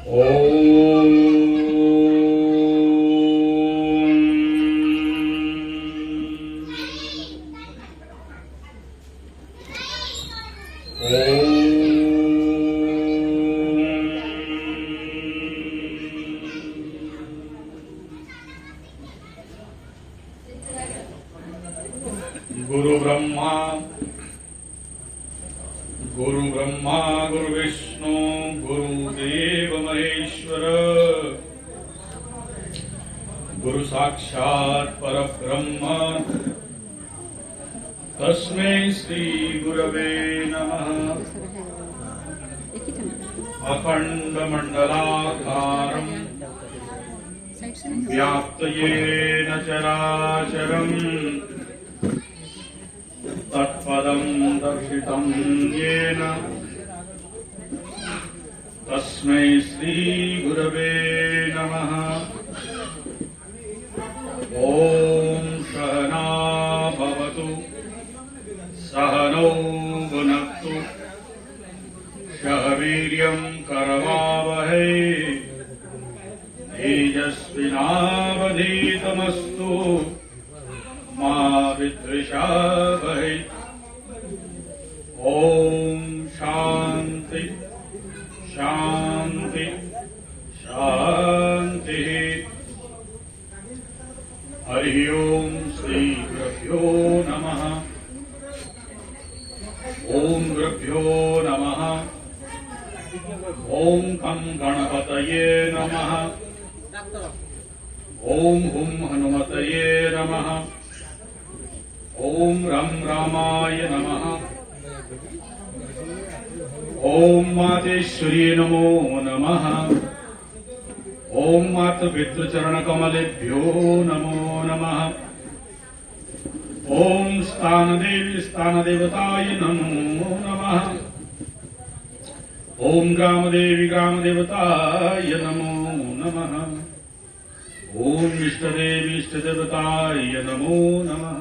गुरु ब्रह्मा गुरु विष्णु गुरुदेव महेश्वर गुरु साक्षात् परब्रह्म तस्मै श्री गुरवे नमः। अखंड मंडलाकारं व्याप्तयेन चराचरम् तत्पदं दर्शितं येन तस्मै श्री गुरवे नमः। ओम सहना भवतु सहनौ भुनक्तु सह वीर्यं करवावहै तेजस्विनावधीतमस्तु मा विद्विषावहै। ओम शांति शांति शांति। हरि ओम श्री गुरुभ्यो नमः। ओम गुरुभ्यो नमः। ओम गं गणपतये नमः। ओम हुं हनुमतये नमः। ओम रं रामाय नमः। ओम मातेश्वरी नमो नमः। ओम मातृपितृचरणकमलेभ्यो नमो नमः। ओम स्थानदेवी स्थानदेवताय नमो नमः। ओम ग्रामदेवी ग्रामदेवताय नमो नमः। ओम इष्टदेवी इष्टदेवताय नमो नमः।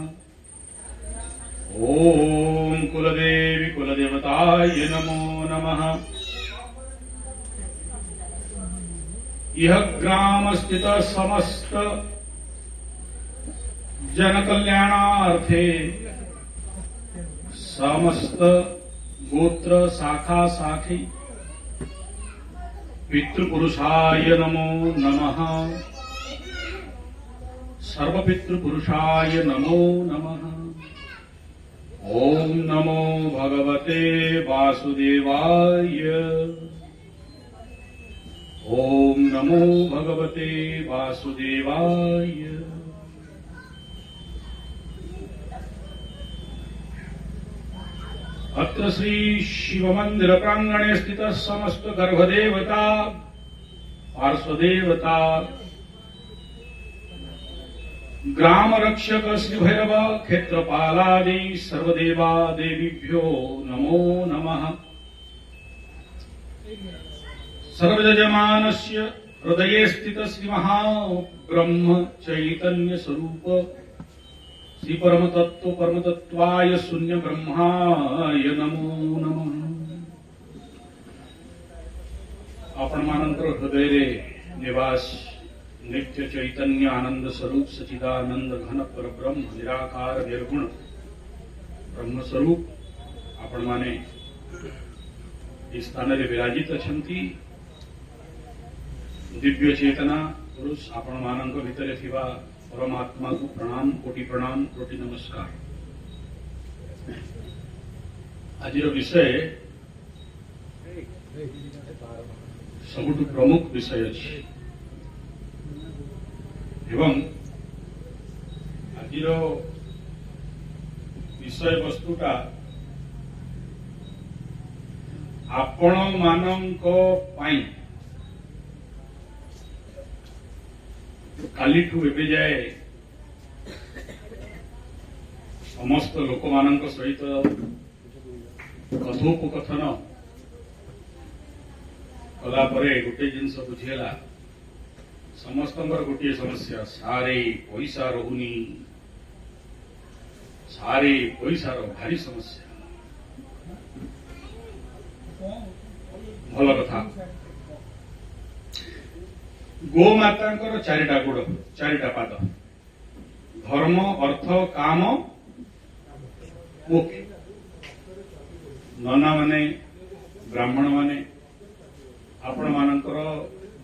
ओम कुलदेवी कुलदेवताय नमो नमः। यह ग्राम स्थित समस्त जन कल्याणार्थे समस्त गोत्र शाखा शाखी पितृपुरुषाय नमो नमः। सर्वपितृपुरुषाय नमो नमः। ओम नमो भगवते वासुदेवाय। ओम नमो भगवते वासुदेवाय। अत्र श्री शिव मंदिर प्रांगणे स्थित समस्त गर्भदेवता पार्श्वदेवता ग्राम रक्षक श्री भैरव क्षेत्रपालादि सर्वदेवा देवीभ्यो नमो नमः। सर्वजमानस्य हृदये स्थित श्री महाब्रह्म चैतन्य स्वरूप श्री परमतत्व परमतत्वाय शून्य ब्रह्माय नमो नमः। आपण मानंतर हृदय निवास नित्य चैतन्य आनंद स्वरूप सचिदानंद घन पर ब्रह्म निराकार निर्गुण ब्रह्म स्वरूप आपण माने स्थान विराजित अछंती दिव्य चेतना पुरुष आपण मानक भितर थिबा परमात्मा को प्रणाम कोटि नमस्कार। आज विषय सबुठ प्रमुख विषय अच्छे एवं आज विषय वस्तुटा आपण मानक पाई कालीठू एबे जाए समस्त लोक मानक सहित कथोपकथन कला परे गोटे जिनस बुझीगला समस्त गोटे समस्या सारे पैसा रहुनी सारे पैसार भारी समस्या भल कथा ଗୋମାତାଙ୍କର ଚାରିଟା ଗୋଡ଼, ଚାରିଟା ପାଦ। ଧର୍ମ, ଅର୍ଥ, କାମ, ମୋକ୍ଷ। ନନା ମାନେ, ବ୍ରାହ୍ମଣ ମାନେ ଆପଣ ମାନଙ୍କର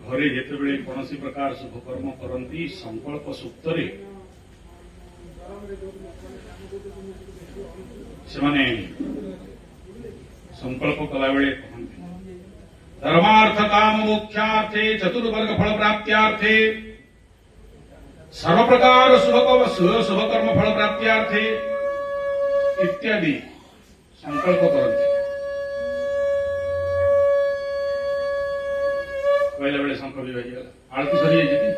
ଘରେ ଯେତେବେଳେ କୌଣସି ପ୍ରକାର ଶୁଭକର୍ମ କରନ୍ତି, ସଂକଳ୍ପ ସୂକ୍ତରେ ସେମାନେ ସଂକଳ୍ପ କଲାବେଳେ କହନ୍ତି, धर्मार्थ काम मोक्षार्थे चतुर्वर्ग फल प्राप्त्यार्थे सर्व प्रकार शुभकर्म फल प्राप्त्यार्थे इत्यादि संकल्प करती। कहला बेले शंख भी बाजिगला, आरती सरी जाइए,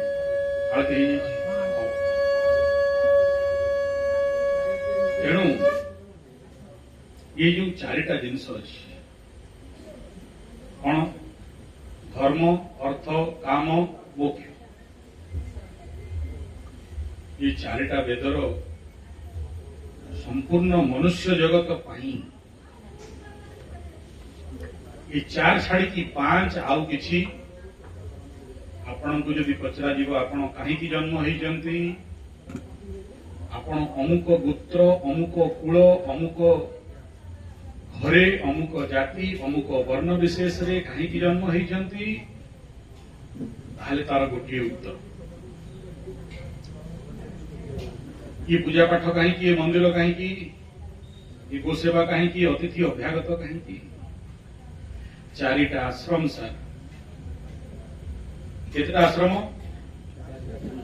आरती हो जाइए। तेणु ये जो चारिटा जिनस अच्छी कौन, धर्म, अर्थ, काम, मोक्ष, ये चारिटा वेदर संपूर्ण मनुष्य जगत पाई ये चार छाड़ी की पांच आउ किछि आपण को जदि पचरा जीव आपण कहीं जन्म होइचंती, आपण अमुक गोत्र, अमुक कुल, अमुक घरे, अमुक जाति, अमुक वर्ण विशेष रे कहीं जन्म होइचंती, ताहले तार गोटे उत्तर। ये पूजा पाठ कहीं, ये मंदिर कहीं, ये गोसेवा कहीं, अतिथि अभ्यागत कहीं, चारिटा आश्रम सर। केतटा आश्रम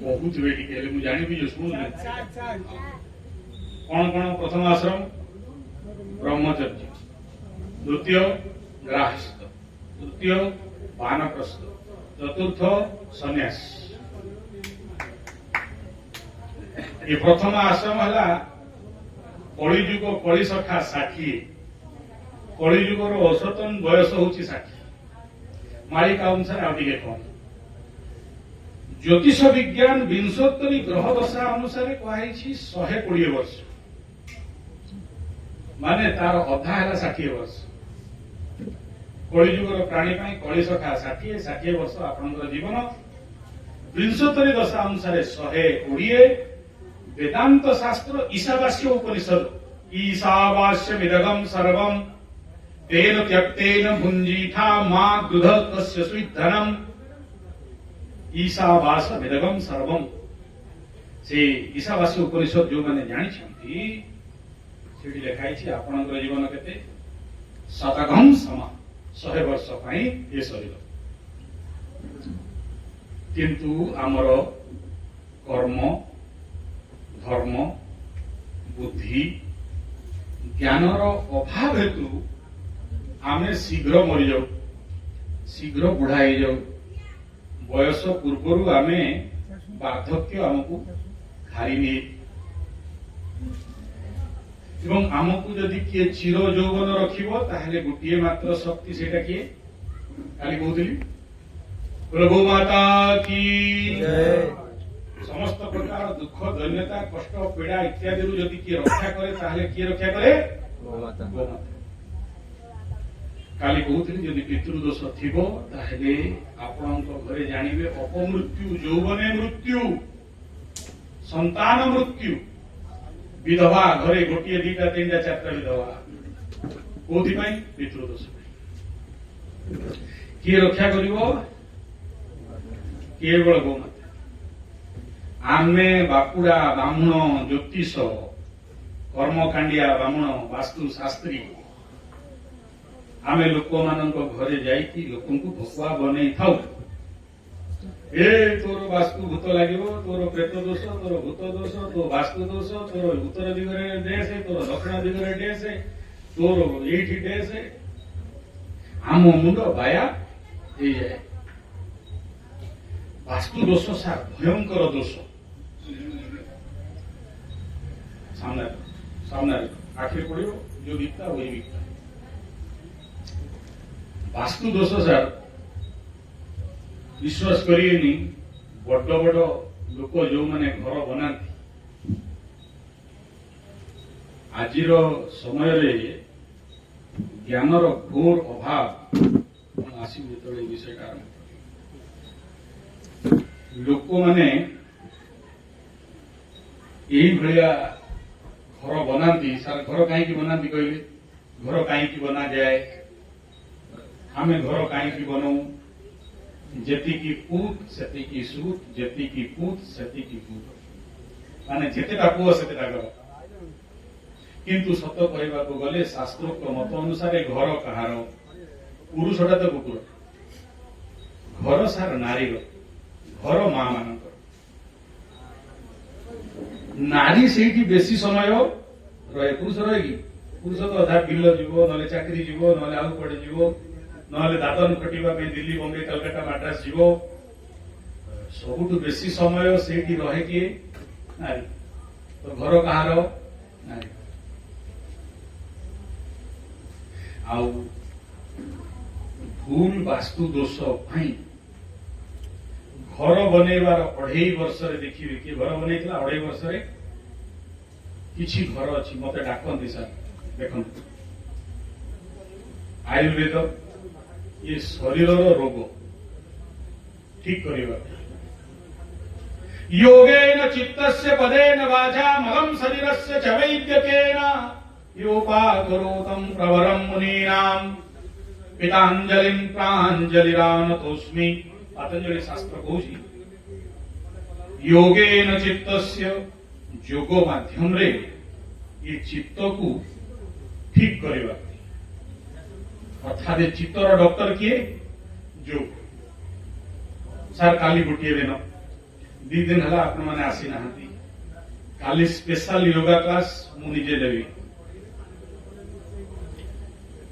बहुत बेटी कहले मुझे जानी भी जो सुन कौन कौन। प्रथम आश्रम ब्रह्मचर्य, द्वितीय गृहस्थ, तृतीय वानप्रस्थ, चतुर्थ सन्यास। ये प्रथम आश्रम है कलिजुग कलिशखा 60, कलिजुगर औसतन बयस हूँ 60, मालिका अनुसार आगे कम। ज्योतिष विज्ञान विंशोत्तरी ग्रह दशा अनुसार कहुई 120 वर्ष, माने तार अधा है 60 वर्ष। कलिजुगर प्राणी कलिशखा 60, 60 वर्ष आपंकर जीवन। विंशोत्तरी दशा अनुसार 120। वेदांत शास्त्र ईशावास्य उपनिषद, ईशावास्यमिदगम सर्वम तेन त्यक्तेन भुंजीथा मा दुध तस्य स्विद्धनम। ईशावास्यमिदगम सर्वम, से ईशावास्य उपनिषद जो मैंने जानी सेठी लिखाई आपणकर जीवन केते शतघम समा 100 वर्ष पाई ये शरीर। किंतु आमर कर्म, धर्म, बुद्धि, ज्ञानर अभाव हेतु आमे शीघ्र मरी जाऊ, शीघ्र बुढ़ा हो जाऊ। बयस पूर्वर आमे वार्धक्य आमको घारी निए एवं आमको जदि किए चिर यौवन रखिबो ताहले गोटे मात्र शक्ति सेटा किए काली कहूली प्रभु माता की समस्त प्रकार दुख, दैन्यता, कष्ट, पीड़ा इत्यादि जदि किए रक्षा करे ताहले किए रक्षा करे गोमाता। काली कहूली जदि पितृदोष थिबो ताहले आपणक घरे जानिबे अपमृत्यु, यौवने मृत्यु, संतान मृत्यु, विधवा घरे गोटे, दुईटा, तीनटा, चारटा विधवा कोथि पई पितृदोष। किए रक्षा करिवो केवल गोमाता। आमे बापुड़ा ब्राह्मण, ज्योतिष, कर्मकांडिया ब्राह्मण, वास्तु शास्त्री आमे लोक मानक घरे जाइकी लोकंकु भकुआ बनै थाउ। ए तोर वास्तु भूत लागिबो, तोर प्रेत दोष, तोर भूत दोष, तो वास्तु दोष, तोर उत्तर दिगरे डेस, तोर दक्षिण दिगरे डेस, तोर एठी डेस। आम मुंड बाया ए जाए। वास्तु दोष सार भयंकर दोष। सामने आखिर पड़ो जो दिखता वही दिखता। वास्तु दोष सार विश्वास करिएनी, बड़ बड़ लोक जो माने घर बनाती आजिर समय ज्ञानर घोर अभाव आसो विषय आरंभ लोक मैंने यही भाया घर बनाती सार घर कहीं बनाती कहले घर कहीं बना जाए आम घर कहीं बनाऊ जेतिकी पूत सेतिकी सूत जेतिकी पूत सेतिकी पूत माने जेतेटा पुओ सेतेटा घर किंतु सत कहवा गले शास्त्रोक्त मत अनुसार घर कहार पुरुषटा तो कुकुर घर सार नारी घर मां मान नारी से बेसी समय रहे पुरुष रहे कि पुरुष तो अधा बिल जीव ना चाकरी जीव ना आउ कड़े जीव ना दादन खटिबा दिल्ली बम्बे कलकाता मद्रास जीव सबुठ बेसी समय से रहे किए नारी तो घर कहार नारी आउ भूल वास्तु दोष घर बनैबार 2.5 वर्ष देखिए किए घर बनई 2.5 वर्ष किछि घर अच्छी मत डाकती सर देख आयुर्वेद ये शरीर रोग ठीक करवा योगेन चित्तस्य पदेन वाचा मलम शरीरस्य च वैद्यकेन योपाकरोतं प्रवरं मुनीनां पितांजलिं प्रांजलिरानतोस्मि पतंजलि शास्त्र कौची योगेन चित्तस्य योग माध्यम रे ये चित्त को ठीक करवा अर्थात चित्तर डॉक्टर किए योग सर काली गोटे दिन 2 दिन है आपण मैंने आसी ना काली स्पेशल योगा क्लास मुझे देवी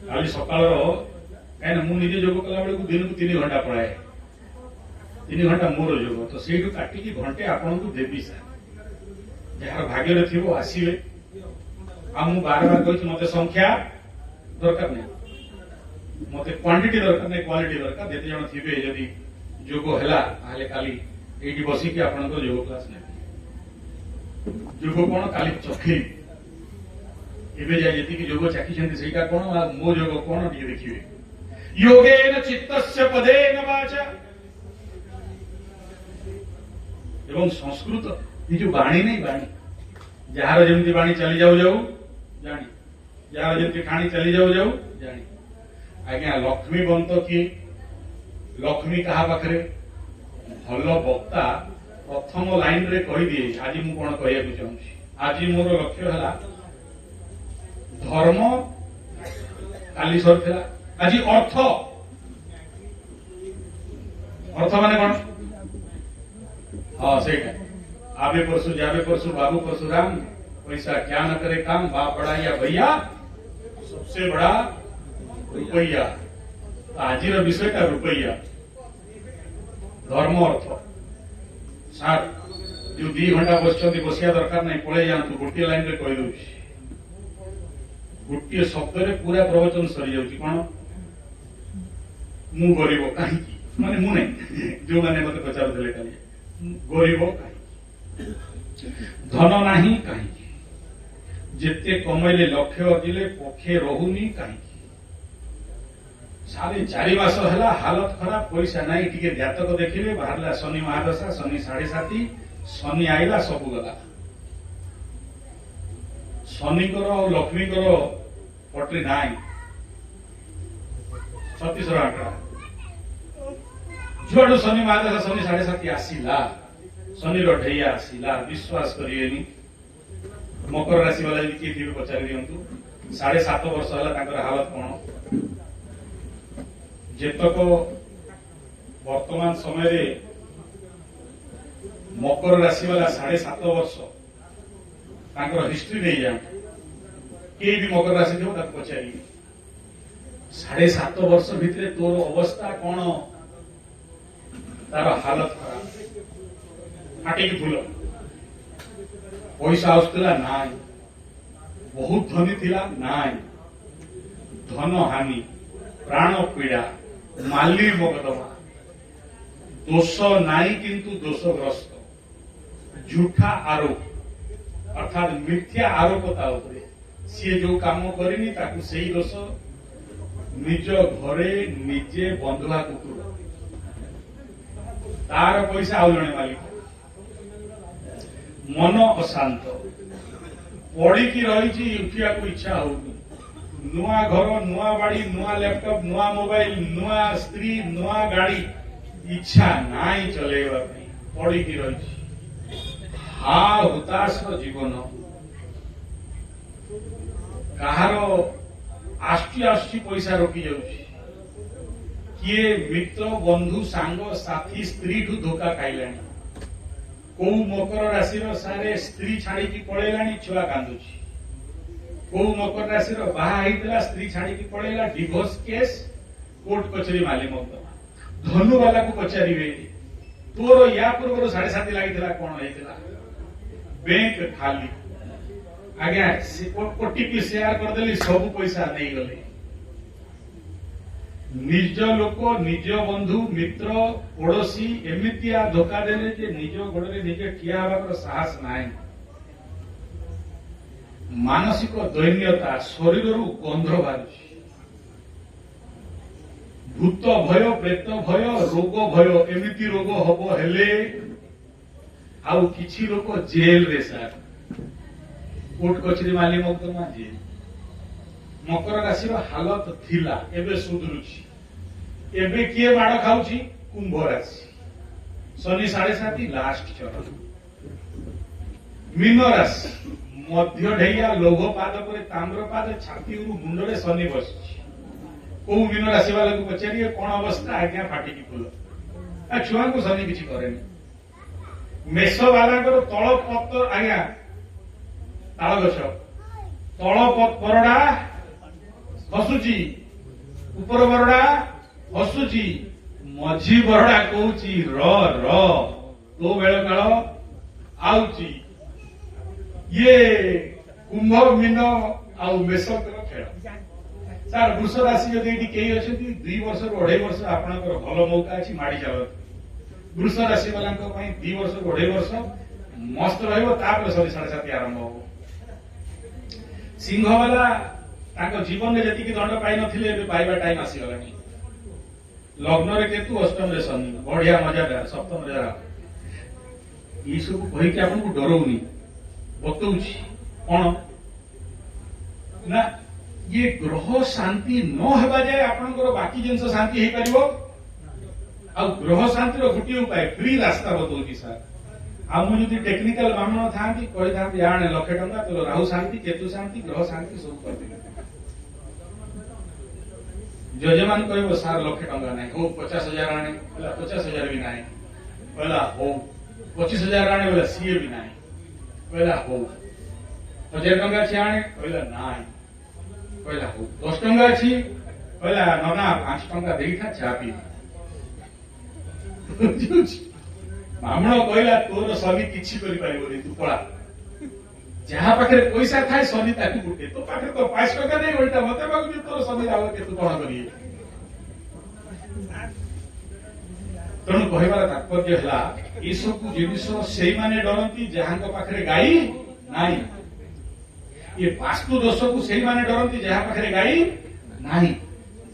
काली सकाल कहीं मुझे योग कला बेलू दिन को 3 घंटा पढ़ाए 3 घंटा मोर योग तो से काटिकी घंटे आपन को देवी सर जार भाग्य थी आसवे आ मु बार बार कही मत संख्या दरकार नहीं मत क्वांटिटी दरकार नहीं क्वालिटी दरकार जिते जन थे जदि योग है काली ये बसिकी आप योग क्लास नहीं योग कौन काली चखी एवं जाए जी योग चाखी से कौन मो योग कौन देखिए योगेन चित्तस्य पदेन वाचा एवं संस्कृत ये जो बाणी नहीं बाणी जार जमी बाणी चली जाऊ जाऊ जानी जार जमी खाणी चली जाऊ जाऊ जानी आज्ञा लक्ष्मी बंत किए लक्ष्मी क्या पाखे भल वक्ता प्रथम लाइन रे कही दिए आज मु कौन कहया चाहूँगी आज मोर लक्ष्य है धर्म काली सर आज अर्थ अर्थ माने कौन हाँ से आवे परसु जावे परसु बाबू परशुराम पैसा क्या न करे काम बाप बड़ा या भैया सबसे बड़ा रुपया आज विषय का रुपया धर्म अर्थ सार जो 2 घंटा बसिया दरकार नहीं पड़े जातु गोटे लाइन रे कही दौर गोटे शब्द रे पूरा प्रवचन सरी जाउची कौन मु गरीब कहीं माने मु नहीं जो मैंने मत पचार देले काली गरीब कहीं धन नहीं कहीं जिते कमैले लक्ष्य अर्जिले पक्षे रहुनी कहीं 4.5 मास है हालत खराब पैसा नहीं टी जातक देखिले बाहर शनि महादशा शनि 7.5 शनि आईला सबू गला शनिकर और लक्ष्मीकर पटरी नाई 36 आंकड़ा जुआड़ू शनि महादशा शनि 7.5 आसला शनि ढैया आसला विश्वास करेनि मकर राशि वाला किए थे पचारि दिंतु 7.5 वर्ष है हालत कौन जेतक वर्तमान समय रे मकर राशि वाला 7.5 वर्ष हिस्ट्री नहीं जाए किए भी मकर राशि थो पचारि 7.5 वर्ष भितर तोर अवस्था कौन तार हालत खराब फाटिक फूल पैसा आसला ना बहुत धनी थिला ना धन हानि प्राण पीड़ा माली मोकदमा दोष नाई किंतु दोषग्रस्त झूठा आरोप अर्थात मिथ्या आरोपता सी जो काम करनी से दोष निज घरे निजे बंधुआ कुकुर तार पैसा आउ जड़े मालिक मन अशांत पड़ी रही उठा इच्छा हो नुआ घर नुआ बाड़ी नुआ लैपटॉप नुआ मोबाइल नुआ स्त्री नुआ गाड़ी इच्छा नाई चलेवा पड़ी रही हा हुताश जीवन कहार आष्टी आष्टी पैसा रोकी जाऊँ किए मित्र बंधु सांग साथी स्त्री ठू धोखा खाइला कौ मकर राशि सारे स्त्री छाड़ी पलैला छुआ कांदुची कौ मकर राशि बाहा स्त्री छाड़ी पलैला डिवोर्स केस कोर्ट कचेरी माली मोकदमा धनु वाला को पचारे तोर या पूर्व 7.5 लगी कौन होता बैंक खाली आज्ञा ओटीपी शेयर करदेली सब पैसा नहीं गले निज लोक निज बंधु मित्र पड़ोशी एमतिया धोखा देले जे निज गोड़े निजे ठिया होबार साहस नाई मानसिक दैन्यता शरीर गंध बाहर भूत भय प्रेत भय रोग भय एमती रोग हम हेले आउ किछि लोक जेल रे सार कोर्ट कचेरी माली मोकदमा जेल मकर राशि हालत थिला एबे सुधरुची एबे किए माड़ खाऊची कुंभ राशि शनि 7.5 लास्ट चरण मीन राशि मध्य ढैया लोह पाद पर ताम्र पाद छाती मुंडे शनि बस को मीन राशि वाला को पचारिए कौन अवस्था आज्ञा फाटिकी फुल छुआ को शनि किसी करेनि मेष वाला तल पत्र आज्ञा ताल गछ तल परड़ा हसुची ऊपर बरड़ा हसुची मझी बरड़ा कहूची र तो बेल काल आउची ये कुंभ मीन आउ मेष खेल सार वृष राशि जदि कई अच्छा 2 वर्ष 2.5 वर्ष आपंकर भल मौका अच्छी माड़ी चल वृष राशि वाला 2 वर्ष 2.5 वर्ष मस्त रही शनि 7.5 आरंभ हो सिंह वाला जीवन में जी दंड पाई नथिले पाइबा टाइम आसीगला लग्न रे केतु अष्टम रे शनि बढ़िया मजादार सप्तम रे ये सब कहीकि आपको डरौनी बतौछि कौन ना ये ग्रह शांति न हेबा जाए आपनकर बाकी जिनस शांति हे परिबो आ ग्रह शांति रो गुटी उपाय फ्री रास्ता बतौछि सर आमुदी टेक्निकल ब्राह्मण था कही था याने 1 लाख टंका तो राहु शांति केतु शांति ग्रह शांति सब कर जजमान कह सार 1 लाख टंका ना हो 50,000 आने 50,000 भी ना बोला हो 25,000 आने बोला सीए भी ना बोला हो 1,000 टंका छे आने बोला ना बोला हो 10 टंका छी बोला ना 5 टंका देई था चा पी ब्राह्मण कहला तोर शनि किछि करि पारिबो तू पळा जहा पाखरे पैसा थाए शनि ताकू गुटे तो पाखरे तो 5 टका नै उल्टा मते बागु तोर शनि आव के तू कोन करिए तणु कहबार तात्पर्य हला ई सब जिनिस सेई माने डरंती जहांक पाखरे गाई नाही ये वास्तु दोष को सेई माने डरंती जहा पाखरे गाई नाही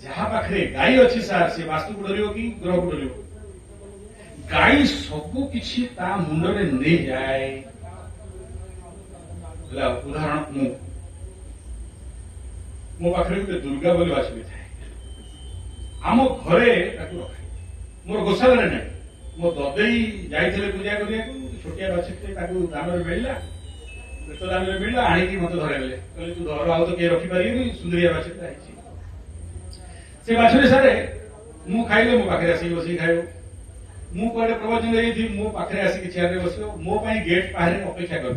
जहा पाखरे गाई अछि सार से वास्तु को डरियो कि ग्रह को डरियो गाई सबू किसी मुंडे नहीं जाए उदाहरण मो पाखे गोटे दुर्गा बोली बाछी था आम घरे रखे मोर गोशाला ना मो ददेई जाइए पूजा करने छोटिया बाछी दान में मिलला पेट दान में मिलला आणिकी मत धरले कहले तू धर आउ तो किए रखिपारे सुंदरिया बाछी से बाछी सारे मु खाइले मो पाखे आसिक बस खाइब मु कड़े प्रवचन देती मो पाखे आसिक चेयर में बस मो गेट बाहर अपेक्षा कर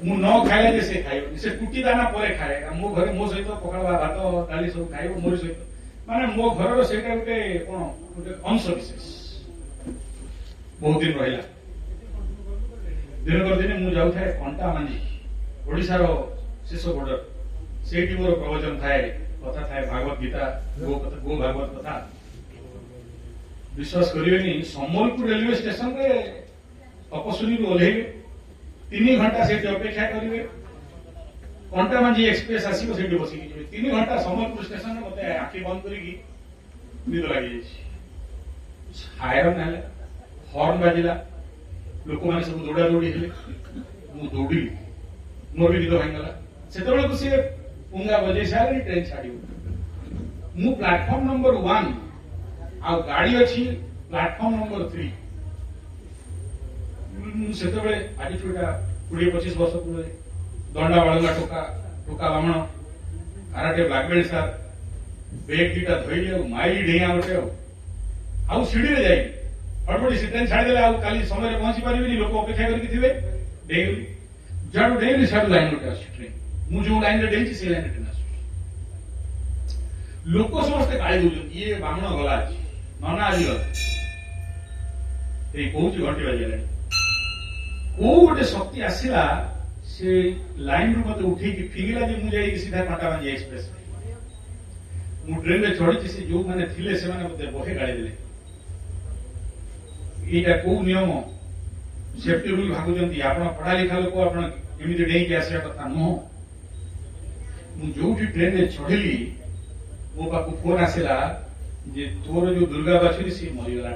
मु न खाइले जे से खाइब से कुटी दाना परे खाए मो घर मो सहित पखाल भात डाली सब खाइब मोर सहित माने मो घर सेटा गोटे कोन गोटे अंश विशेष बहुत दिन रहिला दिन कर दिन मु जाउ थाए कंटा मांझी ओडिसा रो शेष बॉर्डर सेठी मोर प्रवचन थाए कथा थाए भागवत गीता गो भागवत कथा विश्वास करेनि सम्बलपुर रेलवे स्टेशन रे तपस्वी ओल्हेबे 3 घंटा से अपेक्षा करेंगे कंटा मांझी एक्सप्रेस आसो से बस 3 घंटा सम्बलपुर स्टेशन में मत आखि बंद कर निद लगी ହାୟରନ୍ ହେଲେ, ହର୍ନ ବାଜିଲା, ଲୋକମାନେ ସବୁ ଦୌଡ଼ା ଦୌଡ଼ି ହେଲେ, ମୁଁ ଦୌଡ଼ିଲି, ମୋର ବି ନିଦ ଭାଙ୍ଗିଗଲା। ସେତେବେଳକୁ ସିଏ ପୁଙ୍ଗା ବଜେଇ ସାରିଲାଣି, ଟ୍ରେନ୍ ଛାଡ଼ିବ। ମୁଁ ପ୍ଲାଟଫର୍ମ ନମ୍ବର 1 ଆଉ ଗାଡି ଅଛି ପ୍ଲାଟଫର୍ମ ନମ୍ବର 3। ମୁଁ ସେତେବେଳେ ଆଜିଠୁ ଏଟା 20-25 ବର୍ଷ ପୂର୍ବେ ଦଣ୍ଡା ବାଳୁଙ୍ଗା ଟୋକା ବାମଣ karate black belt sir bag ଦିଟା ଧଇଲି ଆଉ ମାଇଲି ଡେଇଁଆ ଗୋଟେ ଆଉ ସିଡିରେ ଯାଇ ହଡ଼ବଡି ସେ ଟ୍ରେନ୍ ଛାଡ଼ିଦେଲେ ଆଉ କାଲି ସମୟରେ ପହଞ୍ଚି ପାରିବିନି, ଲୋକ ଅପେକ୍ଷା କରିକି ଥିବେ। ଡେଇଁଲି, ଯାଡୁ ଡେଇଁଲି ସିଆଡୁ ଲାଇନ ଗୋଟେ ଆସୁଛି ଟ୍ରେନ୍। ମୁଁ ଯୋଉ ଲାଇନରେ ଡେଇଁଛି ସେ ଲାଇନରେ ଟ୍ରେନ୍ ଆସୁଛି। ଲୋକ ସମସ୍ତେ ଗାଳି ଦଉଛନ୍ତି, ଇଏ ବାମଣ ଗଲା ଆଜି, ନନା ଆଜି ଗଲା। ଏଇ କହୁଛି ଘଣ୍ଟି ବାଜିଗଲାଣି। କୋଉ ଗୋଟେ ଶକ୍ତି ଆସିଲା, ସେ ଲାଇନରୁ ମତେ ଉଠେଇକି ଫିଙ୍ଗିଲା ଯେ ମୁଁ ଯାଇକି ସିଧା କଣ୍ଟାବାଞ୍ଜି ଏକ୍ସପ୍ରେସ। ମୁଁ ଟ୍ରେନରେ ଚଢିଛି, ସେ ଯୋଉମାନେ ଥିଲେ ସେମାନେ ମତେ ବହେ ଗାଳି ଦେଲେ। ଏଇଟା କୋଉ ନିୟମ, ସେଫ୍ଟି ରୁଲ ଭାବୁଛନ୍ତି? ଆପଣ ପଢା ଲେଖା ଲୋକ, ଆପଣ ଏମିତି ଡେଇଁକି ଆସିବା କଥା ନୁହଁ। ମୁଁ ଯୋଉଠି ଟ୍ରେନରେ ଚଢିଲି, ମୋ ପାଖକୁ ଫୋନ ଆସିଲା ଯେ ତୋର ଯୋଉ ଦୁର୍ଗା ବାଛୁରୀ ସିଏ ମରିଗଲା।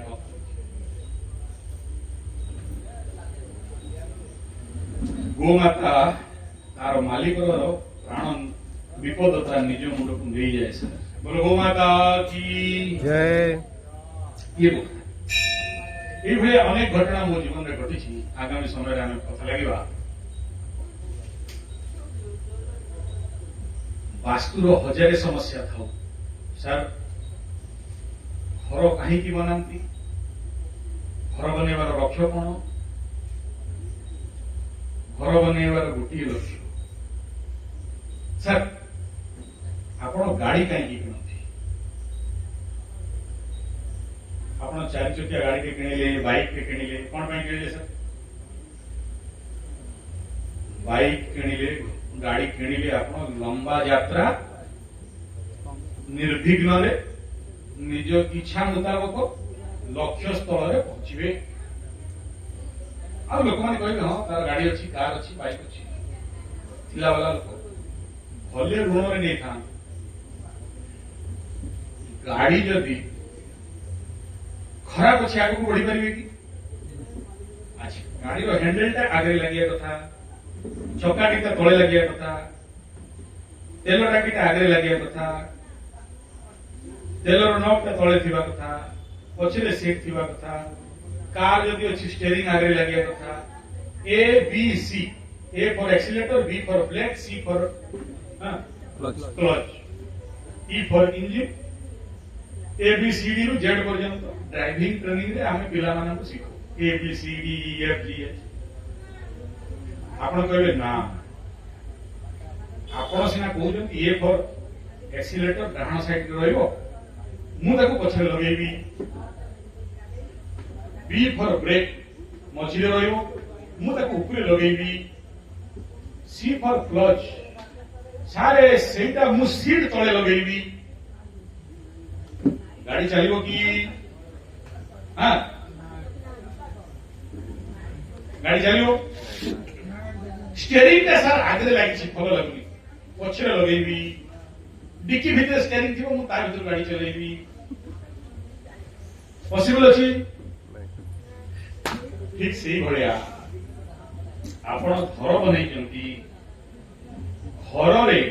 ଗୋମାତା ତାର ମାଲିକର ପ୍ରାଣ ବିପଦ ତା ନିଜ ମୁଣ୍ଡକୁ ନେଇଯାଏ। ସାର୍ ବୋଲ ଗୋମାତା କି ଜୟ। এইভাবে অনেক ঘটনা মো জীবনে ঘটিছি। আগামী সময়ে আমি কথা লাগিবা। বাস্তুর হজারে সমস্যা থাও স্যার, ঘর কাহিকি বনাନ୍ତି, ঘর বনাইবার লক্ষ্য কোন? ঘর বনাইবার গোটিଏ ଲକ୍ଷ୍ୟ। ସାର୍ ଆପଣ ଗାଡି କାହିଁକି କିଣନ୍ତି? ଆପଣ 4 ଚକିଆ ଗାଡିଟେ କିଣିଲେ, ବାଇକଟେ କିଣିଲେ, କଣ ପାଇଁ କିଣିଲେ ସାର୍? ବାଇକ କିଣିଲେ, ଗାଡି କିଣିଲେ ଆପଣ ଲମ୍ବା ଯାତ୍ରା ନିର୍ବିଘ୍ନରେ ନିଜ ଇଚ୍ଛା ମୁତାବକ ଲକ୍ଷ୍ୟ ସ୍ଥଳରେ ପହଞ୍ଚିବେ। ଆଉ ଲୋକମାନେ କହିବେ ହଁ ତାର ଗାଡି ଅଛି, କାର ଅଛି, ବାଇକ ଅଛି, ଥିଲା ବାଲା ଲୋକ ଭଲେ ଋଣରେ ନେଇଥାନ୍ତି। ଗାଡି ଯଦି ଖରାପ ଅଛି ଆଗକୁ ବଢି ପାରିବେ କି? ଆଚ୍ଛା, ଗାଡିର ହ୍ୟାଣ୍ଡେଲଟା ଆଗରେ ଲାଗିବା କଥା, ଚକାଟିଟା ତଳେ ଲାଗିବା କଥା, ତେଲ ଟାଙ୍କିଟା ଆଗରେ ଲାଗିବା କଥା, ତେଲର ନବଟା ତଳେ ଥିବା କଥା, ପଛରେ ସିଟ୍ ଥିବା କଥା, କାର ଯଦି ଅଛି ଷ୍ଟେରିଂ ଆଗରେ ଲାଗିବା କଥା। A B C, A for accelerator, B for brake, C for clutch, E for engine, A B C D रु जेड पर्यंत ड्राइविंग ट्रेनिंग रे आमे पिला मानन को सिखो। A B C D E F G H. आपण कहले ना, आपण सिना कहउछन ए फॉर एक्सीलरेटर डाहण साइड रे रहइबो, मु ताको पछरे लगेबी। बी फॉर ब्रेक मझिरे रहइबो, मु ताको ऊपरे लगेबी। सी फॉर क्लच, सारे सेटा मु सीट तळे लगेबी। गाड़ी चलो कि हाँ गाड़ी चलो। स्टेरिंग टा सर आगे लगी भल लगुनि, पछरे लगेबी। डिक्की भितर स्टेरिंग थी, मुझे भर गाड़ी चलेबी। पॉसिबल अच्छी? ठीक से भाया आपण घर बनई, घर रे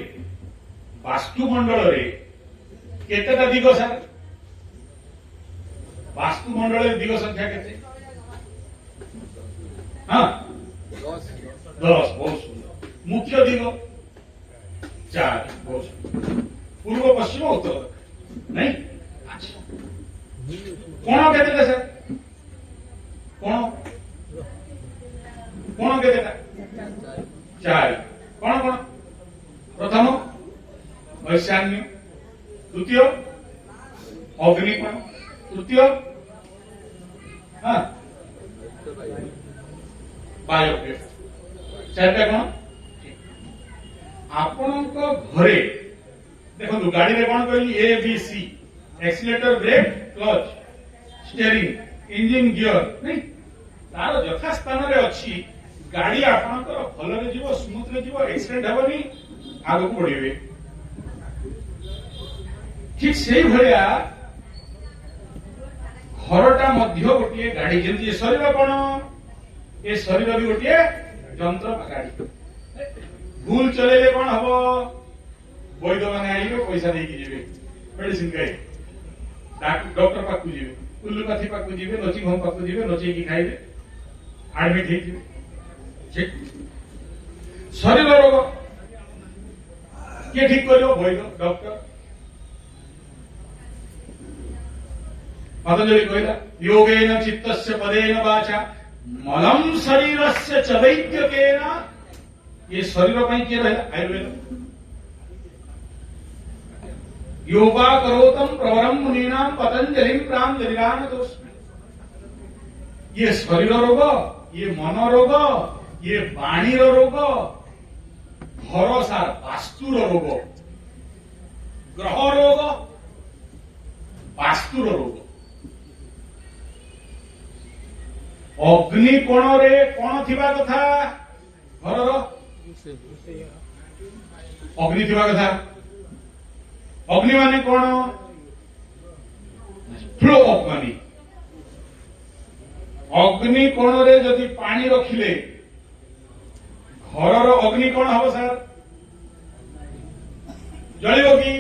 वास्तुमंडल रे केतेटा दिग सर? वास्तुमंडल दिग संख्या केते? हाँ 10। बहुत सुंदर। मुख्य दिग 4। बहुत सुंदर। पूर्व पश्चिम उत्तर नहीं? अच्छा, कोण केतेटा सर? कोण केतेटा? 4। कोण कोण? प्रथम ईशान्य, द्वितीय अग्निकोण, तृतीय बायोप्लेट, 4टा कोण? आपणक घरे देखो गाड़ी रे कोण कहली? A B C, accelerator, brake, clutch, steering, engine, gear नहीं, तार यथा स्थान रे अछि। गाड़ी आपणकर भलरे जीवो, स्मूथ रे जीवो, एक्सीडेंट हेबनी, आगु बढ़िबे। ठीक से भलिया घरटा मध्य गोटे गाड़ी जमी शरीर कौन ये शरीर भी गोटे जंत्र गाड़ी भूल चलेले कौन हम वैद्य मैंने आइबे पैसा देकी जीवे मेडिसिन खाई डॉक्टर पाक जी उल्लोपाथी पाक जी नर्सिंग होम पाक जी नचेकी खाइबे आडमिट हो शरीर रोग किए ठीक कर वैद्य डॉक्टर पतंजलि कहला योगेन चित्तस्य पदेन वाचा मलम शरीरस्य च वैद्यकेन ये शरीर पर किए रहा आयुर्वेद योगा करोतम प्रवरम मुनीनाम पतंजलि प्रांजलिरान ये शरीर रोग ये मन रोग ये वाणी रोग घर सार वास्तुर रोग ग्रह रोग वास्तुर रोग अग्नि कोण रे कौन थिबा कथा घर अग्नि थिबा कथा अग्नि माने कौन फ्लो ऑफ मनी अग्नि कोण रे जदि पानी रखिले घर अग्नि कौन हम सर जलिब कि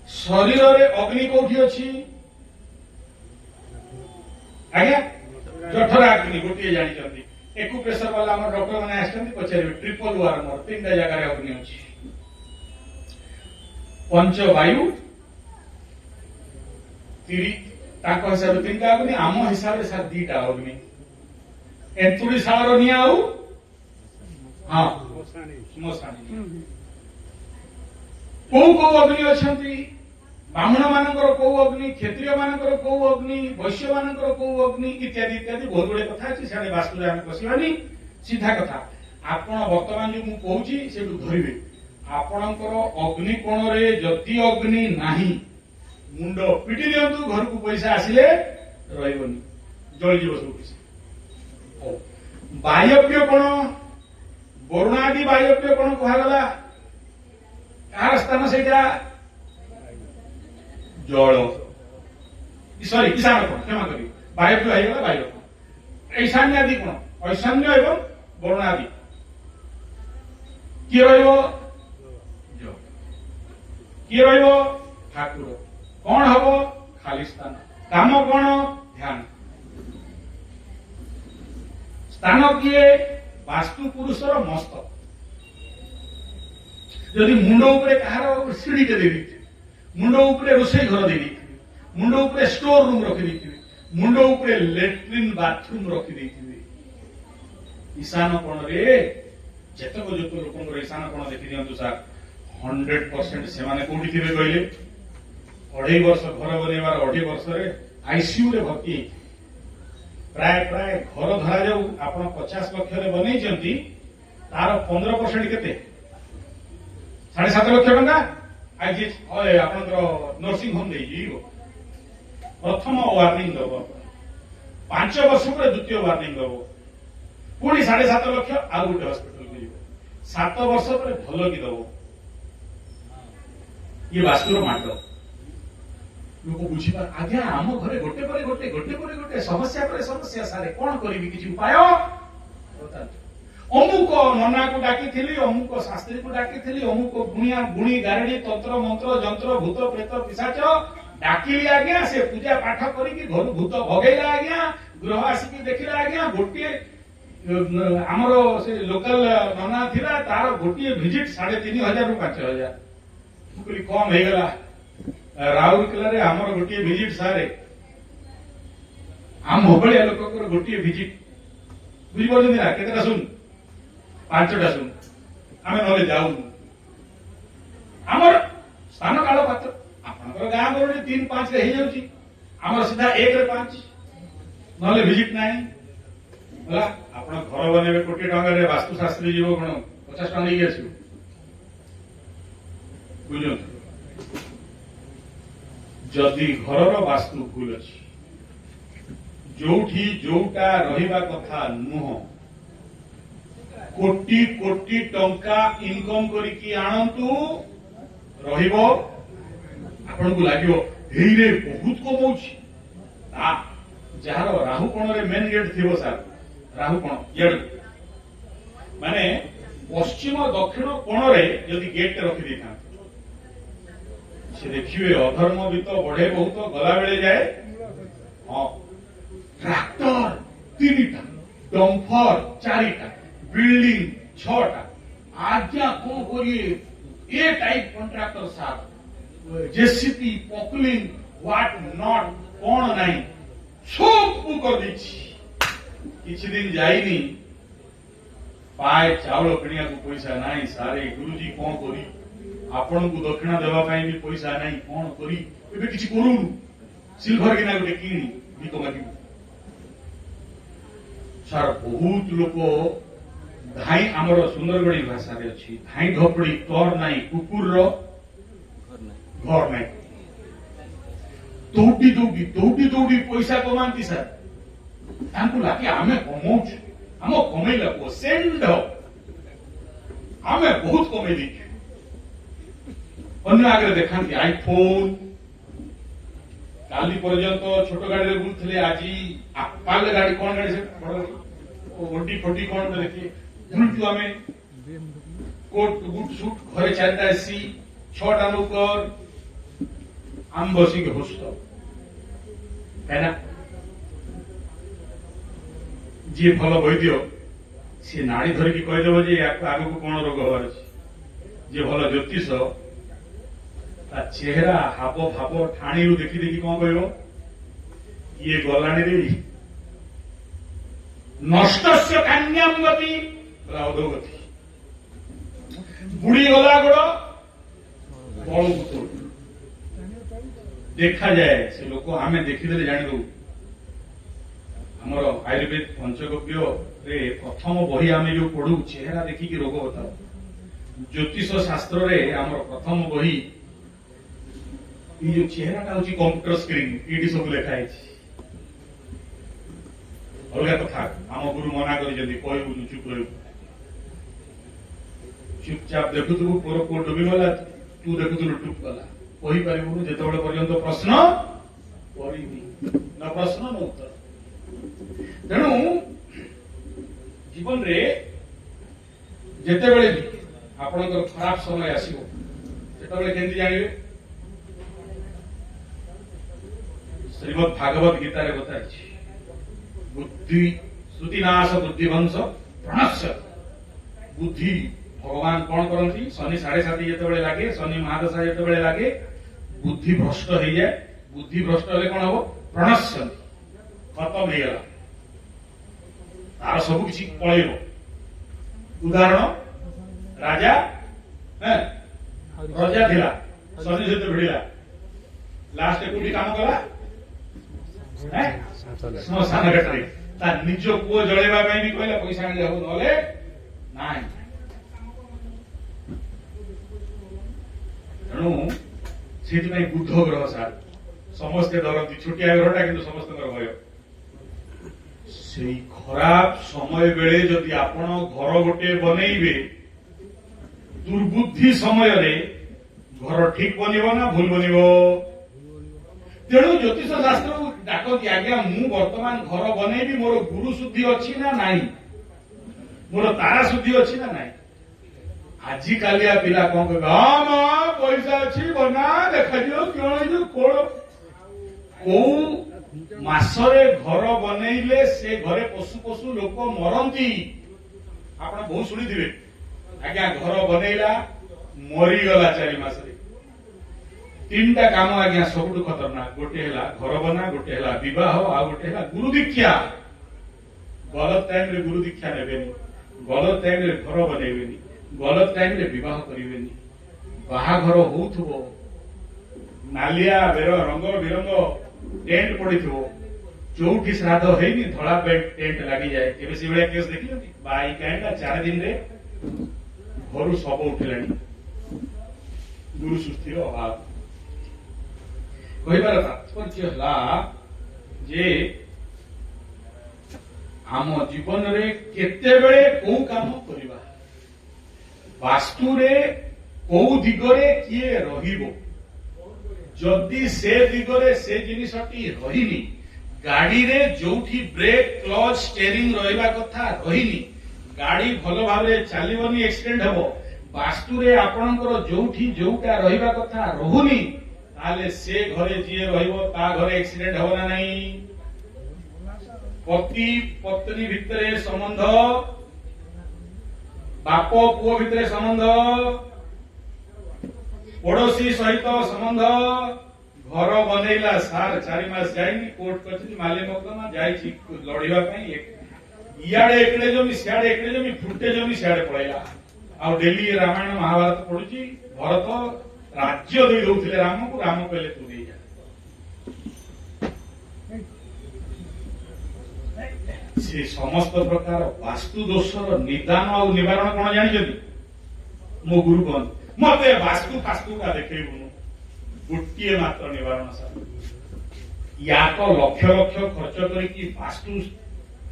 शरीर रे अग्नि कौटी अच्छी आज्ञा जठर अग्नि गोटे जानी एक प्रेसर वाला डॉक्टर मैंने आसते पचारे ट्रिपल वार मोर 3टा जगार अग्नि अच्छी पंच वायु हिसाब से 3टा अग्नि आम हिसाब से 2टा अग्नि एंतुड़ी शाल निआ हाँ मशाणी कौ अग्नि अच्छा ब्राह्मण मानकर कौ अग्नि क्षत्रिय मानकर कौ अग्नि वैश्य मानकर कौ अग्नि इत्यादि इत्यादि बहुत गुड़े कथा अच्छी साढ़े वास्तु आम पशिबानी सीधा कथा आपण बर्तमान जो मुझे से धरवे आपणकर अग्नि कोण रे जदि अग्नि नाही मुंड पिटी दिंतु घर को पैसा आसिले रही जलिज सब पैसा बायव्य कोण वरुणादि बायव्य कोण कहगला कार स्थान से जल सॉरी ईशान कोण क्षमा करी वायव्य होगा वायव्य ईशान्य आदि कोण ऐशान्य एवं वरुणादि किए किए ठाकुर कौन हम खाली स्थान काम कौन ध्यान स्थान किए वास्तु पुरुषर मस्तक जदि मुंड उपरे कहार सीढ़ीटे दे मुंड उपरे रोषे घर दे मुंड उपरे स्टोर रूम रखी मुंड उपरे लेट्रिन बाथरूम रखी ईशान कोण रे जेतक जो लोक ईशान कोण देखी दिंतु सार 100% से कौटी थे कहले 2.5 वर्ष घर बनवार 2.5 वर्ष आईसीयू रे भर्ती प्राय प्राय घर धरा जाऊ आप 50 लक्ष बनई तार 15% के 7.5 लक्ष टका आज आप नर्सिंग होम दे प्रथम वार्निंग दब 5 वर्ष पर द्वितीय वार्निंग दब पुणी 7.5 लक्ष आ गोटे हस्पिटाल को 7 वर्ष पर भल कि दब ये वास्तुर माट लोक बुझीपार आज्ञा आम घरे गोटे पर गोटे गोटे पर गोटे समस्या पर समस्या सारे कौन करी किसी उपाय अमुक नना को डाकी अमुक शास्त्री को डाकी अमुक गुणिया गुणी गारणी तंत्र मंत्र जंत्र भूत प्रेत पिशाच डाकिली आज्ञा से पूजा पाठ करी घर भूत भगेला आज्ञा ग्रह आसिक देखला आज्ञा गोटे आमर से लोकल नना थिला तार गोटे विजिट 3,500 रु 5,000 कहली कम होगा राउरकेला आमर गोटे विजिट सारे आम भाया लोक गोटे विजिट बुझीपार ना केतटा सुन 5टा सुन आम ना जाऊ आमर स्थान काल पात्र आपंकर गाँ गहली 3-5 रे हो जाऊँगी आमर सीधा 1 रे 5 ना विजिट ना आप घर बनइबे 1 कोटी टंका वास्तुशास्त्री जीव कौन 50 टंका नहीं आस बुझ जदि घर वास्तु भूल अच्छी जोठी जोटा रहिबा कथा नुह कोटी कोटी टंका इनकम करिकी आणंतु रहिबो आपन को लागियो हेरे बहुत कमाउछि जार राहु कोण मेन गेट थी सर राहु कोण इड माने पश्चिम दक्षिण कोण जदि गेट रखी था से देखिए अधर्म भी तो बढ़े बहुत गला बेले जाए हाँ ट्रैक्टर 3टा डम्फर 4टा बिल्डिंग 6टा आज्ञा कौन करिए ए टाइप कॉन्ट्रैक्टर साहब जेसीपी पॉपुलिंग व्हाट नॉट कौन नहीं सब कर किसी दिन जाइनी पाए चावल किणिया पैसा नहीं सारे गुरुजी कौन करी आपण को दक्षिणा देवाई भी पैसा नहीं कौन करी एबे किछि करूनु सिल्वर किना गोटे किणी भिक मागिबु सार बहुत लोक धाई आमर सुंदरगढ़ी भाषा रे अछि धाई ढोपड़ी तोर नहीं कुकुर रो घर नहीं दौड़ी दौड़ी दौड़ी दौड़ी पैसा कमाती सर तांकु लागे आमे कमाउछु आम कमेला को सेंड आमे बहुत कमे देखु अन्य आगे देखाती आईफोन काली पर्यंत छोट गाड़ी बुलूले आज आपाल गाड़ी कौन गाड़ी से बड़ ओडी फोटी कौन देखिए बुलटू आम कोट बुट सुट घरे 4टा एसी 6टा नौकर आम बसिक हस्त है जी भल वैद्य सी नाड़ी धरिकी कहीदेव जे आग को कौन रोग हबार अच्छे जी भल ज्योतिष चेहरा हाव भाव ठाणी देखी देखी कौन कह ये गलाणी रे नष्ट कन्याम गति अधोगति बुढ़ी गला गोड़ बल को देखा जाए से लोक आम देखीदे जाणीदू आमर आयुर्वेद पंचगव्य रे प्रथम बही आम जो पढ़ू चेहरा देखिकी रोग बताओ ज्योतिष शास्त्र रे आमर प्रथम बही ये जो चेहराटा हूँ कंप्यूटर स्क्रीन ये सब लिखाई अलग कथा आम गुरु मना कर कहूँ चुप रह चुपचाप देखुथु पुर पुओ डुबीगला तू देखुलु टुप गला कही पारू जो पर्यंत प्रश्न न प्रश्न न उत्तर तेणु जीवन रे जिते बड़े भी आपणकर खराब समय आसो से केंद्र जानवे श्रीमद भागवत गीता रे बताई बुद्धि श्रुतिनाश बुद्धिभंश प्रणश्य बुद्धि भगवान कौन करती शनि 7.5 जिते लगे शनि महादशा जिते लगे बुद्धि भ्रष्ट हो जाए बुद्धि भ्रष्ट हेले कौन हम प्रणश्य खत्म हो गला तार सब किसी पलैब उदाहरण राजा प्रजा थिला शनि सहित भिड़ा लास्ट कोटी काम कला श्मशान घाटे तार निज पुओ जड़ेवा भी कहला पैसा आनी हब नले नाई तेणु से बुध ग्रह सार समस्ते डरती छोटिया ग्रहटा कि समस्त भय से खराब समय बेले जदि आपण घर गोटे बनइबे दुर्बुद्धि समय रे घर ठीक बनिबो ना भूल बनिबो तेणु ज्योतिष शास्त्र डाकती आज्ञा मु वर्तमान घर बनइबी मोर गुरु शुद्धि अच्छी ना नाई मोर तारा शुद्धि अच्छी ना नाई आजि कालिया पिला कौन कह हाँ मां पैसा अच्छी बना देखा क्यों कोड़ को मासरे घर बनइले से घरे पशु पशु लोक मरती आप बहुत शुणी आज्ञा घर बनइला मरीगला 4 मास 3टा काम आज्ञा सब खतरनाक गोटे है घर बना गोटे है बह आ गोटे है गुरु दीक्षा गलत टाइम रे गुरु दीक्षा नेबेनी गलत टाइम रे घर बनइबेनी गलत टाइम रे विवाह करिवेनी बाहाघर होउथबो नालिया बेर रंग बिरंग टेंट पड़िथबो चौठी श्राद्ध हेनी धड़ा टेंट लगी जाए केबे से बड़े केस देखियो बाई कांडा 4 दिन रे घर सब उठिलानी गुरु सुस्थिर अभाव कहबार तात्पर्य हला जे आम जीवन रे केते बेले को काम करिबा वास्तु रे को दिगरे किए रहिबो जदि से दिगरे से जिनिसटी रहिनी गाड़ी रे जोठी ब्रेक क्लच स्टेरिंग रहिबा कथा रहिनी गाड़ी भलो भाबरे चलीबनी एक्सीडेंट हबो वास्तु रे आपणकर जोठी जोटा रहिबा कथा रहुनी ताले से घरे जिए रहिबो ता घरे एक्सीडेंट हबो ना नहीं पति पत्नी भितरे संबंध बाप पुओ भितरे संबंध पड़ोसी सहित संबंध घर बनैला सार 4 मास जाइनी कोर्ट कचरी माले मकदमा जाइछि लड़िबा पई इयाडे एकड़े जमी सियाडे एकड़े जमी फुटे जमी सियाडे पळैला आ डेली रामायण महाभारत पढुछि भरत राज्य देई दउथिले राम को राम कहले तू देई जा से समस्त प्रकार वास्तु दोषर निदान और निवारण कोन जानि जदी मो गुरु कोन मते वास्तु फास्तु का देखेबुनु गोटे मात्र निवारण सर या तो लक्ष लक्ष खर्च करके वास्तु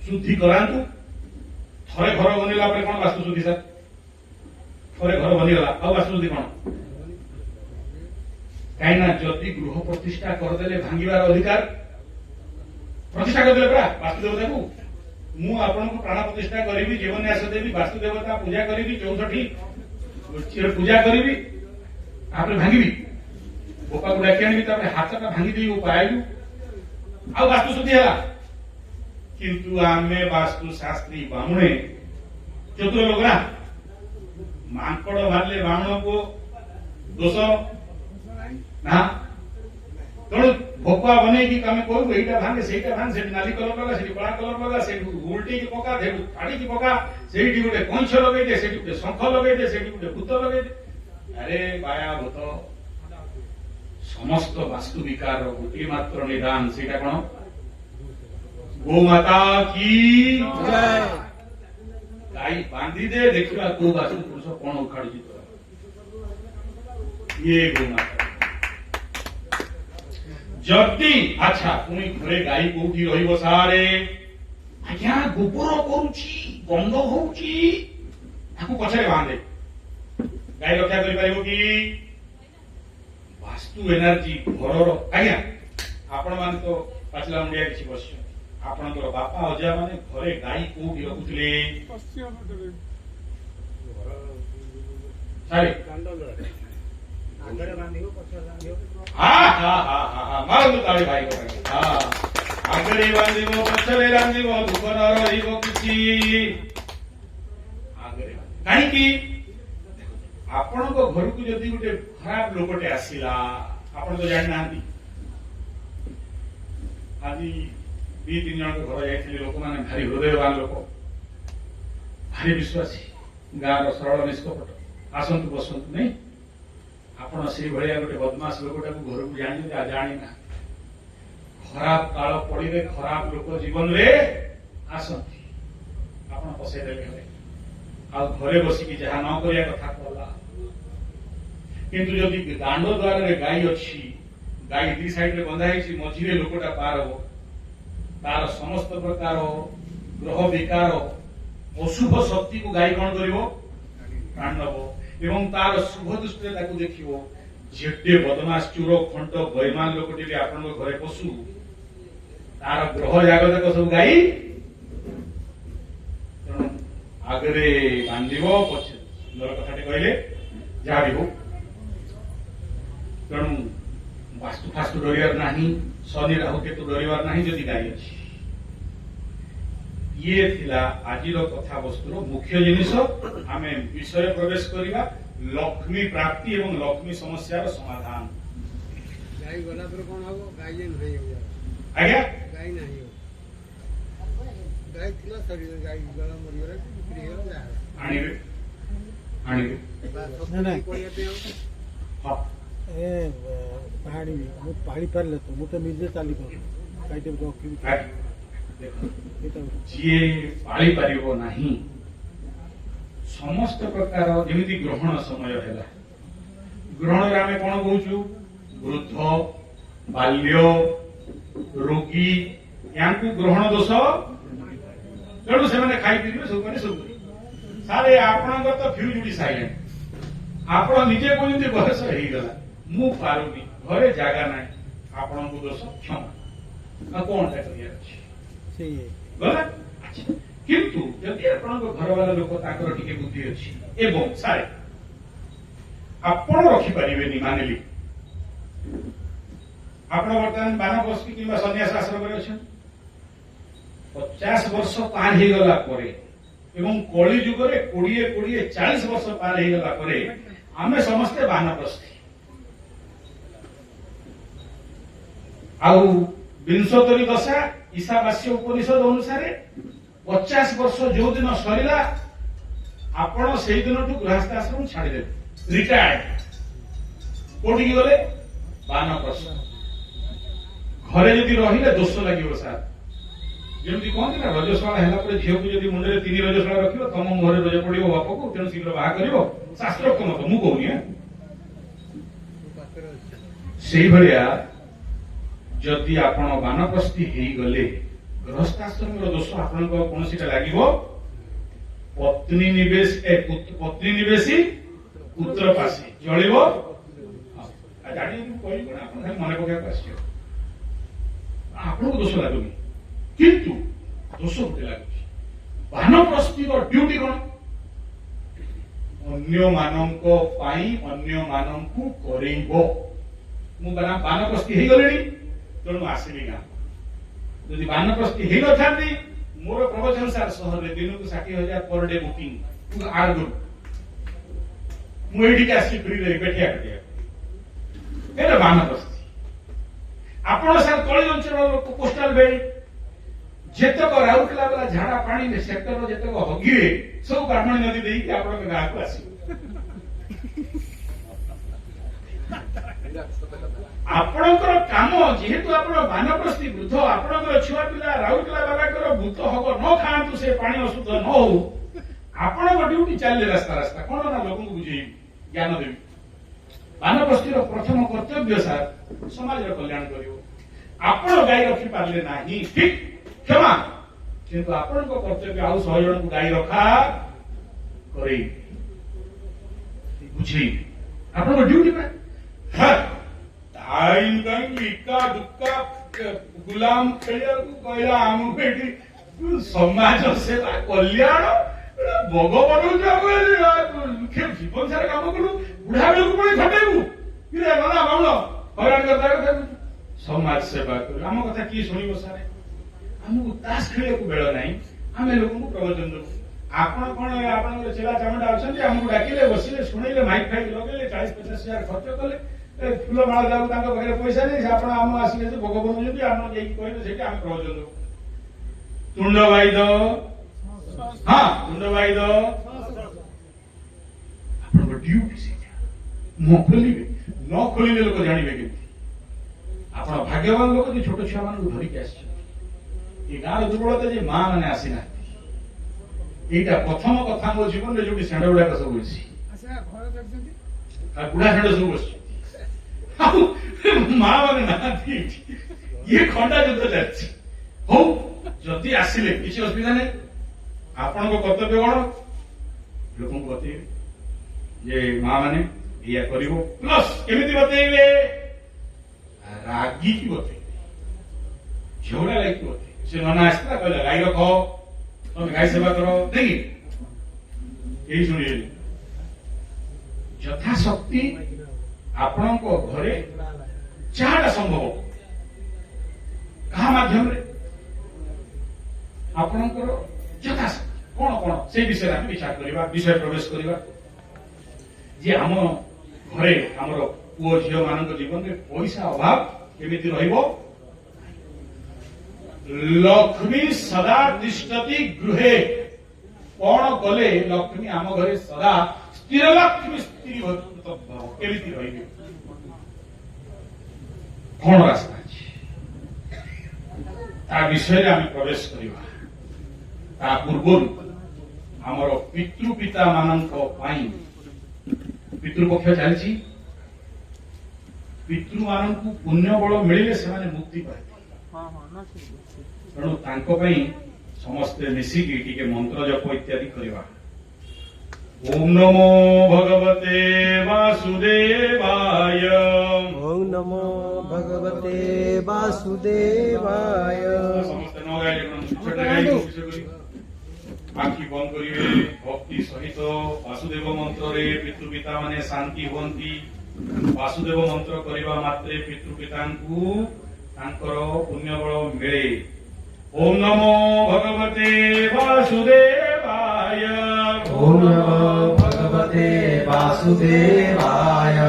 शुद्धि करातु थरे घर बनेला पर कोन वास्तु शुद्धि सर थरे घर बनिगला आ वास्तु शुद्धि कोन काइना जति गृह प्रतिष्ठा कर देले भांगीबार अधिकार प्रतिष्ठा कर देले परा वास्तु देवता को मु आपन को प्राण प्रतिष्ठा करिवि जीवन न्यास देवी वास्तु देवता पूजा करिवि 64 पूजा करिवि आपरे भांगीबि बोपा को डाकी आनी तापर हाथटा भांगी देई उपायलु आ वास्तु शुद्धि हला किंतु आमे वास्तु शास्त्री बामुणे चतुर लोग ना मांकड़ मारले बामण को दोष ना तेणु भोकुआ बने की कमे कहू एटा भांगे सेटा भांग से नाली कलर लगा से कला कलर लगा से उल्टी की पका दे फाड़ी की पका सेठी गोटे कंछ लगे दे सेठी गोटे शंख लगे दे सेठी गोटे भूत लगे दे अरे बाया भूत समस्त वास्तु विकार गोटे मात्र निदान सेटा कोन गोमाता की जय गाई बांधी दे देखिबा को वास्तु पुरुष कोन उखाड़ी तो ये गोमाता जति अच्छा पुणी घरे गाई कोठी रहिबो सारे आज्ञा गोबर करूची गंध होउची ताकू पछरे बांधे गाई रक्षा करि परिबो की वास्तु एनर्जी घरर आज्ञा आपण मान तो पाचला मुंडिया किछि बस्य आपणकर बापा अजा माने घरे गाई कोठी रखुथिले सारे आगरे बांधिबो पछरे बांधिबो हा मारु ताळी भाई को आगरे बांधिबो पछरे बांधिबो दुख न रहिबो किछि आगरे काहे की आपण को घर को जदी गुटे खराब लोकटे आसीला आपण तो जानि नांती आदि 2-3 जन को घर जाइथिले लोक माने भारी हृदयवान लोक भारी विश्वासी गार सरल निष्कपट आसंतु बसंतु नहीं आपण से भलिया गोटे बदमाश लोकटा को घर को जानि जानि ना खराब काल पड़िले खराब लोक जीवन रे आसंती आपण पसे देले आ घरे बसी की जहा न करिया कथा कहला किंतु जदि दांड द्वार रे गाई अछि गाई दी साइड रे बंधा हिची मझिरे लोकटा पार हो तार समस्त प्रकार ग्रह विकार अशुभ शक्ति को गाई कोन करिवो प्राण नबो एवं तार शुभ दृष्टि ताकू देखिवो जेटे बदमाश चोर खंट बैमान लोकटी भी आपण घरे पशु तार ग्रह जागत को सब गाई आगरे बांधिबो पछे सुंदर कथाटे कहले जा भी हो तेणु वास्तु फास्तु डरियार नाही शनि राहु केतु डरियार नाही जदि गाई अछि ये थिला आजिर कथा वस्तुर मुख्य जिनिस आमे विषय प्रवेश करिबा लक्ष्मी प्राप्ति एवं लक्ष्मी समस्यार समाधान गाई गला पर कोन हो गाई नहीं हो आज्ञा गाई नहीं हो गाई थिला शरीर गाई गला मरि गला बिक्री हो जा आनी नहीं कोयते हां ए पानी पारले तो मु तो निजे चाली कर काइते को जी पाली पारिबो नाही समस्त प्रकार जेमिति ग्रहण समय हैला ग्रहण रे आमे कोन कहूछु वृद्ध बाल्य रोगी यांकु ग्रहण दोष तेणु से माने खाई पिबे सब माने सब सारे आपणक तो फ्यूज उडी साइले आपण निजे कोइंती बयस हेई गला मु पारुनी घरे जागा नाही आपणक दोष क्षमा କଣଟା କରିବାର ଅଛି ଗଲା। କିନ୍ତୁ ଯଦି ଆପଣଙ୍କ ଘରବାଲା ଲୋକ ତାଙ୍କର ଟିକେ ବୁଦ୍ଧି ଅଛି ଏବଂ ସାରେ ଆପଣ ରଖିପାରିବେନି ମାନିଲି ଆପଣ ବର୍ତ୍ତମାନ ବାନପ୍ରସ୍ଥି କିମ୍ବା ସନ୍ନ୍ୟାସ ଆଶ୍ରମରେ ଅଛନ୍ତି 50 ବର୍ଷ ପାର ହେଇଗଲା ପରେ ଏବଂ କଳି ଯୁଗରେ 20-40 ବର୍ଷ ପାର ହେଇଗଲା ପରେ ଆମେ ସମସ୍ତେ ବାନପ୍ରସ୍ଥି ଆଉ ବିଂଶୋତ୍ତରୀ ଦଶା ଈଶାବାସ୍ୟ ଉପନିଷଦ ଅନୁସାରେ 50 ବର୍ଷ ଯୋଉ ଦିନ ସରିଲା ଆପଣ ସେଇ ଦିନଠୁ ଗୃହସ୍ଥ ଆଶ୍ରମ ଛାଡ଼ିଦେବେ ରିଟାୟାର୍ଡ କୋଉଠିକି ଗଲେ ବାନପ୍ରସ୍ଥ ଘରେ ଯଦି ରହିଲେ ଦୋଷ ଲାଗିବ ସାର୍ ଯେମିତି କହନ୍ତି ନା ରଜସ୍ୱାଳା ହେଲା ପରେ ଝିଅକୁ ଯଦି ମୁଣ୍ଡରେ 3 ରଜସ୍ୱାଳା ରଖିବ ତମ ମୁହଁରେ ରଜ ପଡିବ ବାପକୁ ତେଣୁ ଶୀଘ୍ର ବାହା କରିବ ଶାସ୍ତ୍ରୋକ୍ତ ମତ ମୁଁ କହୁନି ସେଇଭଳିଆ ଯଦି ଆପଣ ବାନପ୍ରସ୍ଥି ହେଇଗଲେ ଗୃହସ୍ଥାଶ୍ରମର ଦୋଷ ଆପଣଙ୍କ କୌଣସିଟା ଲାଗିବ ପତ୍ନୀ ନିବେଶୀ ପୁତ୍ର ପାଶେ ଚଳିବ ଜାଣି କହିଲି କଣ ଆପଣ ଖାଲି ମନେ ପକେଇବାକୁ ଆସିବ ଆପଣଙ୍କୁ ଦୋଷ ଲାଗୁନି କିନ୍ତୁ ଦୋଷ ଗୋଟେ ଲାଗୁଛି ବାନପ୍ରସ୍ଥିର ଡ୍ୟୁଟି କଣ ଅନ୍ୟମାନଙ୍କ ପାଇଁ ଅନ୍ୟମାନଙ୍କୁ କରେଇବ ମୁଁ ବାନପ୍ରସ୍ଥି ହେଇଗଲେଣି ତେଣୁ ଆସିଲି ଗାଁ ଯଦି ବାନପ୍ରସ୍ଥି ହେଇନଥାନ୍ତି ମୋର ପ୍ରବଚନ ସାର୍ ସହରରେ ଦିନକୁ 60,000 ପର ଡେ ବୁକିଂ ଆଡ୍ କରୁ ମୁଁ ଏଇଠିକି ଆସିକି ଫ୍ରିରେ ବେଠିଆ ଏଇଟା ବାନପ୍ରସ୍ଥି ଆପଣ ସାର୍ ତଳି ଅଞ୍ଚଳର ଲୋକ କୋଷ୍ଟାଲ ବେଲ୍ଟ ଯେତେକ ରାଉରକେଲା ବାଲା ଝାଡା ପାଣି ସେକ୍ଟରର ଯେତେକ ହଗିବେ ସବୁ ବ୍ରାହ୍ମଣୀ ନଦୀ ଦେଇକି ଆପଣଙ୍କ ଗାଁକୁ ଆସିବେ ଆପଣଙ୍କର କାମ ଯେହେତୁ ଆପଣ ବାନପ୍ରସ୍ଥି ବୃଦ୍ଧ ଆପଣଙ୍କର ଛୁଆ ପିଲା ରାଉରକେଲା ବାଲାଙ୍କର ଭୂତ ହଗ ନ ଖାଆନ୍ତୁ ସେ ପାଣି ଅଶୁଦ୍ଧ ନ ହଉ ଆପଣଙ୍କ ଡ୍ୟୁଟି ଚାଲିଲେ ରାସ୍ତା ରାସ୍ତା କଣ ନା ଲୋକଙ୍କୁ ବୁଝେଇବି ଜ୍ଞାନ ଦେବି ବାନପ୍ରସ୍ଥିର ପ୍ରଥମ କର୍ତ୍ତବ୍ୟ ସାର୍ ସମାଜର କଲ୍ୟାଣ କରିବ ଆପଣ ଗାଈ ରଖିପାରିଲେ ନାହିଁ ଠିକ କ୍ଷମା କିନ୍ତୁ ଆପଣଙ୍କ କର୍ତ୍ତବ୍ୟ ଆଉ 100 ଜଣଙ୍କୁ ଗାଈ ରଖା କରେଇ ବୁଝେଇ ଆପଣଙ୍କ ଡ୍ୟୁଟି ଟାଇମ କାହିଁ ଇକା ଦୁଃଖା ଗୁଲାମ ଖେଳିବାକୁ କହିଲା ଆମକୁ ଏଠି ସମାଜ ସେବା କଲ୍ୟାଣ ଭଗବାନ ଜୀବନ ସାରା କାମ କଲୁ ବୁଢା ବେଳକୁ ପୁଣି ଘଟେଇବୁ ନା ବାଉଳ ହଇରାଣ କଥା ସମାଜ ସେବା କରୁ ଆମ କଥା କିଏ ଶୁଣିବ ସାର୍ ଆମକୁ ତାସ ଖେଳିବାକୁ ବେଳ ନାହିଁ ଆମେ ଲୋକଙ୍କୁ ପ୍ରବଚନ ଦେବୁ ଆପଣ କଣ ଆପଣଙ୍କର ଚିଲା ଚାମୁଣ୍ଡା ଅଛନ୍ତି ଆମକୁ ଡାକିଲେ ବସିଲେ ଶୁଣେଇଲେ ମାଇକ୍ ଫାଇକ୍ ଲଗେଇଲେ 40-50 ହଜାର ଖର୍ଚ୍ଚ କଲେ ଫୁଲ ମାଳ ଯାକୁ ତାଙ୍କ ପାଖରେ ପଇସା ନେଇ ଆପଣ ଆମ ଆସିଲେ ଯେ ଭୋଗ ବନଉଛନ୍ତି ଆପଣ ଯାଇକି କହିଲେ ସେଇଠି ଆମେ ପ୍ରବଚନ ଦେବୁ ତୁଣ୍ଡ ବାଇଦ ହଁ ତୁଣ୍ଡ ବାଇଦ ଆପଣଙ୍କ ଡ୍ୟୁଟି ସେଇଟା ମୁହଁ ଖୋଲିବେ ନ ଖୋଲିଲେ ଲୋକ ଜାଣିବେ କେମିତି ଆପଣ ଭାଗ୍ୟବାନ ଲୋକ ଯେ ଛୋଟ ଛୁଆ ମାନଙ୍କୁ ଧରିକି ଆସିଛନ୍ତି ଏ ଗାଁର ଦୁର୍ବଳତା ଯେ ମା ମାନେ ଆସିନାହାନ୍ତି ଏଇଟା ପ୍ରଥମ କଥା ମୋ ଜୀବନରେ ଯୋଉଠି ଷେଣ୍ଢ ଗୁଡାକ ସବୁ ଅଛି ବୁଢା ଷେଣ୍ଢ ସବୁ ବସିଛନ୍ତି ଆଉ ମା ମାନେ ନାହାନ୍ତି ଇଏ ଖଣ୍ଡା ଯୁଦ୍ଧ ଚାଲିଛି ହଉ ଯଦି ଆସିଲେ କିଛି ଅସୁବିଧା ନାହିଁ ଆପଣଙ୍କ କର୍ତ୍ତବ୍ୟ କଣ ଲୋକଙ୍କୁ ବତେଇବେ ଯେ ମା ମାନେ ଏଇଆ କରିବ ପ୍ଲସ୍ କେମିତି ବତେଇବେ ରାଗିକି ବତେଇବେ ଝଗଡା ଲାଗିକି ବତେଇବେ ସେ ନନା ଆସିଥିଲା କହିଲା ଗାଈ ରଖ ତମେ ଗାଈ ସେବା କର ଦେଖି କେହି ଶୁଣିବେନି ଯଥାଶକ୍ତି ଆପଣଙ୍କ ଘରେ ଯାହାଟା ସମ୍ଭବ କାହା ମାଧ୍ୟମରେ ଆପଣଙ୍କର ଯଥାଶକ୍ତି କଣ କଣ ସେଇ ବିଷୟରେ ଆମେ ବିଚାର କରିବା ବିଷୟ ପ୍ରବେଶ କରିବା ଯେ ଆମ ଘରେ ଆମର ପୁଅ ଝିଅ ମାନଙ୍କ ଜୀବନରେ ପଇସା ଅଭାବ କେମିତି ରହିବ ଲକ୍ଷ୍ମୀ ସଦା ତିଷ୍ଠତି ଗୃହେ କଣ କଲେ ଲକ୍ଷ୍ମୀ ଆମ ଘରେ ସଦା ସ୍ଥିର ଲକ୍ଷ୍ମୀ କେମିତି ରହିବେ କଣ ରାସ୍ତା ଅଛି ତା ବିଷୟରେ ଆମେ ପ୍ରବେଶ କରିବା ତା ପୂର୍ବରୁ ଆମର ପିତୃପିତା ମାନଙ୍କ ପାଇଁ ପିତୃପକ୍ଷ ଚାଲିଛି ପିତୃମାନଙ୍କୁ ପୁଣ୍ୟ ବଳ ମିଳିଲେ ସେମାନେ ମୁକ୍ତି ପାଆନ୍ତି ତେଣୁ ତାଙ୍କ ପାଇଁ ସମସ୍ତେ ମିଶିକି ଟିକେ ମନ୍ତ୍ର ଜପ ଇତ୍ୟାଦି କରିବା ओम नमो भगवते वासुदेवाय। ओम नमो भगवते वासुदेवाय। समस्त न गाइले छुट्टा गाइले आखि बंद करिवे भक्ति सहित वासुदेव मंत्र रे पितृपिता माने शांति हुअंती। वासुदेव मंत्र करिवा मात्रे पितृपितांकु तांकर पुण्य बळ मिले। ओम नमो भगवते वासुदेवाय। ओम नमो भगवते वासुदेवाय।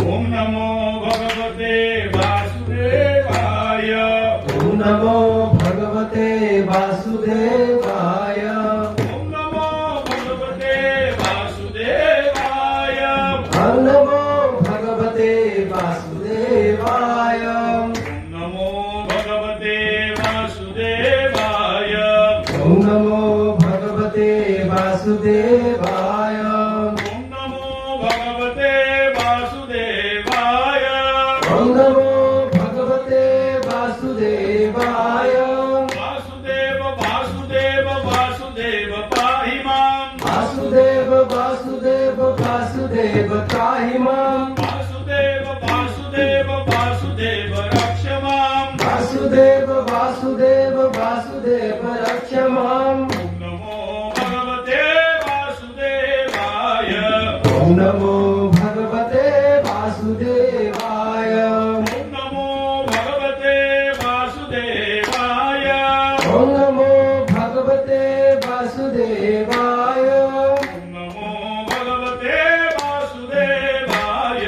ओम नमो भगवते वासुदेवाय। ओम नमो भगवते वासुदेवाय। ओम नमो भगवते वासुदेवाय। ओम नमो भगवते वासुदेवाय। ओम नमो भगवते वासुदेवाय। ओम नमो भगवते वासुदेवाय। ओम नमो भगवते वासुदेवाय। ओम नमो भगवते वासुदेवाय। वासुदेव वासुदेव वासुदेव पाहि मां। वासुदेव वासुदेव वासुदेव त्राहि मां। वासुदेव वासुदेव वासुदेव रक्ष मां। वासुदेव वासुदेव वासुदेव रक्ष माम्। ओम नमो भगवते वासुदेवाय। ओम नमो भगवते वासुदेवाय। ओम नमो भगवते वासुदेवाय। ओम नमो भगवते वासुदेवाय। ओम नमो भगवते वासुदेवाय।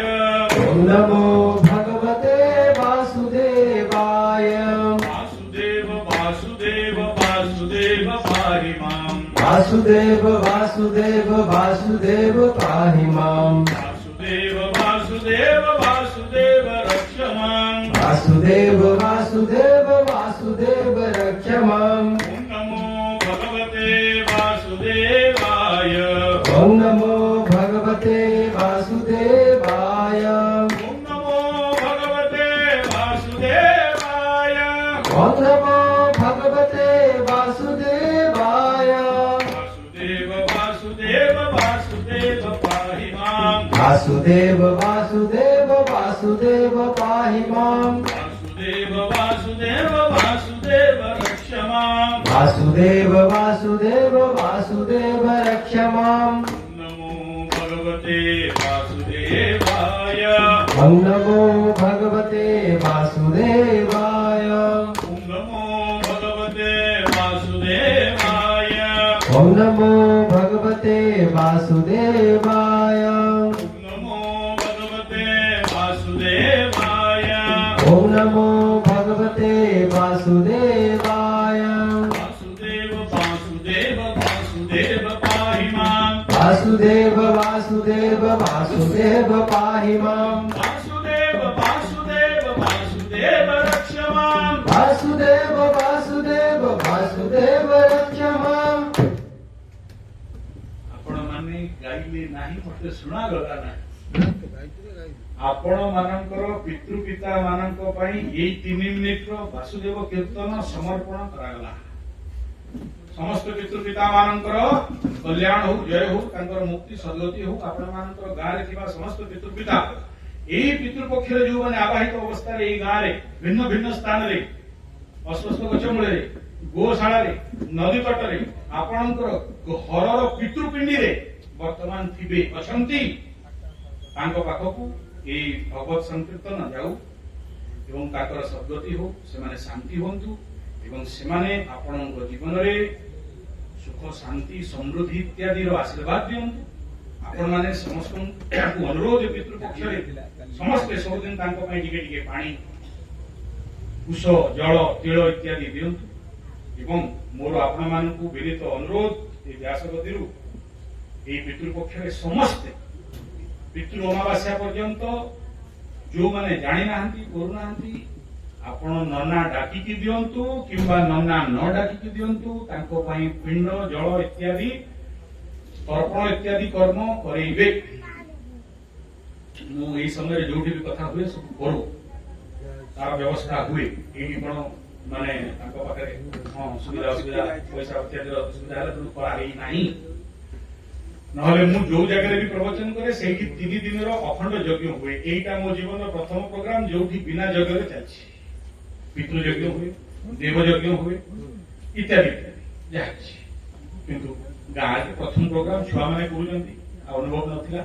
ओम नमो भगवते वासुदेवाय। वासुदेव वासुदेव वासुदेव पाहि मां। वासुदेव वासुदेव वासुदेव पाहि माम्। वासुदेव वासुदेव वासुदेव रक्ष मां। वासुदेव वासुदेव वासुदेव रक्ष माम्। ओम नमो भगवते वासुदेवाय। ओम नमो भगवते वासुदेवाय। ओम नमो भगवते वासुदेवाय। ओम नमो भगवते वासुदेवाय। वासुदेव वासुदेव वासुदेव पाहि मां। वासुदेव वासुदेव वासुदेव पाहि माम्। वासुदेव वासुदेव वासुदेव रक्ष मां। वासुदेव वासुदेव वासुदेव रक्ष माम्। ओम नमो भगवते वासुदेवाय। ओम नमो भगवते वासुदेवाय। ओम नमो भगवते वासुदेवाय। ओम नमो भगवते वासुदेवाय। ओम नमो भगवते वासुदेवाय। ओम नमो भगवते वासुदेवाय। वासुदेव वासुदेव वासुदेव पाहि मां। वासुदेव वासुदेव वासुदेव पाहि माम्। वासुदेव वासुदेव वासुदेव रक्ष मां। वासुदेव वासुदेव वासुदेव रक्ष माम्। आपण माने गाइले नाही मते सुना गला नाही। आपण मानकर पितृपिता मानक पई एई 3 मिनिट रो वासुदेव कीर्तन समर्पण करागला। समस्त पितृपिता मानकर कल्याण हो, जय हो, तांकर मुक्ति सद्गति हो। आपण मानकर गारे थिबा समस्त पितृपिता एई पितृपक्ष रे जो माने आवाहित अवस्था रे एई गारे भिन्न भिन्न स्थान रे अस्वस्थ गछ मूले रे गोशाला रे नदी तट रे आपणकर घरर पितृपिंडी रे वर्तमान थिबे अछंती तांको पाखकु एई भगवत संकीर्तन जाऊ एवं ताकर सद्गति हो, सेमाने शांति होंतु एवं सेमाने आपणक जीवन रे सुख शांति समृद्धि इत्यादि रो आशीर्वाद दियंतु। आपण माने समस्त अनुरोध पितृपक्ष रे समस्ते सबदिन तांको पई टिके टिके पानी कुश जल तिल इत्यादि दियंतु एवं मोर आपण मानकु विनीत अनुरोध ए व्यासगतिरु ए पितृपक्ष रे समस्ते पितृ अमावास्या पर्यंत जो माने जानि नाहंती करू नाहंती आपण नन्ना डाकिकी दियंतु किंबा नन्ना न डाकिकी दियंतु तांको पई पिंड जल इत्यादि तर्पण इत्यादि कर्म करेइबे। मु एई समय रे जोठी भी कथा हुए सब करू तार व्यवस्था हुए एही कोन माने तांको पाखरे सुविधा पैसा इत्यादि सुविधा हेला करा हेई नाही। নহলে ମୁଁ ଯୋଉ ଜାଗାରେ ବି ପ୍ରବଚନ କରେ ସେଇଠି 3 ଦିନର ଅଖଣ୍ଡ ଯଜ୍ଞ ହୁଏ। ଏଇଟା ମୋ ଜୀବନର ପ୍ରଥମ ପ୍ରୋଗ୍ରାମ ଯୋଉଠି ବିନା ଯଜ୍ଞରେ ଚାଲିଛି। ପିତୃ ଯଜ୍ଞ ହୁଏ, ଦେବ ଯଜ୍ଞ ହୁଏ, ଇତ୍ୟାଦି ଇତ୍ୟାଦି ଯାହା ଅଛି। କିନ୍ତୁ ଗାଁରେ ପ୍ରଥମ ପ୍ରୋଗ୍ରାମ ଛୁଆମାନେ କରୁଛନ୍ତି, ଆଉ ଅନୁଭବ ନଥିଲା,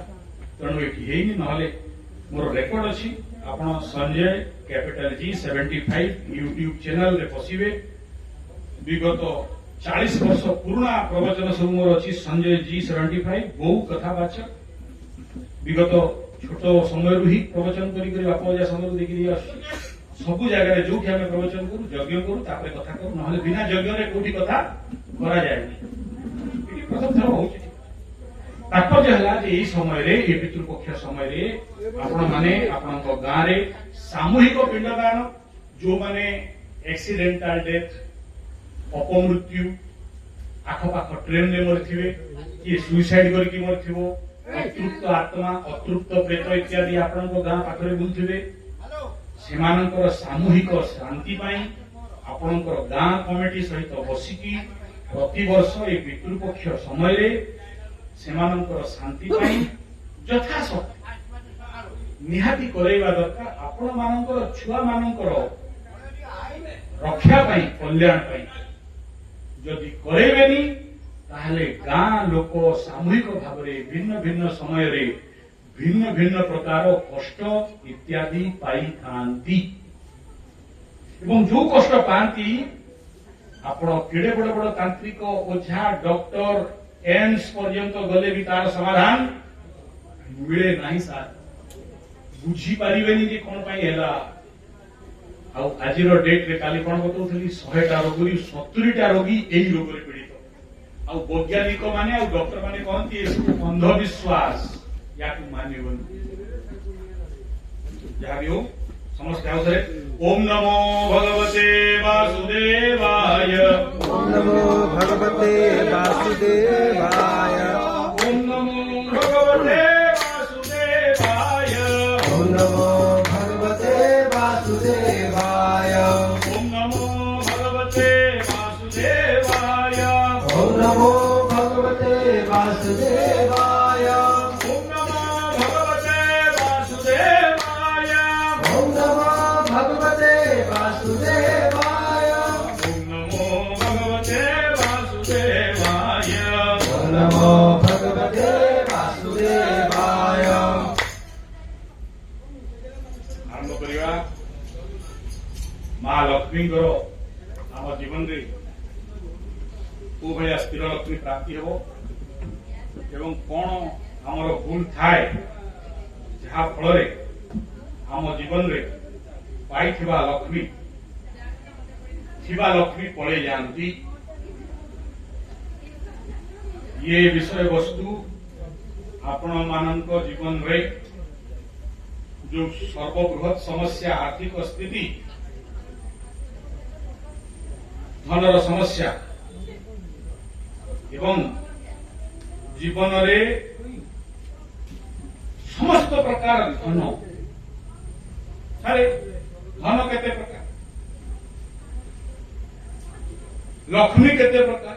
ତେଣୁ ଏଠି ହେଇନି। ନହେଲେ ମୋର ରେକର୍ଡ ଅଛି, ଆପଣ ସଞ୍ଜୟ କ୍ୟାପିଟାଲ G75 ୟୁଟ୍ୟୁବ ଚ୍ୟାନେଲରେ ପଶିବେ। ବିଗତ 40 ବର୍ଷ ପୁରୁଣା ପ୍ରବଚନ ସବୁ ମୋର ଅଛି ସଞ୍ଜୟ G75 ବହୁ କଥାବାଚ। ବିଗତ ଛୋଟ ସମୟରୁ ହିଁ ପ୍ରବଚନ କରି ବାପ ଅଜା ସମୟରୁ ଦେଖିକି ଆସୁଛି। ସବୁ ଜାଗାରେ ଯୋଉଠି ଆମେ ପ୍ରବଚନ କରୁ, ଯଜ୍ଞ କରୁ, ତାପରେ କଥା କରୁ, ନହେଲେ ବିନା ଯଜ୍ଞରେ କୋଉଠି କଥା କରାଯାଏନି। ଏଠି ପ୍ରଥମ ଥର ହଉଛି। ତାତ୍ପର୍ଯ୍ୟ ହେଲା ଯେ ଏଇ ସମୟରେ, ଏ ପିତୃପକ୍ଷ ସମୟରେ ଆପଣମାନେ ଆପଣଙ୍କ ଗାଁରେ ସାମୂହିକ ପିଣ୍ଡଦାନ, ଯୋଉମାନେ ଆକ୍ସିଡେଣ୍ଟାଲ ଡେଥ୍, ଅପମୃତ୍ୟୁ, ଆଖପାଖ ଟ୍ରେନରେ ମରିଥିବେ, କିଏ ସୁଇସାଇଡ କରିକି ମରିଥିବ, ଅତୃପ୍ତ ଆତ୍ମା, ଅତୃପ୍ତ ପ୍ରେତ ଇତ୍ୟାଦି ଆପଣଙ୍କ ଗାଁ ପାଖରେ ବୁଲୁଥିବେ, ସେମାନଙ୍କର ସାମୂହିକ ଶାନ୍ତି ପାଇଁ ଆପଣଙ୍କର ଗାଁ କମିଟି ସହିତ ବସିକି ପ୍ରତିବର୍ଷ ଏ ପିତୃପକ୍ଷ ସମୟରେ ସେମାନଙ୍କର ଶାନ୍ତି ପାଇଁ ଯଥାଶକ୍ତି ନିହାତି କରାଇବା ଦରକାର। ଆପଣମାନଙ୍କର ଛୁଆମାନଙ୍କର ରକ୍ଷା ପାଇଁ, କଲ୍ୟାଣ ପାଇଁ ଯଦି କରେଇବେନି, ତାହେଲେ ଗାଁ ଲୋକ ସାମୂହିକ ଭାବରେ ଭିନ୍ନ ଭିନ୍ନ ସମୟରେ ଭିନ୍ନ ଭିନ୍ନ ପ୍ରକାର କଷ୍ଟ ଇତ୍ୟାଦି ପାଇଥାନ୍ତି। ଏବଂ ଯୋଉ କଷ୍ଟ ପାଆନ୍ତି, ଆପଣ କେଡେ ବଡ ବଡ ତାନ୍ତ୍ରିକ, ଓଝା, ଡକ୍ଟର, ଏମ୍ସ ପର୍ଯ୍ୟନ୍ତ ଗଲେ ବି ତାର ସମାଧାନ ମିଳେ ନାହିଁ ସାର୍। ବୁଝିପାରିବେନି ଯେ କଣ ପାଇଁ ହେଲା। ଆଉ ଆଜିର ଡେଟ୍ରେ କାଲି କଣ ବତାଉଥିଲି, 100ଟା ରୋଗରୁ 70ଟା ରୋଗୀ ଏଇ ରୋଗରେ ପୀଡ଼ିତ। ଆଉ ବୈଜ୍ଞାନିକ ମାନେ ଆଉ ଡକ୍ଟର ମାନେ କହନ୍ତି ଏସବୁ ଅନ୍ଧବିଶ୍ୱାସ, ୟାକୁ ମାନିବନି। ଯାହା ବି ହଉ, ସମସ୍ତେ ଆଉଥରେ ଓମ୍ ନମୋ ଭଗବତେ ବାସୁଦେବାୟ। ओम नमो भगवते वासुदेवाय। ओम नमो भगवते वासुदेवाय। ओम नमो भगवते वासुदेवाय। ओम नमो भगवते वासुदेवाय। ओम नमो भगवते वासुदेवाय। ओम नमो भगवते वासुदेवाय। ओम नमो भगवते वासुदेवाय। ओम नमो भगवते वासुदेवाय। ओम नमो भगवते वासुदेवाय। आरंभ करिया। माँ लक्ष्मीଙ୍କର ଆମ ଜୀବନରେ କୋଉ ଭଳିଆ ସ୍ଥିର ଲକ୍ଷ୍ମୀ ପ୍ରାପ୍ତି ହେବ ଏବଂ କଣ ଆମର ଭୁଲ ଥାଏ, ଯାହା ଫଳରେ ଆମ ଜୀବନରେ ପାଇଥିବା ଲକ୍ଷ୍ମୀ ପଳେଇ ଯାଆନ୍ତି। ये विषय वस्तु आपण मानक जीवन रे जो सर्वबृहत समस्या, आर्थिक स्थिति, धनर समस्या एवं जीवन रे समस्त प्रकार धन, अरे धन केते प्रकार, लक्ष्मी केते प्रकार,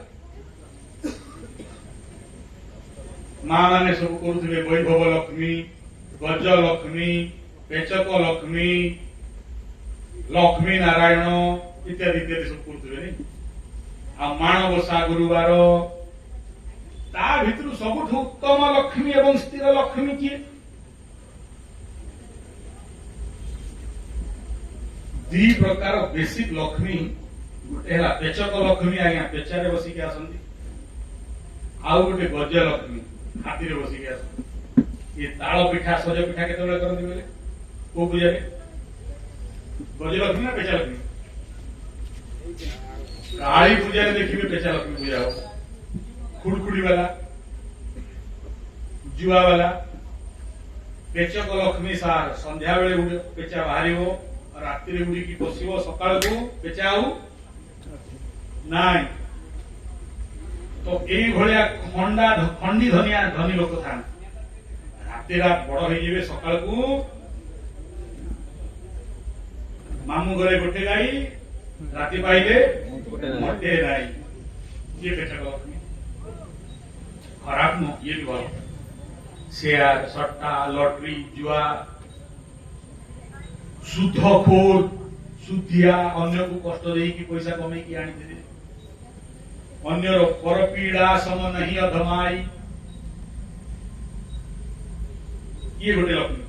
माँ मैंने सब करुवे वैभव लक्ष्मी, गज लक्ष्मी, पेचक लक्ष्मी, लक्ष्मी नारायण इत्यादि इत्यादि सब करुवे। आ माणबसा गुरुवार ता भितर सबुठ उत्तम लक्ष्मी एवं स्थिर लक्ष्मी किए? दी प्रकार बेसिक लक्ष्मी गोटे है पेचक लक्ष्मी, आज्ञा पेचारे बसिक आसती, आउ गोटे गज लक्ष्मी हाथी रे बसिक आस। ये ताल पिठा सज पिठा केते करती बोले को पूजा गज लक्ष्मी ना पेचा लक्ष्मी? काली पूजा देखिए पेचा लक्ष्मी पूजा हो, खुड़खुड़ी वाला, जुआ वाला, पेचक लक्ष्मी सार संध्या बेले पेचा बाहर, राति उड़ी की बस सका पेचा आउ नाई। तो यही भाया खंडा खंडी धनिया धनी लोक था, राति रात बड़ हो सका मामू घरे गोटे गाई, राति पाइले मोटे नाई। ये पेचक लक्ष्मी ଖରାପ ନୁହଁ, ଇଏ ବି ଭଲ। ସେୟାର, ସଟ୍ଟା, ଲଟରୀ, ଜୁଆ, ସୁଧଖୋର, ସୁଧିଆ, ଅନ୍ୟକୁ କଷ୍ଟ ଦେଇକି ପଇସା କମେଇକି ଆଣିଥିଲେ, ଅନ୍ୟର ପରପୀଡ଼ା ସମ ନାହିଁ ଅଧମାଇ, ଇଏ ଗୋଟେ ଲକ୍ଷ୍ମୀ।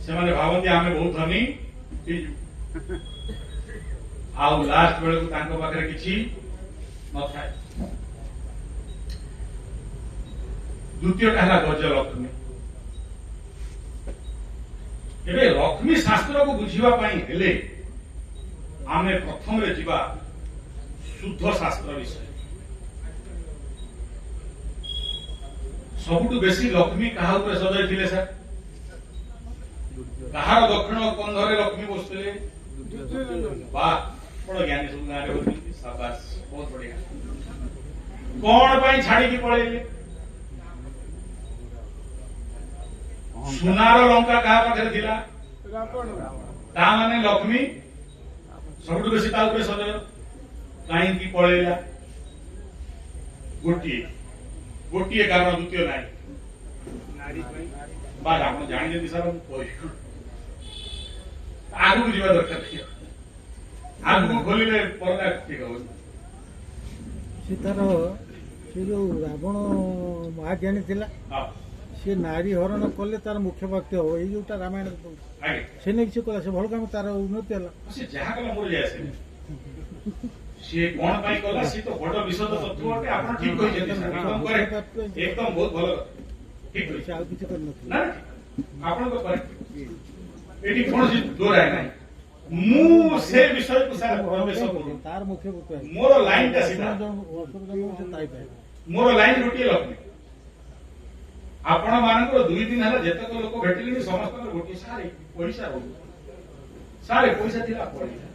ସେମାନେ ଭାବନ୍ତି ଆମେ ବହୁତ ଧନୀ ହେଇଯିବୁ, ଆଉ ଲାଷ୍ଟ ବେଳକୁ ତାଙ୍କ ପାଖରେ କିଛି ନଥାଏ। ଦ୍ୱିତୀୟଟା ହେଲା ଗଜଲକ୍ଷ୍ମୀ। ଏବେ ଲକ୍ଷ୍ମୀ ଶାସ୍ତ୍ରକୁ ବୁଝିବା ପାଇଁ ହେଲେ ଆମେ ପ୍ରଥମରେ ଯିବା ଶୁଦ୍ଧ ଶାସ୍ତ୍ର ବିଷୟ। ସବୁଠୁ ବେଶୀ ଲକ୍ଷ୍ମୀ କାହା ଉପରେ ସଜାଇଥିଲେ ସାର୍? କାହାର ଦକ୍ଷିଣ କନ୍ଧରେ ଲକ୍ଷ୍ମୀ ବସୁଥିଲେ? ବା ବଡ ଜ୍ଞାନୀ ସବୁ ଗାଁରେ ହଉଛନ୍ତି, ସାବାସ, ବହୁତ ବଢିଆ। କଣ ପାଇଁ ଛାଡିକି ପଳେଇଲେ? ସୁନାର ଲଙ୍କା କାହା ପାଖରେ ଥିଲା? ତା ମାନେ ଲକ୍ଷ୍ମୀ ସବୁଠୁ ବେଶୀ ତା ଉପରେ ସଜୟ। କାହିଁକି ପଳେଇଲା? ଗୋଟିଏ କାରଣ, ଦ୍ୱିତୀୟ ନାହିଁ। ବା ଆପଣ ଜାଣିଛନ୍ତି ସାର୍, ମୁଁ କହିବି ଆଗକୁ ଯିବା ଦରକାର ଥିଲା, ଆଗକୁ ଖୋଲିଲେ ପରଦା ଠିକ ହବ। ସେ ତାର ସେ ଯୋଉ ରାବଣ ମହାଜ୍ଞାନୀ ଥିଲା, ସେ ନାରୀ ହରଣ କଲେ ତାର ମୁଖ୍ୟ ବାକ୍ୟ ହବ, ଏଇ ଯୋଉଟା ରାମାୟଣ ସେ ନେଇକି ସେ କଲା, ସେ ଭଲ କାମ, ତାର ଉନ୍ନତି ହେଲା। ସେ ଯାହା କଲା ମୋର ଯାଏ ଆସେନି, ସିଏ କଣ ପାଇଁ କଲା, ସିଏ ତ ବଡ ବିଶଦ ତତ୍ତ୍ୱ ଅଟେ। ଆପଣ ଠିକ କହିଛନ୍ତି ସାର୍, ଏକଦମ କରେକ୍ଟ, ଏକଦମ ବହୁତ ଭଲ ଠିକ ସେ ଆଉ କିଛି କରିନଥିଲା। ନା ଆପଣଙ୍କ କରେକ୍ଟ, ଏଠି କୌଣସି ଦୋରାଏ ନାହିଁ। ମୁଁ ସେ ବିଷୟକୁ ସାର୍ ପ୍ରବେଶ କରୁନି, ତାର ମୁଖ୍ୟ ବାକ୍ୟ ମୋର ଲାଇନଟା ସିଧା, ମୋର ଲାଇନ ଗୋଟିଏ ଲକ୍ଷ୍ମୀ। ଆପଣ ମାନଙ୍କର 2 ଦିନ ହେଲା ଯେତେକ ଲୋକ ଭେଟିଲେଣି, ସମସ୍ତଙ୍କର ଗୋଟିଏ ସାରେ ପଇସା ରହୁଛି, ସାରେ ପଇସା ଥିଲା ପଇସା,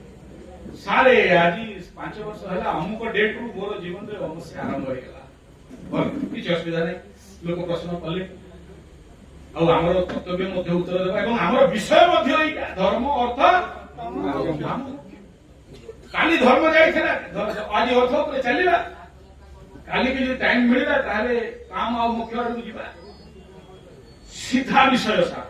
ସାରେ ଆଜି 5 ବର୍ଷ ହେଲା ଅମୁକ ଡେଟ୍ ରୁ ମୋର ଜୀବନରେ ସମସ୍ୟା ଆରମ୍ଭ ହେଇଗଲା। ଭଲ, କିଛି ଅସୁବିଧା ନାହିଁ। ଲୋକ ପ୍ରଶ୍ନ କଲେ, ଆଉ ଆମର କର୍ତ୍ତବ୍ୟ ମଧ୍ୟ ଉତ୍ତର ଦେବା, ଏବଂ ଆମର ବିଷୟ ମଧ୍ୟ ଏଇଟା, ଧର୍ମ, ଅର୍ଥ, କାମ। କାଲି ଧର୍ମ ଯାଇଥିଲା, ଆଜି ଅର୍ଥ ଉପରେ ଚାଲିବା। କାଲିକି ଯଦି ଟାଇମ ମିଳିଲା ତାହେଲେ କାମ ଆଉ ମୁଖ୍ୟ ଆଡକୁ ଯିବା। ସିଧା ବିଷୟ ସାର୍,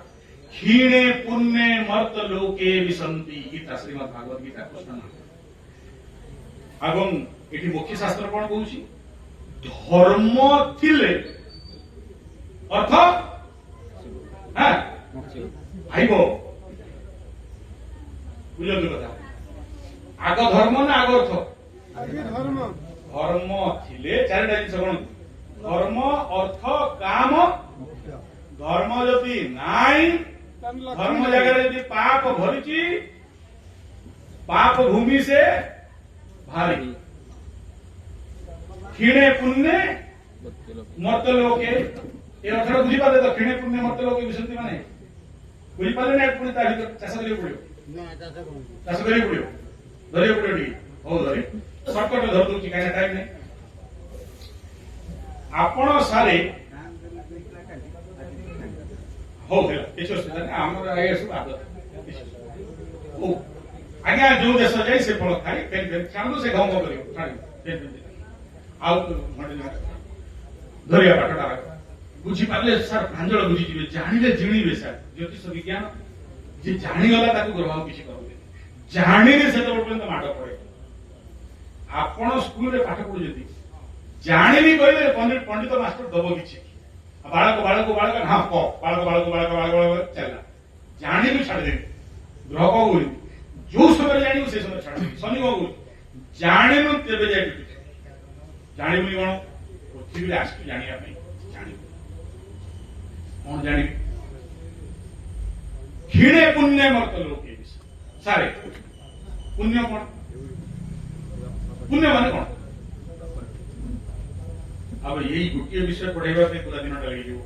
କ୍ଷୀଣେ ପୁଣ୍যେ ମର୍ତ୍ତ ଲୋକେ ବିଶନ୍ତି, ଗୀତା, ଶ୍ରୀମଦ୍ ଭାଗବତ ଗୀତା, କୃଷ୍ଣ ନାମ। ଏବଂ ଏଠି ମୁଖ୍ୟ ଶାସ୍ତ୍ର କଣ କହୁଛି? ଧର୍ମ ଥିଲେ ଅର୍ଥ ଭାଇବ। ବୁଝନ୍ତୁ କଥା, ଆଗ ଧର୍ମ ନା ଆଗ ଅର୍ଥ? ଧର୍ମ ଥିଲେ 4ଟା ଜିନିଷ କଣ? ଧର୍ମ, ଅର୍ଥ, କାମ। ଧର୍ମ ଯଦି নাই, ଧର୍ମ ଜାଗାରେ ଯଦି ପାପ ଭରିଛି, ପାପ ଭୂମି ସେ ଭାରି। କ୍ଷୀଣେ ପୁଣ୍যେ ମର୍ତ୍ତ ଲୋକେ, ଏ ଅର୍ଥଟା ବୁଝିପାରିଲେ ତ? କ୍ଷୀଣେ ପୁଣ୍ୟେ ମର୍ତ୍ତ ଲୋକେ ବିଶନ୍ତି ମାନେ ବୁଝିପାରିଲେ ନା? ପୁଣି ତା ଭିତରେ ଚାଷ କରିବାକୁ ପଡିବ, ଚାଷ କରିବାକୁ ପଡିବ, ଧରିବାକୁ ପଡିବ ଟିକେ। ହଉ ଧରେ, ସର୍ଟକଟ୍ ଧରି ଦଉଛି, କାହିଁକି ଟାଇମ ନାହିଁ। ଆପଣ ସାରେ ହଉ ହେଲା, କିଛି ଅସୁବିଧା ନାହିଁ, ଆମର ଆଜ୍ଞା ସବୁ ଆଦତ। ହଉ ଆଜ୍ଞା, ଯୋଉ ଦେଶ ଯାଇ ସେ ଫଳ ଖାଇ ଛାଣୁ, ସେ ଘମ କରିବ, ଆଉ ଧରିବା ପାଠଟା ବୁଝିପାରିଲେ ସାର୍, ପ୍ରାଞ୍ଜଳ ବୁଝିଯିବେ, ଜାଣିଲେ ଜିଣିବେ ସାର୍। ଜ୍ୟୋତିଷ ବିଜ୍ଞାନ ଯେ ଜାଣିଗଲା ତାକୁ ଗ୍ରହ କିଛି କରନ୍ତି, ଜାଣିଲେ ସେତେବେଳେ ପର୍ଯ୍ୟନ୍ତ ମାଡ଼ ପଡେ। ଆପଣ ସ୍କୁଲରେ ପାଠ ପଢୁଛନ୍ତି, ଜାଣିବି କହିଲେ ପଣ୍ଡିତ ମାଷ୍ଟର ଦବ କିଛି, ବାଳକ ବାଳକ ବାଳକ ହଁ କ ବାଳକ ବାଳକ ବାଳକ ବାଳକ ବାଳକ ଚାଲିଲା, ଜାଣିବି ଛାଡ଼ିଦେବି। ଗ୍ରହ କଣ କହୁଛି? ଯୋଉ ସମୟରେ ଜାଣିବୁ ସେ ସମୟରେ ଛାଡ଼ିଦେବି। ଶନି କଣ କହୁଛି? ଜାଣିନୁ ତେବେ ଯାଇ ଜାଣିବୁନି କଣ? ପୃଥିବୀରେ ଆସିଛୁ ଜାଣିବା ପାଇଁ, ଜାଣିବୁ କଣ ଜାଣିବି? କ୍ଷୀଣେ ପୁଣ୍ୟ ମର୍ତ୍ତ ଲୋକେ ସାରେ, ପୁଣ୍ୟ କଣ? ପୁଣ୍ୟ ମାନେ କଣ? ଆଉ ଏଇ ଗୋଟିଏ ବିଷୟ ପଢେଇବା ପାଇଁ ପୁରା ଦିନଟା ଲାଗିଯିବ।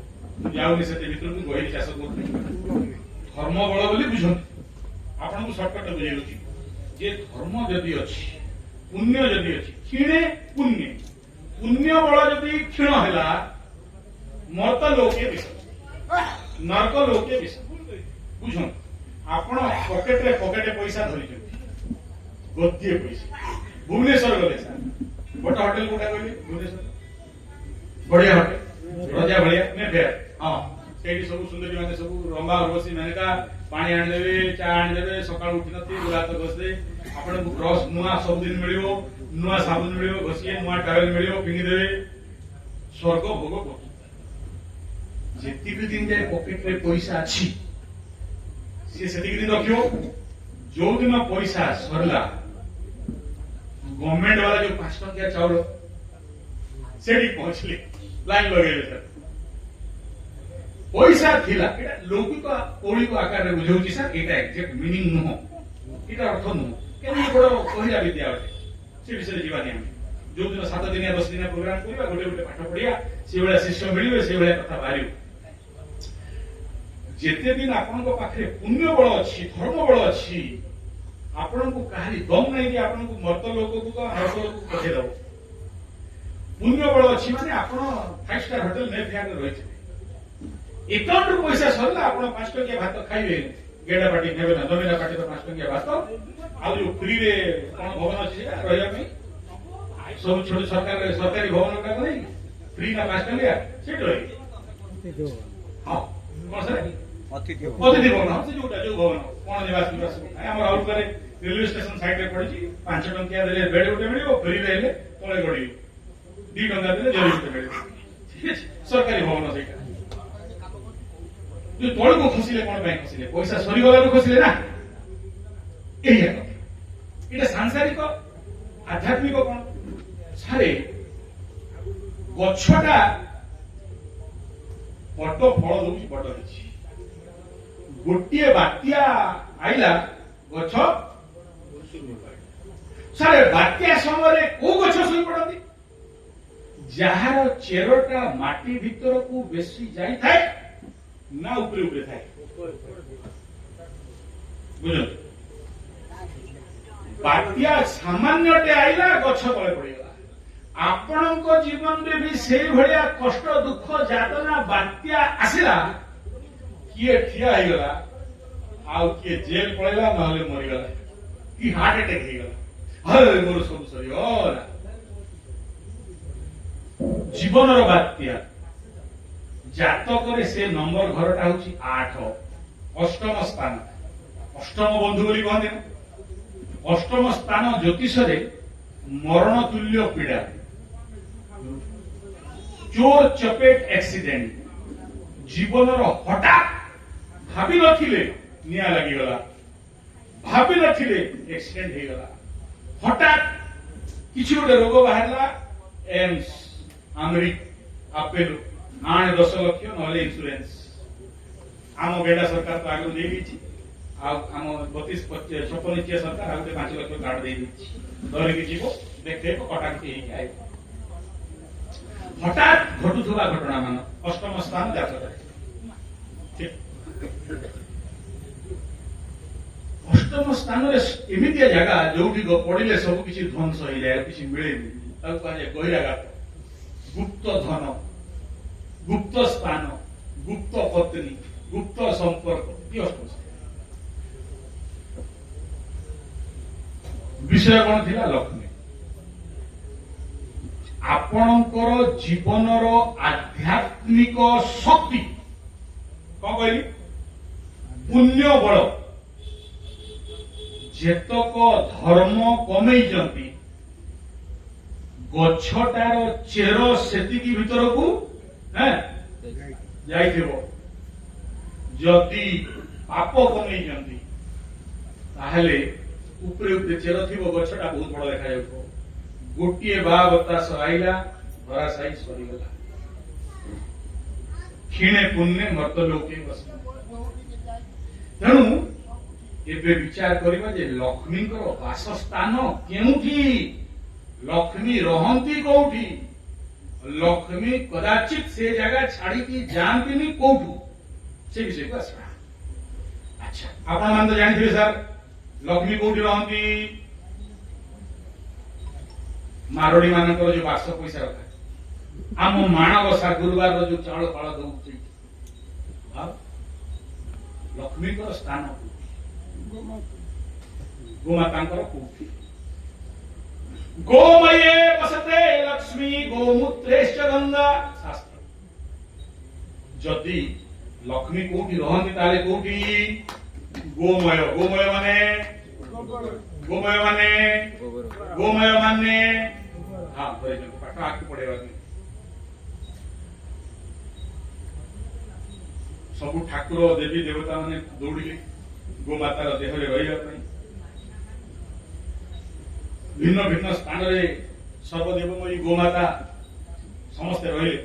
ଯାଉନି ସେତେ ଭିତରକୁ, ଗହିରୀ ଚାଷ କରୁନି। ଧର୍ମ ବଳ ବୋଲି ବୁଝନ୍ତି, ଆପଣଙ୍କୁ ସର୍ଟକଟ୍ ବୁଝେଇ ଦଉଛି ଯେ ଧର୍ମ ଯଦି ଅଛି, ପୁଣ୍ୟ ଯଦି ଅଛି, କ୍ଷୀଣେ ପୁଣ୍ୟ, ପୁଣ୍ୟ ବଳ ଯଦି କ୍ଷୀଣ ହେଲା, ମର୍ତ୍ତ ଲୋକେ ବିଷ, ନର୍କ ଲୋକେ ବିଷ। ବୁଝନ୍ତୁ, ଆପଣ ପକେଟରେ ପଇସା ଧରିଛନ୍ତି, ଗୋଟିଏ ପଇସା, ଭୁବନେଶ୍ୱର ଗଲେ ସାର୍, ଗୋଟେ ହୋଟେଲ କୋଉଟା କହିଲେ? ଭୁବନେଶ୍ୱର बढ़िया हटे रजा भलिया ने फेर हां सेठी सब सुंदरी माने सब रंबा उर्वशी मेनका पानी आनि देबे चा आनि देबे सकाळ उठी नथि गुलात घसदे आपण को ब्रश नुआ सब दिन मिलियो नुआ साबुन मिलियो घसिए नुआ टावेल मिलियो पिंगी देबे स्वर्ग भोग को जेतिक दिन जाए पॉकेट रे पैसा अछि से सेतिक दिन रखियो जो दिन पैसा सरला गवर्नमेंट वाला जो 5 टकिया चाउल सेठी पहुंचले लाइन लगेले सर पैसा थिला एटा लौकिक कौलिक आकार रे बुझौची सर एटा एग्जैक्ट मीनिंग नुह एटा अर्थ नुह केनी बड़ कहिला विद्या अटे से विषय जीवानी हम जो दिन 7 दिन 10 दिन प्रोग्राम करिबा गोटे गोटे पाठ पढिया से बेला शिष्य मिलिबे से बेला कथा बारियो जेते दिन आपन को पाखरे पुण्य बळ अछि धर्म बळ अछि आपन को कहारी दम नै कि आपन को मर्त लोक को हरक लोक को पठे दो पुण्य बळ अछि माने आपन 5 स्टार होटल ने फिया के रहिছে एकाउंट रो पैसा सरला आपन 5 टकिया भात खाइबे गेडा पार्टी नेबे ना दोमेना पार्टी तो 5 टकिया भात आ जो फ्री रे कोन भवन अछि रहिया में सब छोट सरकारी भवन का नहीं फ्री ना 5 टकिया सेट रही हां कोन सर अतिथि भवन से जो भवन कोन निवास हमर आउट करे रेलवे स्टेशन साइड रे पड़ी 5 टकिया देले बेड उठे मिलियो फ्री रहले तळे गडी 2 टका देले जरी उठे मिलियो ठीक है सरकारी भवन सेटा जो तळ को खुसिले कोन बैंक खुसिले पैसा सरी गला खुसिले ना एही एटा सांसारिक आध्यात्मिक कोन सारे गछटा बड़ फल दउची बड़ अछि गोटिए बात्या आइला गछ सारे बात्या समय को गछ सुई पड़ती जहार चेरटा माटी भीतर को बेसी जाई थाए ना ऊपरे ऊपरे थाए बुझल बात्या सामान्यटे आइला गछ तळे पड़ीगला आपणक जीवन रे भी सेई भलिया कष्ट दुख यातना बात्या आसिला किए ठिया हो गला आउ किए जेल पळेला नहले मरि गला कि हार्ट अटैक हो गला हरे मोर सब सरी होला जीवन रो बात्या जातक रे से नंबर घरटा होची 8 अष्टम स्थान अष्टम बंधु बोली कहते अष्टम स्थान ज्योतिष रे मरण तुल्य पीड़ा चोर चपेट एक्सीडेंट जीवन हठात भाभी नथिले निया लगी गला भाभी नथिले एक्सीडेंट हो गला हठात किछि गोटे रोग बाहरला एम्स अमेरिक आपेल 8-10 लाख नहले इंश्योरेंस आम गेडा सरकार तो आगे दे दी आम 32-56 सरकार आगे 5 लाख कार्ड दे दी धरिकी जीव देखे कटाकटी आए हठात घटुवा घटना मान अष्टम स्थान जातक अष्टम स्थान एमती जगह जो पड़े सब किसी ध्वंस हो जाए किसी मिले बहिराघात गुप्त धन गुप्त स्थान गुप्त पत्नी गुप्त संपर्क अष्टम विषय कौन थिला लक्ष्मी आपणकर जीवनर आध्यात्मिक शक्ति कौन कहली पुण्य बल जेतक धर्म कमई गछटार चेर सेतिकी भीतर को जाइथिबो जदि पाप कमई ताहले उपरे उपरे चेर थिबो गछटा बहुत बड़ देखा जाउथो गोटिए बा बतास आइला भरा साई सरी गला क्षीणे पुण्य मर्त लोके बस तेणु एबे विचार करिबा जे लक्ष्मी वासस्थान केउठी लक्ष्मी रहंती कोठी लक्ष्मी कदाचित से जगह छाड़ी की जानती कोठू से विषय को आसवा अच्छा आपण मान तो जानथिबे सर लक्ष्मी कोठी रहंती मारोड़ी मानकर जो 500 पैसा रखा आम माणबसा गुरुवार जो चाउल फाड़ दउछि लक्ष्मी स्थान गोमाता कोठी गोमये वसते लक्ष्मी गोमूत्रेश्च गंगा शास्त्र जदि लक्ष्मी कोठी रहंती ताले कोठी गोमय गोमय माने गोमय माने गोमय माने हां बरे पाठ आके पड़ेगा सब ठाकुर देवी देवता माने दौड़िले गोमातार देह रे रहिया पई भिन्न भिन्न स्थान रे सर्वदेवमयी गोमाता समस्त रहिले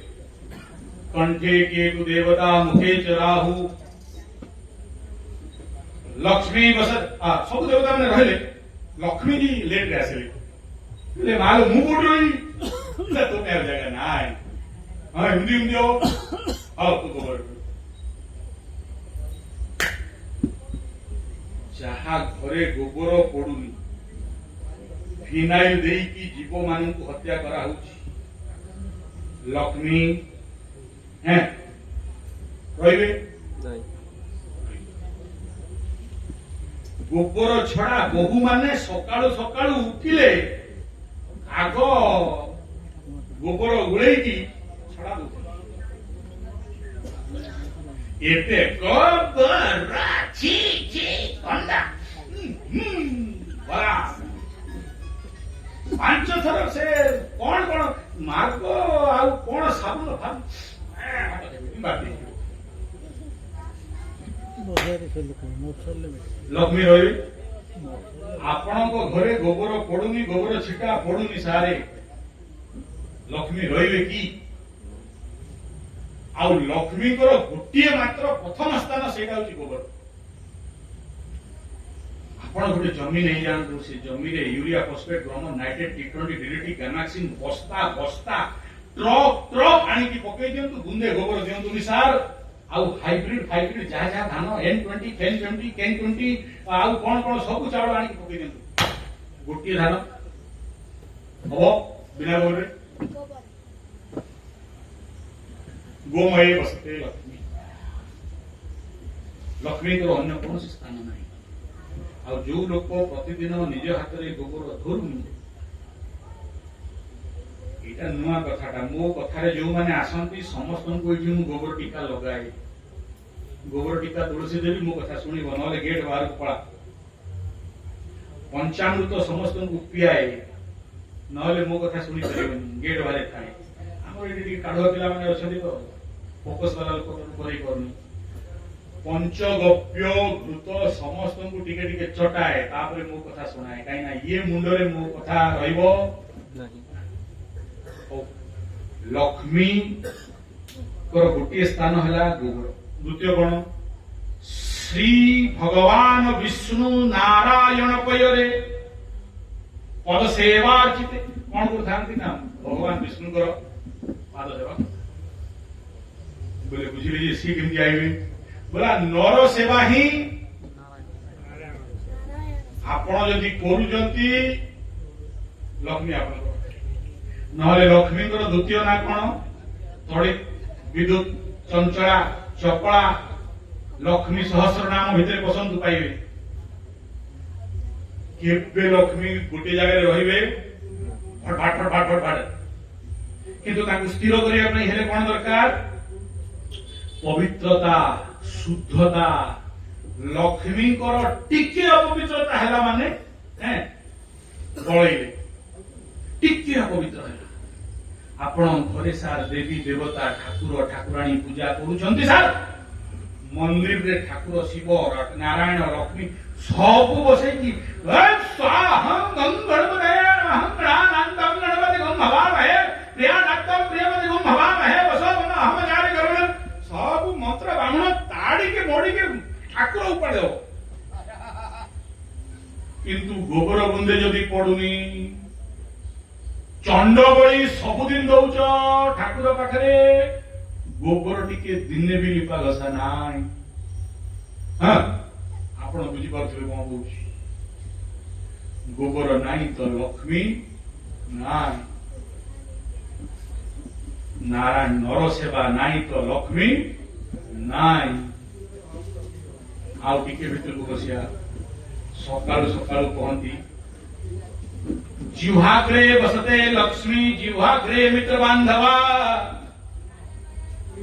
कंठे केतु देवता मुखे च राहु लक्ष्मी बसत सब देवता माने रहिले लक्ष्मी जी लेट रे आसिले ले मालो मु कोड रही तो मेर जगह नाय हां हिंदी हिंदी हो तू गोबर जहा घरे गोबर पड़ुनी फिनाइल देकी जीव मान को हत्या करा लक्ष्मी हैं रहिबे गोबर छड़ा बहु माने सकाळु सकाळु उठिले आग गोबर गुळेकी छड़ा एते गोबर छी छी कंडा बड़ा पांच थर से कौन कौन मार्ग आउ कौन साबुन भाब लक्ष्मी रही आपण घरे गोबर पड़ुनी गोबर छिटा पड़ुनी सारे लक्ष्मी रही कि आउ लक्ष्मी गोटे मात्र प्रथम स्थान से गोबर आपण गोटे जमी नहीं जानतु से जमी रे यूरिया फॉस्फेट ग्रोमर नाइट्रेट टी20 डीडीटी गैमाक्सिन बस्ता बस्ता ट्रक ट्रक आनी की पके दियंतु गुंदे गोबर दियंतु निसार आउ हाइब्रिड हाइब्रिड जहा जहा धान N20 1020 1020 आउ कोन कोन सब चावल आनी की पके दियंतु गोटे धान हो बिना गोबर गोमय वसते लक्ष्मी लक्ष्मी को अन्य कौन स्थान नहीं आ जो लोक प्रतिदिन निज हाथ में गोबर धरुनी यहाँ नुआ कथा मो कथार जो मैंने आसती समस्त को गोबर टीका लगाए गोबर टीका तुलसी देवी मो कथा शुण ना गेट बाहर को पड़ा पंचामृत समस्त को पियाए ना मो कथा शुणी पारे गेट बाहर थाए आम ये काढ़ुआ पिला मैंने अच्छा तो फोकस वाला लोक करनी पंचगप्य घृत समस्त को टिके टिके चटाए तापर मो कथा सुनाए कहीं ना ये मुंडरे मो कथा रहिबो लक्ष्मी कर गोटे स्थान है गोबर द्वितीय गण श्री भगवान विष्णु नारायण पयरे पद सेवार्चित कौन करता ना भगवान विष्णु कर पाद सेवा बोले बुझिले जे सी केमती आइबे बोला नर सेवा ही आपण जदि करूजंती लक्ष्मी आपण नहले लक्ष्मी द्वितीय ना कौन तड़ित विद्युत चंचला चपड़ा लक्ष्मी सहस्र नाम भितर पसंद पाइबे केबे लक्ष्मी गोटे जगह रहिबे फट फट फट फट फट किंतु ताकू स्थिर करिया पई हेले कोन दरकार पवित्रता शुद्धता लक्ष्मी टिके अपवित्रता है माने बड़े टिके अपवित्र है आपण घरे सार देवी देवता ठाकुर ठाकुराणी पूजा करूछंती सार मंदिर रे ठाकुर शिव नारायण लक्ष्मी सब बसे की स्वाहं गंगणपते अहं प्राणान्तं गणपति गं भवामहे प्रियानात्तं प्रियमति गं भवामहे वसो मम अहम जारि करुण सब मंत्र ब्राह्मण ताड़ी के मोड़ी के ठाकुर ऊपर दो किंतु गोबर बुंदे जदि पड़ुनी चंड बड़ी सबुदिन दौच ठाकुर पाखरे गोबर टिके दिने भी लिपा घसा नाई हाँ आपण बुझी पार्थ्य कौन कौच गोबर नाई तो लक्ष्मी नाई नारायण नर सेवा नाई तो लक्ष्मी नाई आउ टिके भीतर को बसिया सकाळु सकाळु कहती जिह्वाग्रे बसते लक्ष्मी जिह्वाग्रे मित्र बांधवा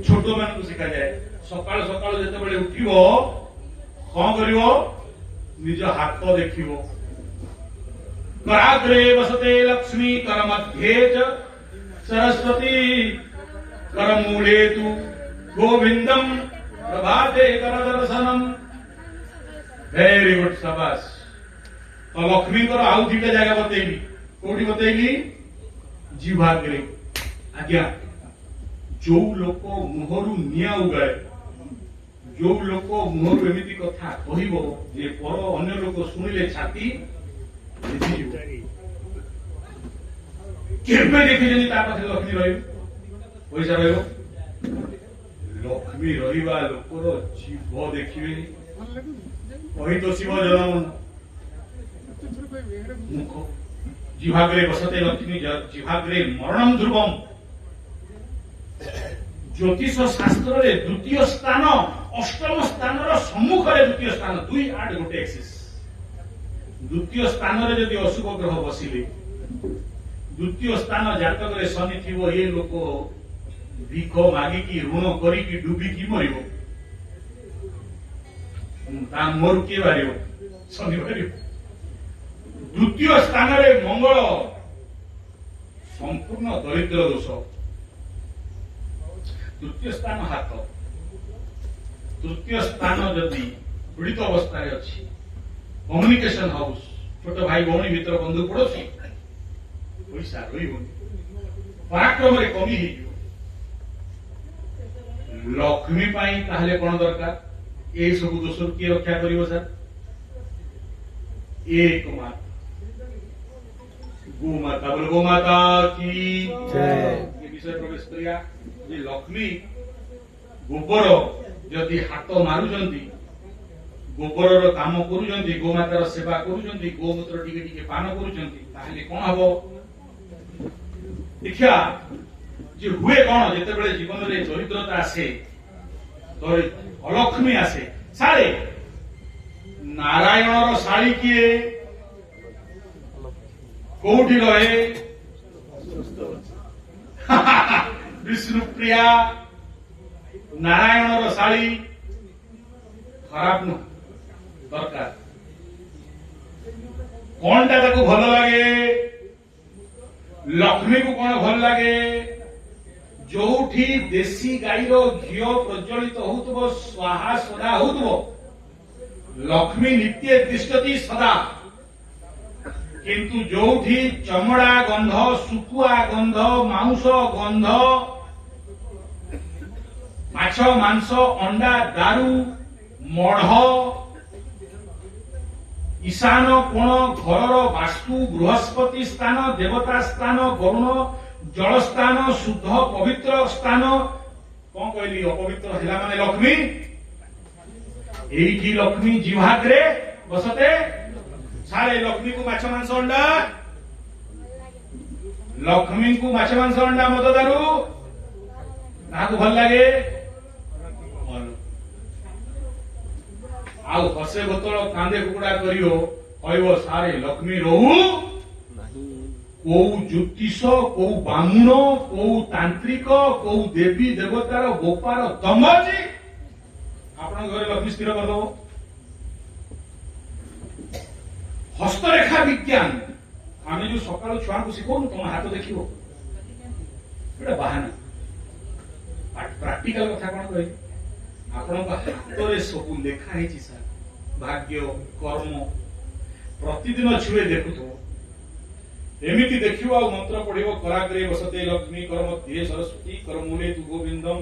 छोट मान शिखा जाए सकाल सकाल जिते उठिब कौन कर निज हाथ देख कराग्रे बसते लक्ष्मी कर मध्ये च सरस्वती कर मूले तु गोविंदम प्रभाते कर दर्शनम वेरी गुड शाबाश तो लक्ष्मी आउ दुटा जगह बतेली कोठी बतेली जिह्वाग्रे आज्ञा जो लोक मुहरु निया उगाए जो लोक मुहरु एमिति कथा कहिबो जे पर अन्य लोक सुनिले छाती केबे देखिजनी ता पाखे लक्ष्मी रहिबो पैसा रहिबो लक्ष्मी रहिबा लोकर जीव देखिबे कहि तो शिव जनम मुख जिह्वाग्रे बसते लक्ष्मी जिह्वाग्रे मरणम ध्रुवम ज्योतिष शास्त्र रे द्वितीय स्थान अष्टम स्थान सम्मुख द्वितीय स्थान दुई आठ गोटे एक्सिस द्वितीय स्थान रे यदि अशुभ ग्रह बसिले द्वितीय स्थान जातक रे शनि थिबो ये लोक भिख मागी की ऋण करी की डूबी की मरिबो ता मोर के बारिबो शनि बारिबो द्वितीय स्थान रे मंगल संपूर्ण दरिद्र दोष तृतीय स्थान हाथ तृतीय स्थान जदि पीड़ित अवस्था अच्छी कम्युनिकेशन हाउस छोट भाई भौणी भीतर बंधु पड़ोसी पैसा रही पराक्रम कमी लक्ष्मी ताहले कौन दरकार ये सब दोष किए रक्षा कर सर एक माता गोमाता बोल गोमाता की ये विषय प्रवेश करिया जे लक्ष्मी गोबर जदि हाथ मारुचंती गोबर काम करुचंती गोमातार सेवा करुचंती गोमूत्र टिके टिके पान करुचंती ताहले कोन हबो देखिया जे हुए कोन जेते बेले जीवन रे चरित्रता आसे अलक्ष्मी आसे सारे नारायणर शाली किए कोठी रहे विष्णुप्रिया नारायणर शाली खराब न दरकार कौन टा भल लगे लक्ष्मी को कौन भल लगे जो देशी गाईर घी प्रज्वलित हो स्वाहा सदा हो लक्ष्मी नित्य तिष्ठति सदा किंतु जो चमड़ा गंध सुकुआ गंध मांस गंध माछ मांस अंडा दारू मढ़ ईशान कोण घर वास्तु बृहस्पति स्थान देवता स्थान वरुण जल स्थान शुद्ध पवित्र स्थान कौन कहली अपवित्र है माने लक्ष्मी एठी लक्ष्मी जिह्वाग्रे बसते सारे लक्ष्मी को माछ मांस अंडा लक्ष्मी को माछ मांस अंडा मद दारू ताको भल लगे आउ हसे बोतल कांदे कुकुड़ा करियो कहबो सारे लक्ष्मी रहू को ज्योतिष को ब्राह्मण को तांत्रिक को देवी देवतार गोपार दम अछि आपण घरे लक्ष्मी स्थिर कर दो हस्तरेखा विज्ञान आमे जो सकाळ छुआ को सिखोनु तुम हाथ देखिबो एटा बहाना प्रैक्टिकल कथा कोन कहि आपण हाथ रे सब लेखा है सर भाग्य कर्म प्रतिदिन छुए देखुथो एमिति देखिबो आ मंत्र पढ़िबो कराग्रे बसते लक्ष्मी कर मध्ये सरस्वती कर मूले तु गोविंदम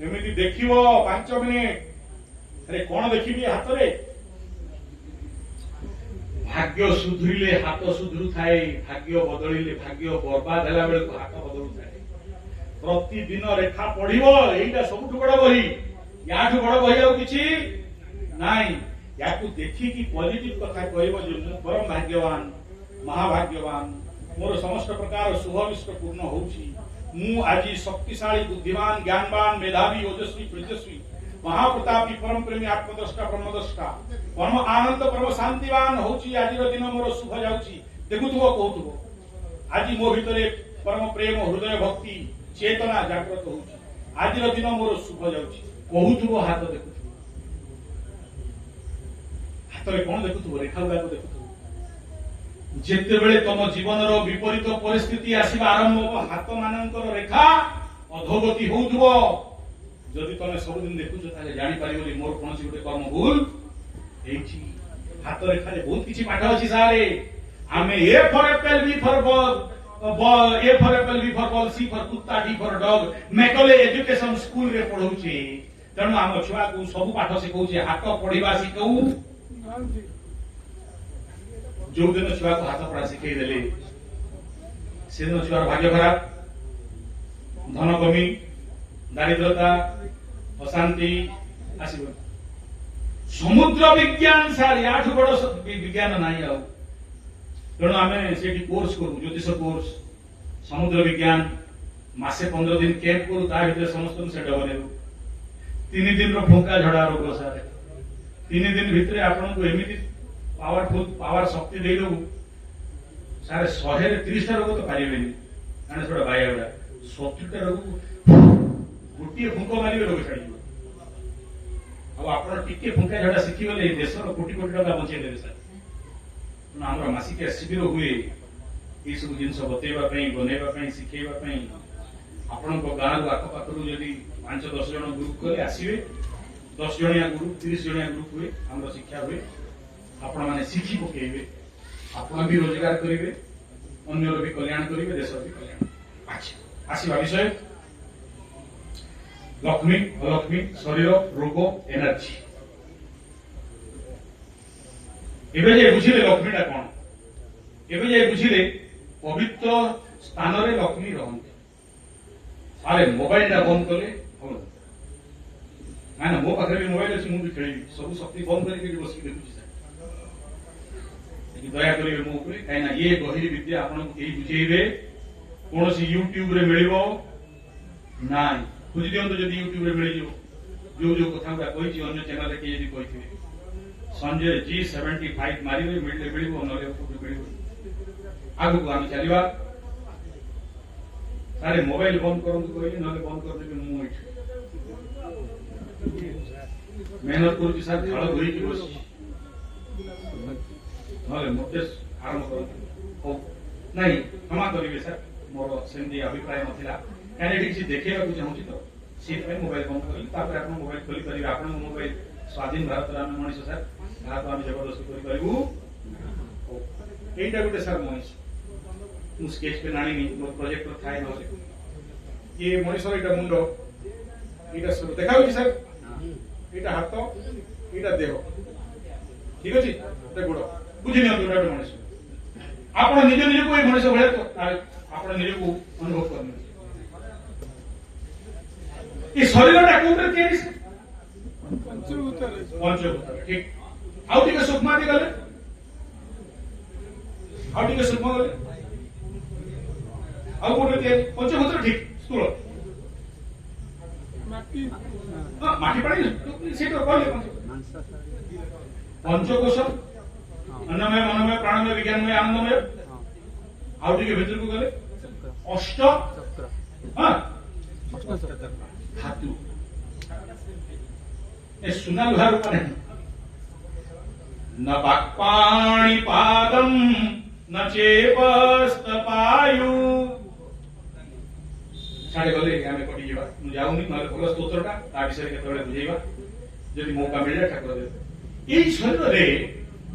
एमिति देखिबो 5 मिनिट अरे कोन देखिबी हाथ रे भाग्य सुधरिले हाथ सुधरु थाए भाग्य बदलिले भाग्य बर्बाद होला बेले हाथ बदलु थाए प्रतिदिन रेखा पढ़िबो एइटा सबुठ बड़ बही याठू बड़ बही आउ किछि नाइ याकू देखि कि पॉजिटिव कथा कहबो जे मु परम भाग्यवान महाभाग्यवान मोर समस्त प्रकार शुभविष्ट पूर्ण होउछि मु आजि शक्तिशाली बुद्धिमान ज्ञानवान मेधावी ओजस्वी तेजस्वी महाप्रतापी परम प्रेमी आत्मद्रष्टा ब्रह्मद्रष्टा परम आनंद परम शांतिवान होउछि आजिर दिन मोर शुभ जाउछि देखुथबो कहउथबो ଆଜି ମୋ ଭିତରେ ପରମ ପ୍ରେମ ହୃଦୟ ଭକ୍ତି ଚେତନା ଜାଗ୍ରତ ହଉଛି। ଆଜିର ଦିନ ମୋର ଶୁଭ ଯାଉଛି। କହୁଥିବ ହାତ ଦେଖୁଥିବ, ହାତରେ କଣ ଦେଖୁଥିବ? ରେଖା ଗୁଡାକ ଦେଖୁଥିବ। ଯେତେବେଳେ ତମ ଜୀବନର ବିପରୀତ ପରିସ୍ଥିତି ଆସିବା ଆରମ୍ଭ ହେବ, ହାତ ମାନଙ୍କର ରେଖା ଅଧୋଗତି ହଉଥିବ। ଯଦି ତମେ ସବୁଦିନ ଦେଖୁଛ ତାହେଲେ ଜାଣିପାରିବନି ମୋର କୌଣସି ଗୋଟେ କର୍ମ ଭୁଲ ହେଇଛି। ହାତ ରେଖାରେ ବହୁତ କିଛି ପାଠ ଅଛି ସାରେ। ଆମେ A for apple, B for ball, A for apple, B for ball, C for कुत्ता, D for dog Macaulay education school रे पढ़ौछे। तेणु आम छुआ को सब पाठ शिखौछे, हाथ पढ़िबा शिखौ। जो दिन छुआ को हाथ पढ़ा शिखै देले से दिन छुआर भाग्य खराब, धन कमी, दारिद्रता, अशांति आसीब। समुद्र विज्ञान सार याठू बड़ विज्ञान नहीं आउ। तेणु आम से कोर्स करू, ज्योतिष कोर्स, समुद्र विज्ञान मासे 15 दिन कैंप करू। ता भीतर समस्त सेट बनेबू। 3 दिन फुंका झड़ा रोग सारे 3 दिन भितर आपन को एमिति पावरफुल पावर शक्ति दे दो सारे 130 टा रोग तो पारिबेनी। काने छोड़ा बाया गुडा 70 टा रोग गोटे फुंक मारिबे रोग छाड़ी। अब आपन टिके फुंका झड़ा शिखि गले देशर कोटी कोटी टका बचे देबे सर। आमर मासिकिया शिविर हुए ये सब जिन बतेवा बनैवा शिखेवा। आपण गाँव आखपाखर जदि 5-10 जन ग्रुप कले आसवे, 10 जनिया ग्रुप 30 जनिया ग्रुप हुए, आम शिक्षा हुए। आपण मैंने शिखी पकेबे, आपण भी रोजगार करेंगे, अन्यर भी कल्याण करेंगे, देश भी कल्याण। आसवा विषय लक्ष्मी अलक्ष्मी शरीर रोग एनर्जी। एबे जे बुझिले लक्ष्मीटा कौन, एबे जे बुझिले पवित्र स्थान रे लक्ष्मी रहंती। सारे मोबाइल टा बंद कले हम ना ना मो पाखरे भी मोबाइल अछि, मु भी खेली सब शक्ति बंद करके बस के देखुची सर। दया करिवे मो ऊपर, काई ना ये गहिरी विद्या आपन को केही बुझेइबे कोनोसी यूट्यूब रे मिलिबो नाइ। खुजी दियंतो जदि यूट्यूब रे मिलिजो जो जो कथा का कहिछि अन्य चैनल रे के जदि कहिथिबे संजय G75 मारिबे मिलले मिलिबो नले ऊपर मिलिबो। आगु को हम चलिबा। सारे मोबाइल बंद करंतु कहिली नले बंद कर देबे। मु एठी मेहनत करूची सर, झाड़ धोई की बस नले मते आरंभ करंतु ओ नहीं क्षमा करिवे सर, मोर सेंदी अभिप्राय नथिला। काने किछि देखेबा को चाहूची तो सीट पे मोबाइल बंद करिली, तापर आपण मोबाइल खोली परिबे। आपण मोबाइल स्वाधीन भारत रे हम मनीष सर, भारत आम जबरदस्ती करि परिबू। एटा गुटे सर मनीष मु स्केच पे नानी मोर प्रोजेक्ट रो थाय नले ये मनीष रो एटा मुंडो, एटा सब देखाउ सर। एटा हाथ, एटा देह, ठीक अछि। एटा गोड़ बुझि नियंतु एटा मनीष। आपण निज निज को ए मनीष भले तो आपण निज को अनुभव करने। ये शरीरटा कोउटर केरि से पंचभूत ठीक। आउ टिके सूक्ष्म आदि गले, आउ टिके सूक्ष्म गले, आउ कोटे के पंचभूत ठीक स्थूल माटी माटी पानी से तो कहले पंचकोश अन्नमय मनोमय प्राणमय विज्ञानमय आनंदमय। आउ टिके भीतर को गले अष्ट चक्र, हां धातु ए सुना लुहार ऊपर है। न वाक्पाणि पादम न चेपस्तपायु। साडे गले आमे कटि जेबा, मु जाउनी नले भल स्तोत्रटा ता विषय केतबेले बुझेइबा जदि मौका मिले ठाकुर दे। ए शरीर रे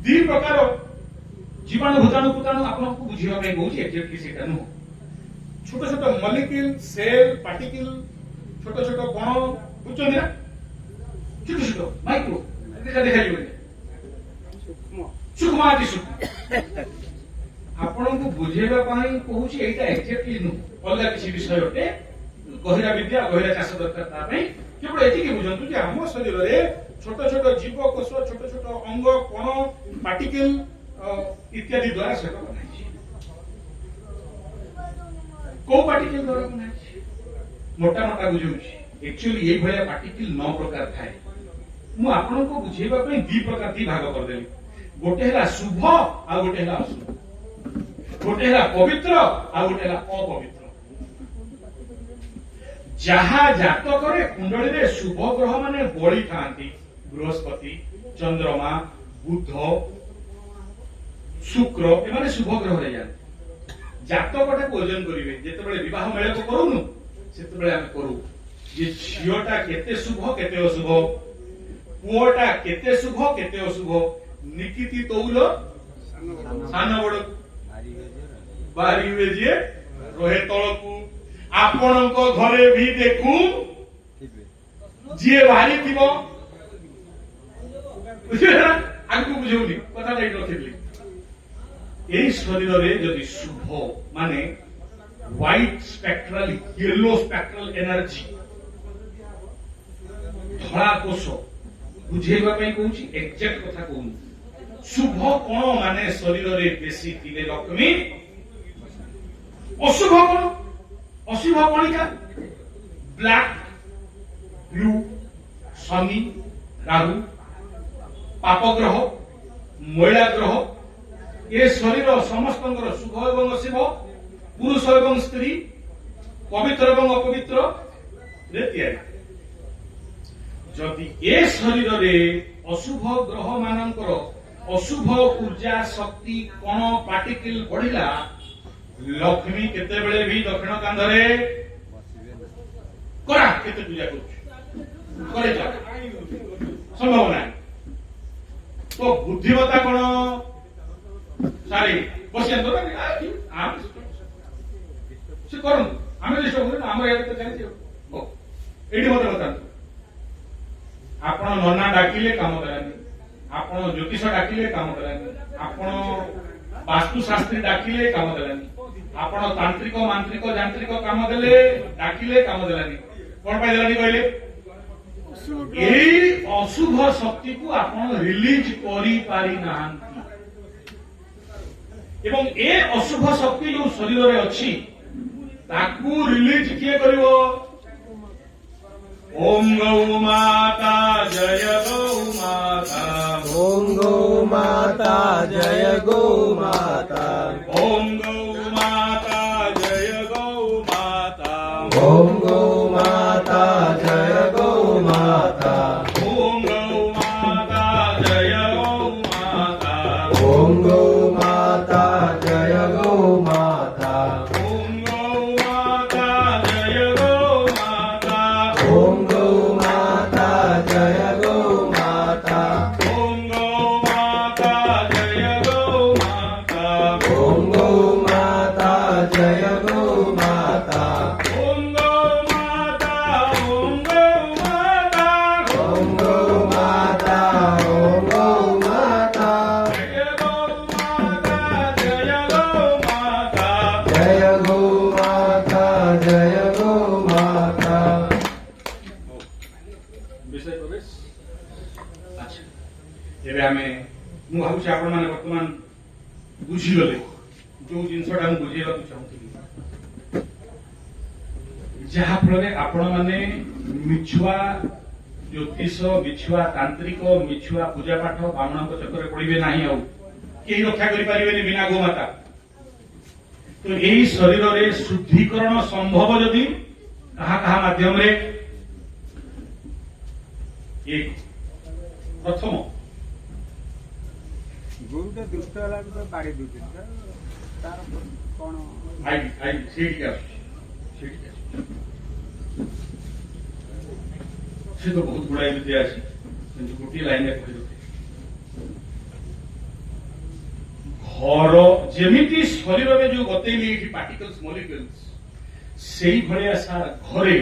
दी प्रकार जीवाणु भूताणु पुताणु आपन को बुझिबा पे कहूची एक्जेक्टली सेटा नु। छोट छोट मॉलिक्यूल सेल पार्टिकल छोट छोट कण बुझछन ना, छोट छोट माइक्रो देखा दिबे सूक्ष्म आदि सूक्ष्म आपण को बुझेबा पई कहूची। एटा एक्जेक्टली नु अलगा किसी विषय होते गहिरा विद्या गहिरा चाष दरकार ता पई। केवल एति कि बुझंतु जे हम शरीर रे छोट छोट जीव कोष छोट छोट अंग कण पार्टिकल इत्यादि द्वारा सेट बनाई छी। को पार्टिकल द्वारा बनाई छी मोटा मोटा बुझौची। एक्चुअली ए भया पार्टिकल 9 प्रकार थाए। मु आपण को बुझेबा पई 2 प्रकार 2 भाग कर देली। गोटे हला शुभ आ गोटे हला अशुभ। गोटे है पवित्र आ गोटे है अपवित्र। जहा जातक कुंडली रे शुभ ग्रह माने बड़ी थांती बृहस्पति चंद्रमा बुध शुक्र एमाने शुभ ग्रह रे जान जातकटा ओजन करिवे जेतेबेले विवाह मेल को करूनु सेतेबेले हम करू जे झियोटा केते शुभ केते अशुभ पुओटा केते शुभ केते अशुभ निकिति तौल सान बड़ बारिवे जे रहे तळकू आपणको घरे भी देखू जे बाहरी थिबो बुझिला आगु बुझौनी कथा नै नथिबली एही शरीर रे यदि शुभ माने white spectral yellow spectral energy धड़ा कोष बुझेबा पई कहूची एक्जेक्ट कथा कहूनी शुभ कोण माने शरीर रे बेसी थिले लक्ष्मी अशुभ कोण अशुभ कणिका ब्लैक ब्लू शनि राहु पाप ग्रह महिला ग्रह ये शरीर समस्त शुभ एवं अशुभ पुरुष एवं स्त्री पवित्र एवं अपवित्र जदि ए शरीर रे अशुभ ग्रह मानकर अशुभ ऊर्जा शक्ति कण पार्टिकल बढ़िला लक्ष्मी केते बेले भी दक्षिण कांधरे करा केते पूजा करू करे जा संभव नहीं तो बुद्धिमत्ता कोन सारी बसिया तो आप से करन आमे लिस्ट हो हमर यार तो चलती हो एडी मत बता आपण नन्ना डाकिले काम करानी आपण ज्योतिष डाकिले काम करानी आपण वास्तु शास्त्री डाकिले काम करानी आपण तांत्रिक मांत्रिक यांत्रिक काम देले डाकिले काम देलानी कोन पाई देलानी कहले एही अशुभ शक्ति को आपण रिलीज करी पारी नाहंती एवं ए अशुभ शक्ति जो शरीर रे अछि ताकू रिलीज किए करिवो ओम गौ माता जय गौ माता ओम गौ माता जय गौ माता ओम गौ माता जय गौ माता ओम गौ माता जय गौ माता ओम गौ माता जय गौ माता ओम गौ माता जय गौ माता ओम गौ माता जय गौ माता ओम गौ माता जय गौ माता ओम गौ माता जय गौ माता ओम गौ माता जय गौ माता ओम गौ माता ओम गौ माता ओम गौ माता ओम गौ माता जय गौ माता जय गौ माता जय गौ माता जय गौ माता विषय प्रवेश अच्छा एबे हमें मु भाबुछि आपण माने वर्तमान बुझी गले जो जिनसटा मु बुझेबा को चाहूଥିଲି जहा फल आपण माने मिछुआ ज्योतिष मिछुआ तांत्रिक मिछुआ पूजा पाठ ब्राह्मण चक्कर पड़े ना कई रक्षा करें बिना गोमाता तो यही शरीर रे शुद्धिकरण संभव जदि कहा कहा माध्यम रे एक प्रथम गुरुटे दुष्ट होला तो बाड़ी दूचे तार कोन आई आई सीट का से तो बहुत गुड़ाई विद्या अच्छी किंतु गोटे लाइन घर जेमिति शरीर में जो बतैली पार्टिकल्स मॉलिक्यूल्स सेही भलिया सार घरे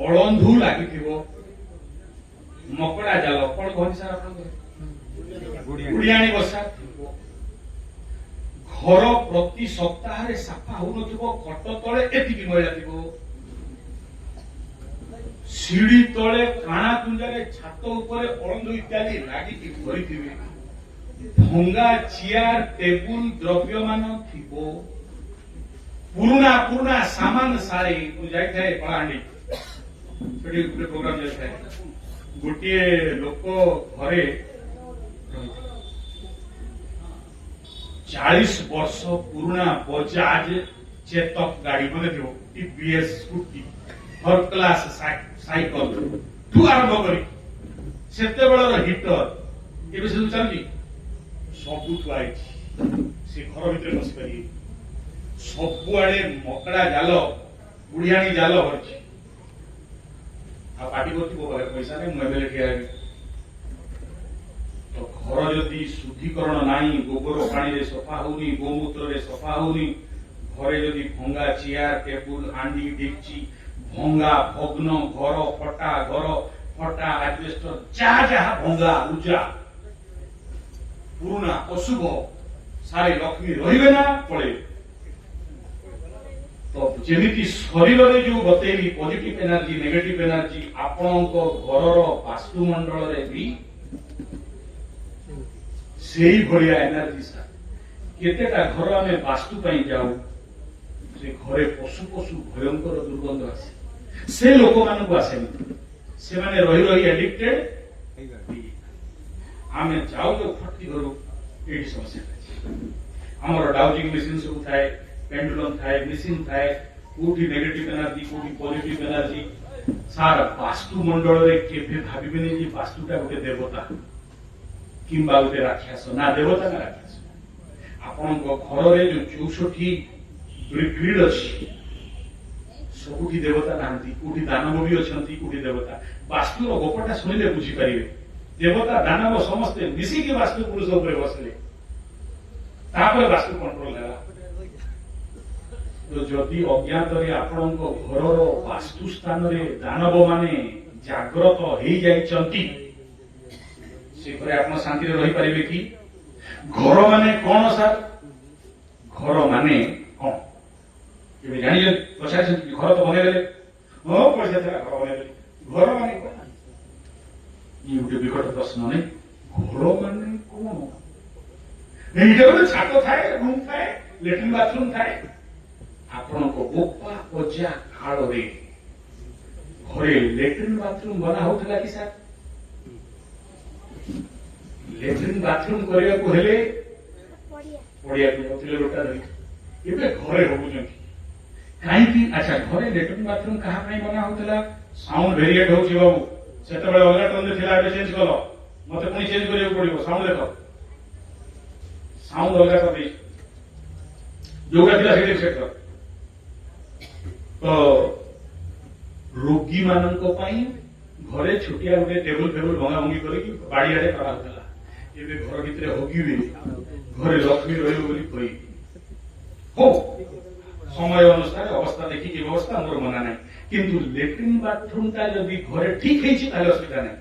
अळंधु लागिथिबो मकड़ा जाल कौन कहते सार आप गुड़ियाणी बसा थिबो घर प्रति सप्ताह रे साफा होउनथिबो खट तळे एतिकी मैला थिबो सीढ़ी तले काणा कुंजारे छात ऊपर अळंधु इत्यादि लागिकी भरिथिबे भंगा चेयर टेबुल द्रव्यमान थिबो पुरुना पुरुना सामान सारी जाई थाए कलाहांडी सेठी गुटे प्रोग्राम जाई थाए गोटे लोक घरे 40 ବର୍ଷ ପୁରୁଣା ବଜାଜ ଚେତକ ଗାଡି ମାନେ ଥିବ TVS scooty for class cycle ଠୁ ଆରମ୍ଭ କରି ସେତେବେଳର ହିଟର ଏବେ ସବୁ ଚାଲୁଛି ସବୁ ଥୁଆ ହେଇଛି। ସେ ଘର ଭିତରେ ବସି ପାରିବେ। ସବୁଆଡେ ମକଡା ଜାଲ ବୁଢିଆଣୀ ଜାଲ ଭରିଛି। ଆଉ ପାଟି କରୁଛି ମୋ ପାଖରେ ପଇସା ନାହିଁ ମୁଁ ଏବେ ଠିଆ ହେବି। ତ ଘର ଯଦି ଶୁଦ୍ଧିକରଣ ନାହିଁ, ଗୋବର ପାଣିରେ ସଫା ହଉନି, ଗୋମୂତ୍ରରେ ସଫା ହଉନି, ଘରେ ଯଦି ଭଙ୍ଗା ଚେୟାର ଟେବୁଲ ହାଣ୍ଡି ଡେକ୍ଚି ଭଙ୍ଗା ଭଗ୍ନ ଘର ଫଟା ଆଜବେଷ୍ଟର ଯାହା ଯାହା ଭଙ୍ଗା ରୁଜା ପୁରୁଣା ଅଶୁଭ ସାରେ ଲକ୍ଷ୍ମୀ ରହିବେ ନା ପଳେଇବେ। ତ ଯେମିତି ଶରୀରରେ ଯୋଉ ବତେଇଲି ପଜିଟିଭ ଏନର୍ଜି ନେଗେଟିଭ ଏନର୍ଜି ଆପଣଙ୍କ ଘରର ବାସ୍ତୁମଣ୍ଡଳରେ ବି ସେଇଭଳିଆ ଏନର୍ଜି ସାର୍। କେତେଟା ଘର ଆମେ ବାସ୍ତୁ ପାଇଁ ଯାଉ, ସେ ଘରେ ପଶୁ ଭୟଙ୍କର ଦୁର୍ଗନ୍ଧ ଆସେ। ସେ ଲୋକମାନଙ୍କୁ ଆସେନି, ସେମାନେ ରହି ରହି ଆଡିକ୍ଟେଡ। ଆମେ ଯାଉ ଯୋଉ ଫଟି ଘରୁ ଏଇଠି ସମସ୍ୟା ଅଛି। ଆମର ଡାଉଜିଂ ମେସିନ ସବୁ ଥାଏ, ପେଣ୍ଡୁଲମ୍ ଥାଏ, ମେସିନ ଥାଏ, କୋଉଠି ନେଗେଟିଭ ଏନର୍ଜି କୋଉଠି ପଜିଟିଭ ଏନର୍ଜି। ସାର୍ ବାସ୍ତୁମଣ୍ଡଳରେ କେବେ ଭାବିବେନି ଯେ ବାସ୍ତୁଟା ଗୋଟେ ଦେବତା କିମ୍ବା ଗୋଟେ ରାକ୍ଷସ। ନା ଦେବତା ନା ରାକ୍ଷସ। ଆପଣଙ୍କ ଘରରେ ଯୋଉ 64 ଗ୍ରିଡ ଅଛି ସବୁଠି ଦେବତା ନାହାନ୍ତି। କୋଉଠି ଦାନବ ବି ଅଛନ୍ତି, କୋଉଠି ଦେବତା। ବାସ୍ତୁର ଗପଟା ଶୁଣିଲେ ବୁଝିପାରିବେ। ଦେବତା ଦାନବ ସମସ୍ତେ ମିଶିକି ବାସ୍ତୁ ପୁରୁଷ ଉପରେ ବସିଲେ, ତାପରେ ବାସ୍ତୁ କଣ୍ଟ୍ରୋଲ ହେଲା। ତ ଯଦି ଅଜ୍ଞାତରେ ଆପଣଙ୍କ ଘରର ବାସ୍ତୁ ସ୍ଥାନରେ ଦାନବ ମାନେ ଜାଗ୍ରତ ହେଇଯାଇଛନ୍ତି, ସେ ଘରେ ଆପଣ ଶାନ୍ତିରେ ରହିପାରିବେ କି? ଘର ମାନେ କଣ ସାର୍? ଘର ମାନେ କଣ ଏବେ ଜାଣିଛନ୍ତି? ପଚାରିଛନ୍ତି ଘର ତ ବନେଇଦେଲେ, ହଁ ପଇସା ଥିଲା ଘର ବନେଇଦେଲେ। ଘର ମାନେ କଣ? ଇଏ ଗୋଟେ ବିକଟ ପ୍ରଶ୍ନ ନାହିଁ। ଘର ମାନେ କଣ? ଏଇଟା ଗୋଟେ ଛାତ ଥାଏ, ରୁମ୍ ଥାଏ, ଲେଟ୍ରିନ୍ ବାଥରୁମ୍ ଥାଏ। ଆପଣଙ୍କ ବୋପା ଅଜା କାଳରେ ଘରେ ଲେଟ୍ରିନ୍ ବାଥରୁମ୍ ବନା ହଉଥିଲା କି ସାର୍? ଲେଟ୍ରିନ୍ ବାଥରୁମ୍ କରିବାକୁ ହେଲେ ପଡିଆକୁ ଯାଉଥିଲେ ଲୋଟା ଧରି। ଏବେ ଘରେ ହଉଛନ୍ତି କାହିଁକି? ଆଚ୍ଛା, ଘରେ ଲେଟ୍ରିନ୍ ବାଥରୁମ୍ କାହା ପାଇଁ ବନା ହଉଥିଲା? ସାଉଣ୍ଡ ଭେରିଏଟ ହଉଛି ବାବୁ। ସେତେବେଳେ ଅଲଗା ଟୋନରେ ଥିଲା, ଏବେ ଚେଞ୍ଜ କଲ। ମତେ ପୁଣି ଚେଞ୍ଜ କରିବାକୁ ପଡିବ। ସାଉଣ୍ଡ ଦେଖ, ସାଉଣ୍ଡ ଅଲଗା କରିଦେଇଛି। ଯୋଉଟା ଥିଲା ସେଇଠି ସେଟ୍ କର। ତ ରୋଗୀ ମାନଙ୍କ ପାଇଁ ଘରେ ଛୋଟିଆ ଗୋଟେ ଟେବୁଲ ଫେବୁଲ ଭଙ୍ଗାଭଙ୍ଗି କରିକି ବାଡିଆଡେ କରାହଉଥିଲା। ଏବେ ଘର ଭିତରେ ହଗିବେ, ଘରେ ଲକ୍ଷ୍ମୀ ରହିବ ବୋଲି କହିବି। ହଉ, ସମୟ ଅନୁସାରେ ଅବସ୍ଥା ଦେଖିକି ବ୍ୟବସ୍ଥା ମୋର ମନା ନାହିଁ। କିନ୍ତୁ ଲେଟ୍ରିନ୍ ବାଥରୁମ୍ ଟା ଯଦି ଘରେ ଠିକ ହେଇଛି ତାହେଲେ ଅସୁବିଧା ନାହିଁ।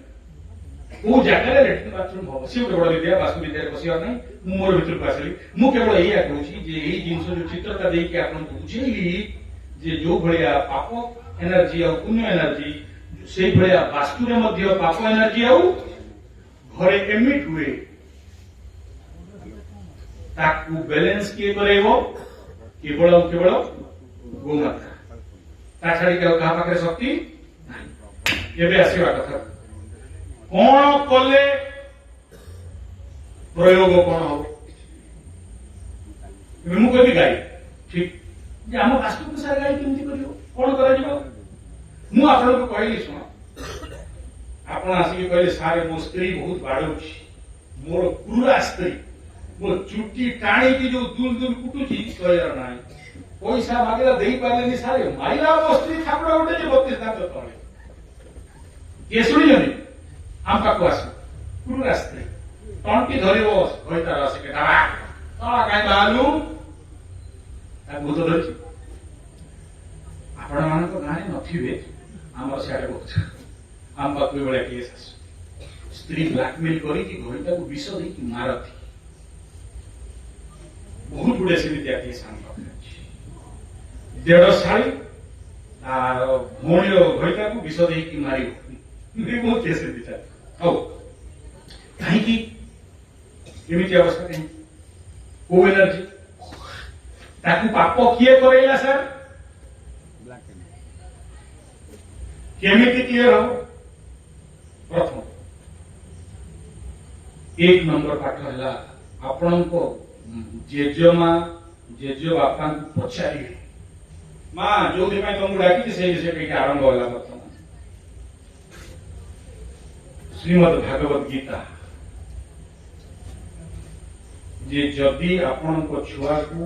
କୋଉ ଜାଗାରେ ଲେଟ୍ରିନ୍ ବାଥରୁମ୍ ହବ ସେ ଗୋଟେ ବଡ ବିଦ୍ୟା, ବାସ୍ତୁ ବିଦ୍ୟାରେ ବସିବାର ନାହିଁ। ମୁଁ ମୋର ଭିତରକୁ ଆସିଲି। ମୁଁ କେବଳ ଏଇଆ କହୁଛି ଯେ ଏଇ ଜିନିଷ ଯୋଉ ଚିତ୍ରଟା ଦେଇକି ଆପଣଙ୍କୁ ବୁଝେଇଲି ଯେ ଯୋଉ ଭଳିଆ ପାପ ଏନର୍ଜି ଆଉ ପୁଣ୍ୟ ଏନର୍ଜି, ସେଇଭଳିଆ ବାସ୍ତୁରେ ମଧ୍ୟ ପାପ ଏନର୍ଜି ଆଉ ଘରେ ଏମିଟ୍ ହୁଏ। ତାକୁ ବ୍ୟାଲେନ୍ସ କିଏ କରେଇବ? କେବଳ କେବଳ ଗୋମାତା। ତା ଛାଡିକି ଆଉ କାହା ପାଖରେ ଶକ୍ତି ନାହିଁ। ଏବେ ଆସିବା କଥା, କଣ କଲେ ପ୍ରୟୋଗ କଣ ହବ? ଏବେ ମୁଁ କହିବି ଗାଈ, ଠିକ ଯେ ଆମ ବାସ୍ତୁ ସାର୍ ଗାଈ କେମିତି କରିବ, କଣ କରାଯିବ? ମୁଁ ଆପଣଙ୍କୁ କହିଲି, ଶୁଣ। ଆପଣ ଆସିକି କହିଲେ ସାର୍ ମୋ ସ୍ତ୍ରୀ ବହୁତ ବାଡଉଛି, ମୋର କ୍ରୁରା ସ୍ତ୍ରୀ, ମୋ ଚୁଟି ଟାଣିକି ଯୋଉ ଦୁଲ ଦୁଲ କୁଟୁଛି, କହିବାର ନାହିଁ। ପଇସା ମାଗିଲା ଦେଇପାରିଲେନି ସାରେ, ମାଇଲା ମୋ ସ୍ତ୍ରୀ ଠାକୁର ଗୋଟେ ଯେ 32 ଦାନ୍ତ ତଳେ। କିଏ ଶୁଣିଛନ୍ତି? ଆମ ପାଖକୁ ଆସ, କ୍ରୁରା ସ୍ତ୍ରୀ ତଣ୍ଟି ଧରିବ କହିତାର ଆସିକି ତଳା କାହିଁ ବାହାଲୁ, ତାକୁ ଭୂତ ଧରିଛି। ଆପଣ ମାନଙ୍କ ଗାଁରେ ନଥିବେ, ଆମର ସିଆଡେ ବହୁତ। ଆମ ପାଖକୁ ଏଭଳିଆ କେସ୍ ଆସୁ। ସ୍ତ୍ରୀ ବ୍ଲାକମେଲ କରିକି ଘରଟାକୁ ବିଷ ଦେଇକି ମାରନ୍ତି। ବହୁତ ଗୁଡେ ସେମିତିଆ କେସ୍ ଆମ ପାଖରେ ଅଛି। ଦେଢ ଶାଳୀ ତାର ଭଉଣୀର ଘରଟାକୁ ବିଷ ଦେଇକି ମାରିବ, ବହୁତ କେସ୍ ଏମିତି ଚାଲେ। ହଉ, କାହିଁକି ଏମିତି ଅବସ୍ଥା? କାହିଁକି? କୋଉ ଏନର୍ଜି? ତାକୁ ପାପ କିଏ କରେଇଲା ସାର୍? କେମିତି କ୍ଲିୟର ହବ? ପ୍ରଥମ 1 ନମ୍ବର ପାଠ ହେଲା ଆପଣଙ୍କ ଜେଜେମା ଜେଜେ ବାପାଙ୍କୁ ପଚାରିବେ ମା ଯୋଉଥିପାଇଁ ତମକୁ ଡାକିଛି ସେଇ ବିଷୟ ଟିକେ ଆରମ୍ଭ ହେଲା ବର୍ତ୍ତମାନ। ଶ୍ରୀମଦ୍ ଭାଗବତ ଗୀତା ଯେ ଯଦି ଆପଣଙ୍କ ଛୁଆକୁ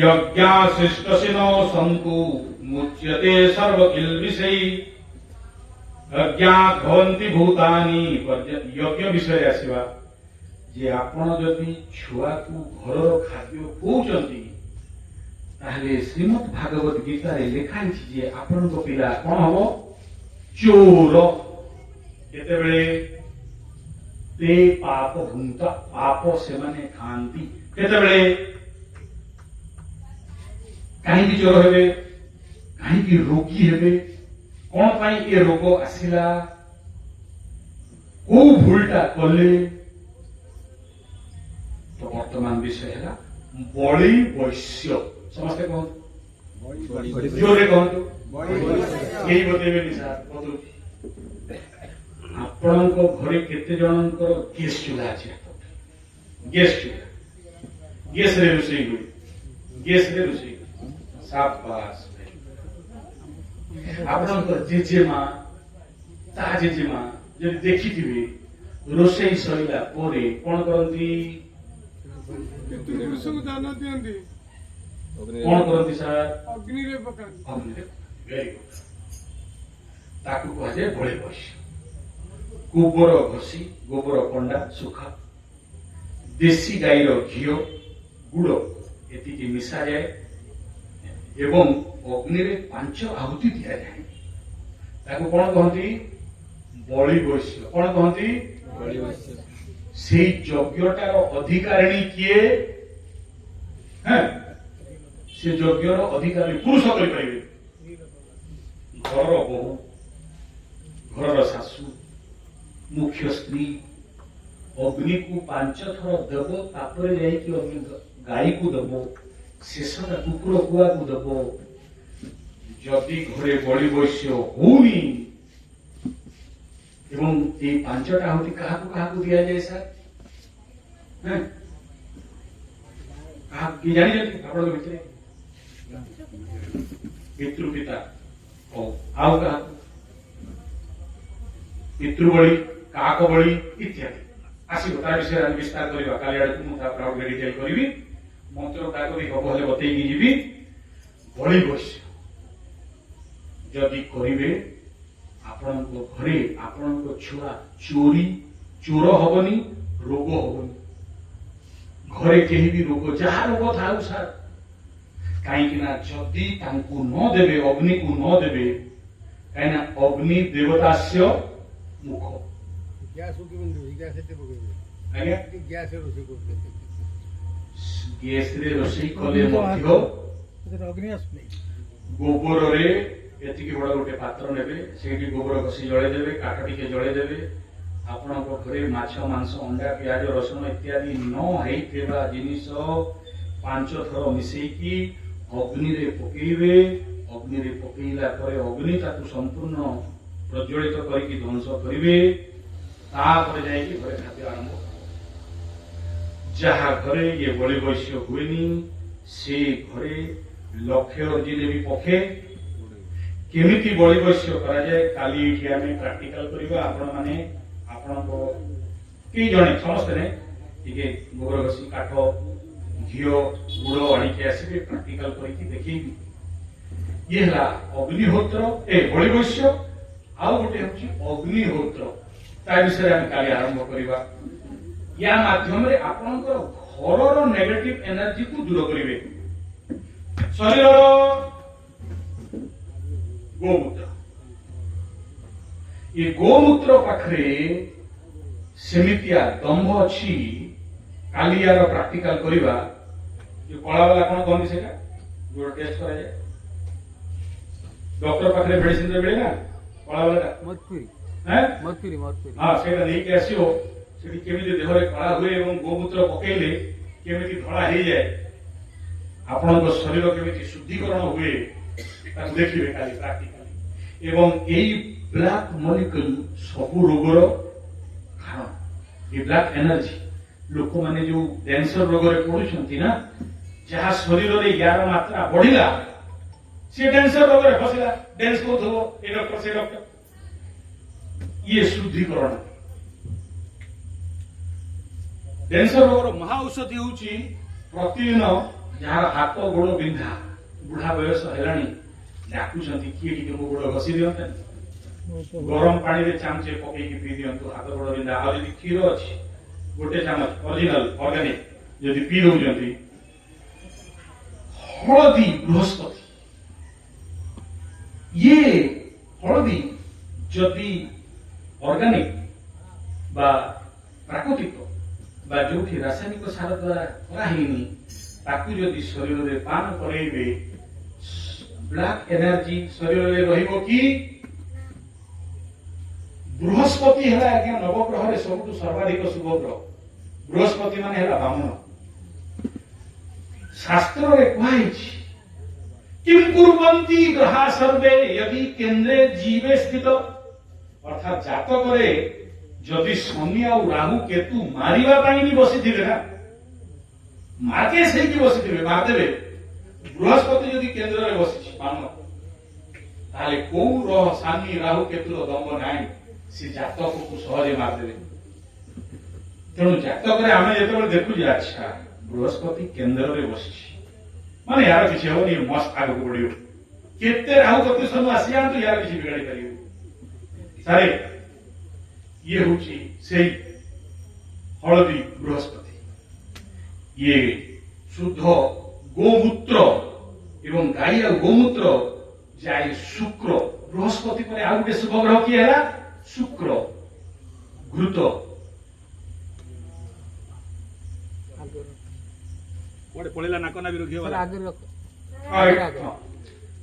यज्ञाशिष्टसिन सन्तु मुच्यते सर्वकिल्बिषै अज्ञात भवन्ति भूतानि यज्ञ विषय आसिबा जे आपण जदि छुआ को घर खाद्य खोचंती ताहले श्रीमद् भागवत गीता रे लिखा अछि जे आपण को पिला कोन हबो चोर केते बेले ते पाप भुंता पाप से माने खांती केते बेले कहीं चोर हेबे कहीं रोगी हेबे कौन पाई ये रोग आसिला को भूलटा कले तो वर्तमान विषय है बड़ी वैश्य समस्ते कहतु जोरे कहतु यही बतेबे निशा आपण घरे केते जनकर गैस चूल्हा अछि गैस चूल्हा गैस रे रोषेई हुए गैस रे रोषेई शाबाश आपणकर जेजेमा ता जेजेमा जदि देखिथिबे रोषेई सरिला परे कोन करंती दान दियंती कोन करंती सर अग्नि रे पकांती अग्नि रे वेरी गुड ताकू कहे बड़े बस गोबर घसी गोबर कंडा सुखा देशी गाईर घी गुड़ एति मिसा जाए एवं अग्नि रे 5 आहुति दिया जाए ताकू कौन कहती बलि वैश्य कौन कहती से यज्ञटार अधिकारिणी किए से यज्ञर अधिकारी पुरुष करें घर बहु घर सासू मुख्य स्त्री अग्नि को 5 थर देव तापर गाई को देव शेषटा कुकुर कुआ को देव जदि घरे बलि वैश्य होनी एवं ये 5टा आहुति क्या दि जाए सर जानी आप भितर पितृपिता आउ क्या पितृबली काक बली इत्यादि आसो ता विषय विस्तार करवा काली आड़ डिटेल करी मंत्र काक भी हम हेल्ले बतई जी बलि वैश्य जदि करेंगे आपण घरे आपण छुआ चोरी चोर हबनी रोग हबनी घरे कहीं भी रोग जहाँ रोग था सर कहीं जदि न देवे अग्नि को न देवे कहीं अग्नि देवता मुख गैस रे रोषेई कले गोबर रे एति बड़ गोटे पात्र नेबे सेठी गोबर घसी जळे देबे काठ टिके जळे देबे आपण घरे माछ मांस अंडा प्याज रसुण इत्यादि न हेइतेबा जिनिस 5 थर मिसेकी अग्नि रे पकेइबे अग्नि रे पकेइला परे अग्नि ताकू संपूर्ण प्रज्वलित करके ध्वंस करेंगे तापर जाइए घरे खाद्य आरंभ जहाँ घरे ये बलि वैश्य हुएनी से घरे लक्ष्य अर्जिले भी पखे केमिति बलि वैश्य करा जाए काली एठी आमे प्रैक्टिकल करबा आपण माने आपण को की जणे समस्त ने टिके गोबर घसी काठ घियो गुड़ आनी के आसीबे प्रैक्टिकल करके देखी ये हला अग्निहोत्र ए बलि वैश्य आउ गोटे हूँ अग्निहोत्र ता विषय आम काली आरंभ करवा या माध्यम आपणकर घर नेगेटिव एनर्जी को दूर करेंगे शरीर गोमूत्र ये गोमूत्र पाखरे सेमितिया दंभ अच्छी काली यार प्रैक्टिकल करवा जो कला वाला कौन कहते से जो टेस्ट करा जाए डॉक्टर पाखरे मेडिसिन मिले ना कला वाला मरक्यूरी हाँ से आसो केमी देहरे कला हुए और गोमूत्र पकईले केमी धड़ा हो जाए आपण शरीर केमी शुद्धिकरण हुए देखिए खाली प्रैक्टिकली एवं यही ब्लैक मलिक्यूल सबु रोगर कारण ये ब्लैक एनर्जी लोक मैंने जो कैंसर रोग रे पड़ुछंती ना जहाँ शरीर रे यार मात्रा बढ़िला से कैंसर रोग रे फसिला डेंस को थो ए डॉक्टर से डॉक्टर ये शुद्धिकरण कैंसर रोग महा औषधि होची प्रतिदिन जहाँ हाथ गोड़ बिंधा बुढ़ा बयस हेलाणी डाकुचंती किए टिके मो गोड़ घसी दियंते गरम पानी रे चामचे पकई की पी दियंतु हाथ गोड़ बिंधा आ यदि क्षीर अछि गोटे चामच ओरिजिनल ऑर्गेनिक यदि पी दउचंती हळदी बृहस्पति ये हळदी जदि ऑर्गेनिक बा प्राकृतिक बा जोठी रासायनिक सार द्वारा कराहीनी ताकू जदि शरीर रे पान करेबे ब्लैक एनर्जी शरीर रे रहिबो कि बृहस्पति है आज्ञा नवग्रह रे सबुठु सर्वाधिक शुभ ग्रह बृहस्पति माने है बामन शास्त्र रे कहाइछि किम कुर्वन्ति ग्रहा सर्वे यदि केंद्रे जीवे स्थित अर्थात जातक रे जदि शनि आ राहु केतु मारिबा पाई भी बसिथिबे ना मार्के से की बसिथिबे मारदेबे बृहस्पति यदि केंद्र रे बसिछि बामन ताले को रह शनि राहु केतु दंग नाही से जातक को सहजे मारदेबे तेणु जातक रे आमे जेतेबेले देखु अच्छा बृहस्पति केंद्र रे बसिछि माने यार किछि होनी मस्त आगु बढ़ियो केते राहु केतु सब आसिया तो यार किछि बिगाड़ी परियो सारे ये होची सेई हळदी बृहस्पति ये शुद्ध गोमूत्र एवं गाई आ गोमूत्र जाय शुक्र बृहस्पति पर आ गोटे शुभ ग्रह की है शुक्र घृत कोडे पळेला नाक ना विरोधी वाला आगे रख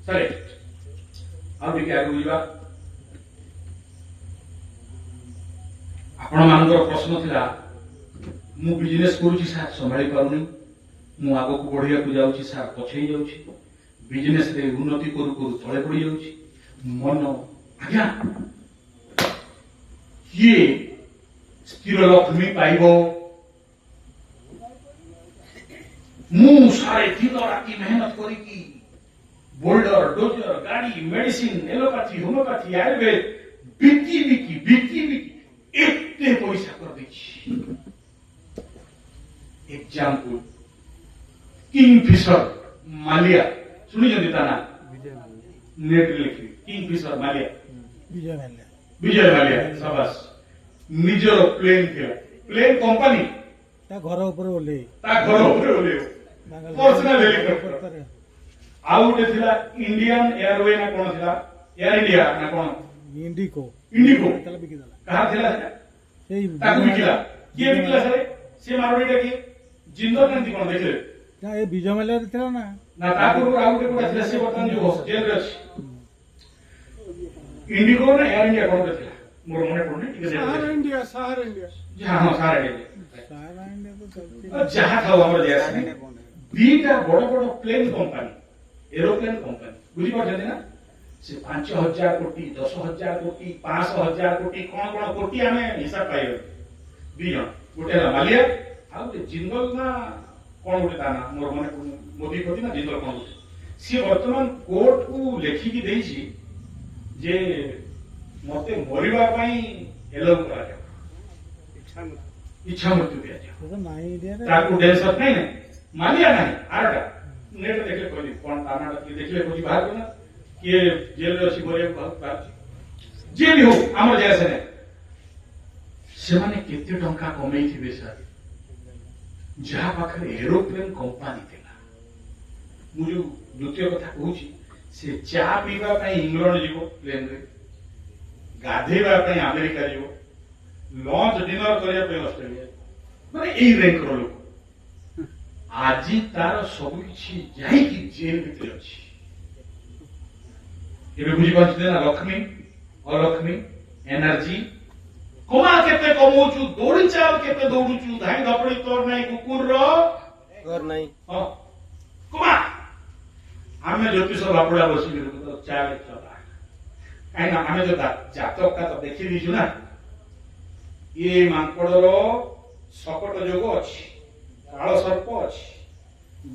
सरे आ देखि आगु जीवा आपण मानकर प्रश्न थिला मु बिजनेस करूची सार संभाळी पारुनी मु आगो को बढ़िया को जाउची सार पछई जाउची बिजनेस रे उन्नति करू करू तळे पड़ी जाउची मन आज्ञा ये स्थिर लक्ष्मी पाइबो मु सारे दिन राति मेहनत करी की बोल्डर डोजर गाड़ी मेडिसिन एलोपैथी होमियोपैथी आयुर्वेद बिकी बिकी एते पैसा कर देछि एग्जांपल किंगफिशर मालिया सुनी जंदी ताना नेट लिखी किंगफिशर मालिया विजय मालिया शाबाश निजर प्लेन थिला प्लेन कंपनी ता घर ऊपर ओले पर्सनल हेलीकॉप्टर आउ गोटे थिला इंडियन एयरवे ना कोन थिला एयर इंडिया ना कोन इंडिको इंडिको बिकी दला कहा थिला सेई ताकू बिकिला किए बिकिला सरे से मारोडीटा की जिंदर नंदी कोन देखले ना ए विजय माल्या रे थिला ना ना ताकू आउ गोटे कोन थिला से बर्तन जो जेल रे इंडिको ना एयर इंडिया कोन थिला मोर मने पड़ने ठीक है सहारा इंडिया जहां हां सारा इंडिया सारा इंडिया तो चलती जहां था हमर देश दीटा बड़ बड़ प्लेन कंपनी एरोप्लेन कंपनी बुझी पाछन ना से 5000 कोटी 10000 कोटी 5000 कोटी कोन कोटी हमें हिसाब पाइयो दी जन गोटे ला मालिया आ गोटे जिंदल ना कोन गोटे ताना मोर मने मोदी कोटी ना जिंदल कोन सी वर्तमान कोर्ट को लेखि की देछि जे मते मरिबा पई एलो करा जाय इच्छा मृत्यू दिया जाय तो नहीं दे रे ताकू टेंशन नहीं ना मालिया नहीं आरटा नेट देखले कोनी कोन ताना देखले कोनी बाहर कोना के जेल रे अछि बोले बाहर जे भी हो हमर जैसे ने से माने केते टंका कमेई थिबे सर जहा पाखरे एरोप्लेन कंपनी थिला मु जो द्वितीय कथा कहूची से चा पीवा पई इंग्लैंड जीवो प्लेन रे गाधेवा पई अमेरिका जीवो लॉन्च डिनर करिया पे ऑस्ट्रेलिया माने एई रैंक रो लोक आजी तार सब किछि जाई कि जेल भितर अछि एबे बुझी पाछते ना लक्ष्मी अलक्ष्मी एनर्जी कमा केते कमौचु दौड़ी चाल केते दौड़ुचु धाई धपड़ी तोर नाही कुकुर रो घर नहीं हां कमा आमे ज्योतिष बापुड़ा बसी तो चाल चला काई ना आमे जो जातक का तो देखि दिजु ना ये मांकड़र शकट जोग अच्छी काल सर्प अच्छी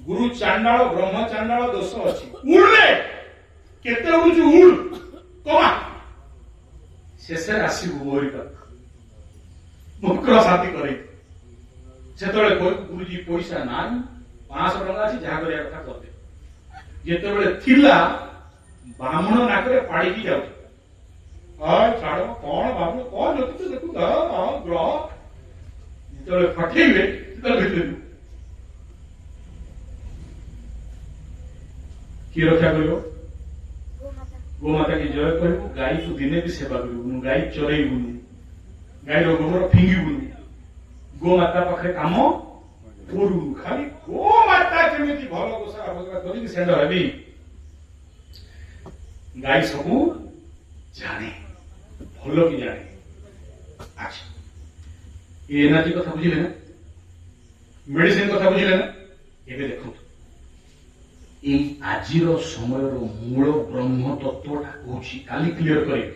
गुरु चांडाल ब्रह्म चांडाल दोष अच्छी उड़े केते उड़ुचु उड़ कमा शेष आसबू मोरी पाख मुक्र साथी करे से गुरुजी पैसा ना 500 टका अच्छी जहाँ करा कथा करदे जिते थिला ब्राह्मण नाकरे पाड़ी जाऊ छाड़ कौन बाबू कौन देखु देखु ग्रह जो फटेबे किए रक्षा कर गोमाता की जय कर गाई को दिने भी सेवा करूँ गाई चरईबुनु गाई गोबर फिंगीबुनु गोमाता पाखे काम करू खाली गोमाता केमी भल गोसरा भोसरा करी सेंड हेबी गाई सबू जाने भल कि जाने अच्छा ये एनर्जी कथा बुझिले ना मेडिसिन कथा बुझिले ना एबे देखो এই আজির সময়ের মূল ব্রহ্ম তত্ত্বটা কହୁছি কালি ক্লিয়ার করিবি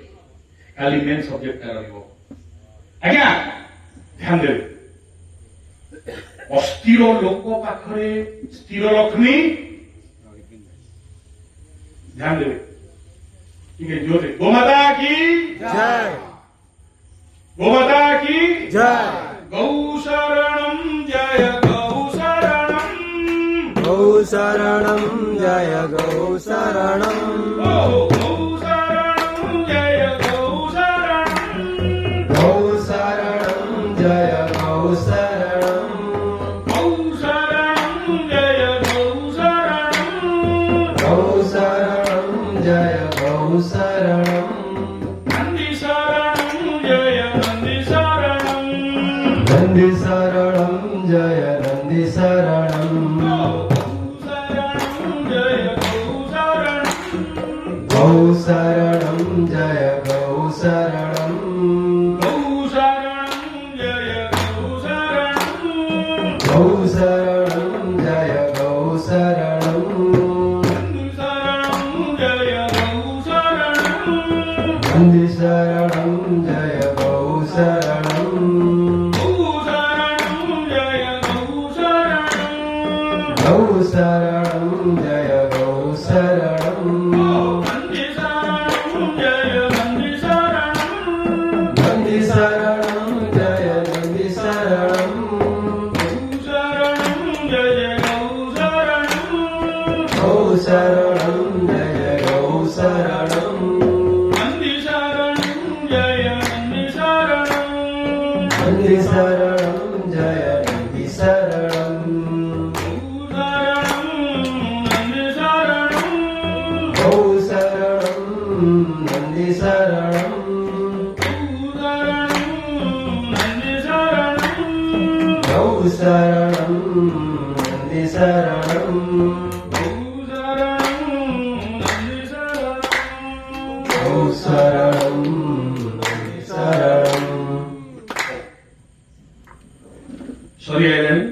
কালি মেন সবজেক্টটা রহিব আজ্ঞা ধ্যান দেবে অস্থির লোক পাখরে স্থির লক্ষ্মী ধ্যান দেবে ठीक है जोरे गोमाता की जय गोमाता की जय गौ शरणम जय गौ शरणम गौ शरणं जय गौ शरणं गौ शरणम जय गौ शरणम गौ शरणं जय गौ शरणं गौ शरणम जय गौ शरणम गौ शरणं जय गौ शरणं नंदी शरणम जय नंदी शरणम नंदी शरणं जय नंदी शरणं गौ शरणं जय गौ शरणं गौ शरणं जय गौ शरणं नंदी शरणं जय गौ शरणं गौ शरणं जय गौ शरणं नंदी शरणं जय नंदी शरणं गौ शरणं जय गौ शरणं नंदी शरणं जय नंदी शरणं गौ शरणं नंदी शरणं गौ शरणं नंदी शरणं गौ शरणं नंदी शरणं सरी आइलानी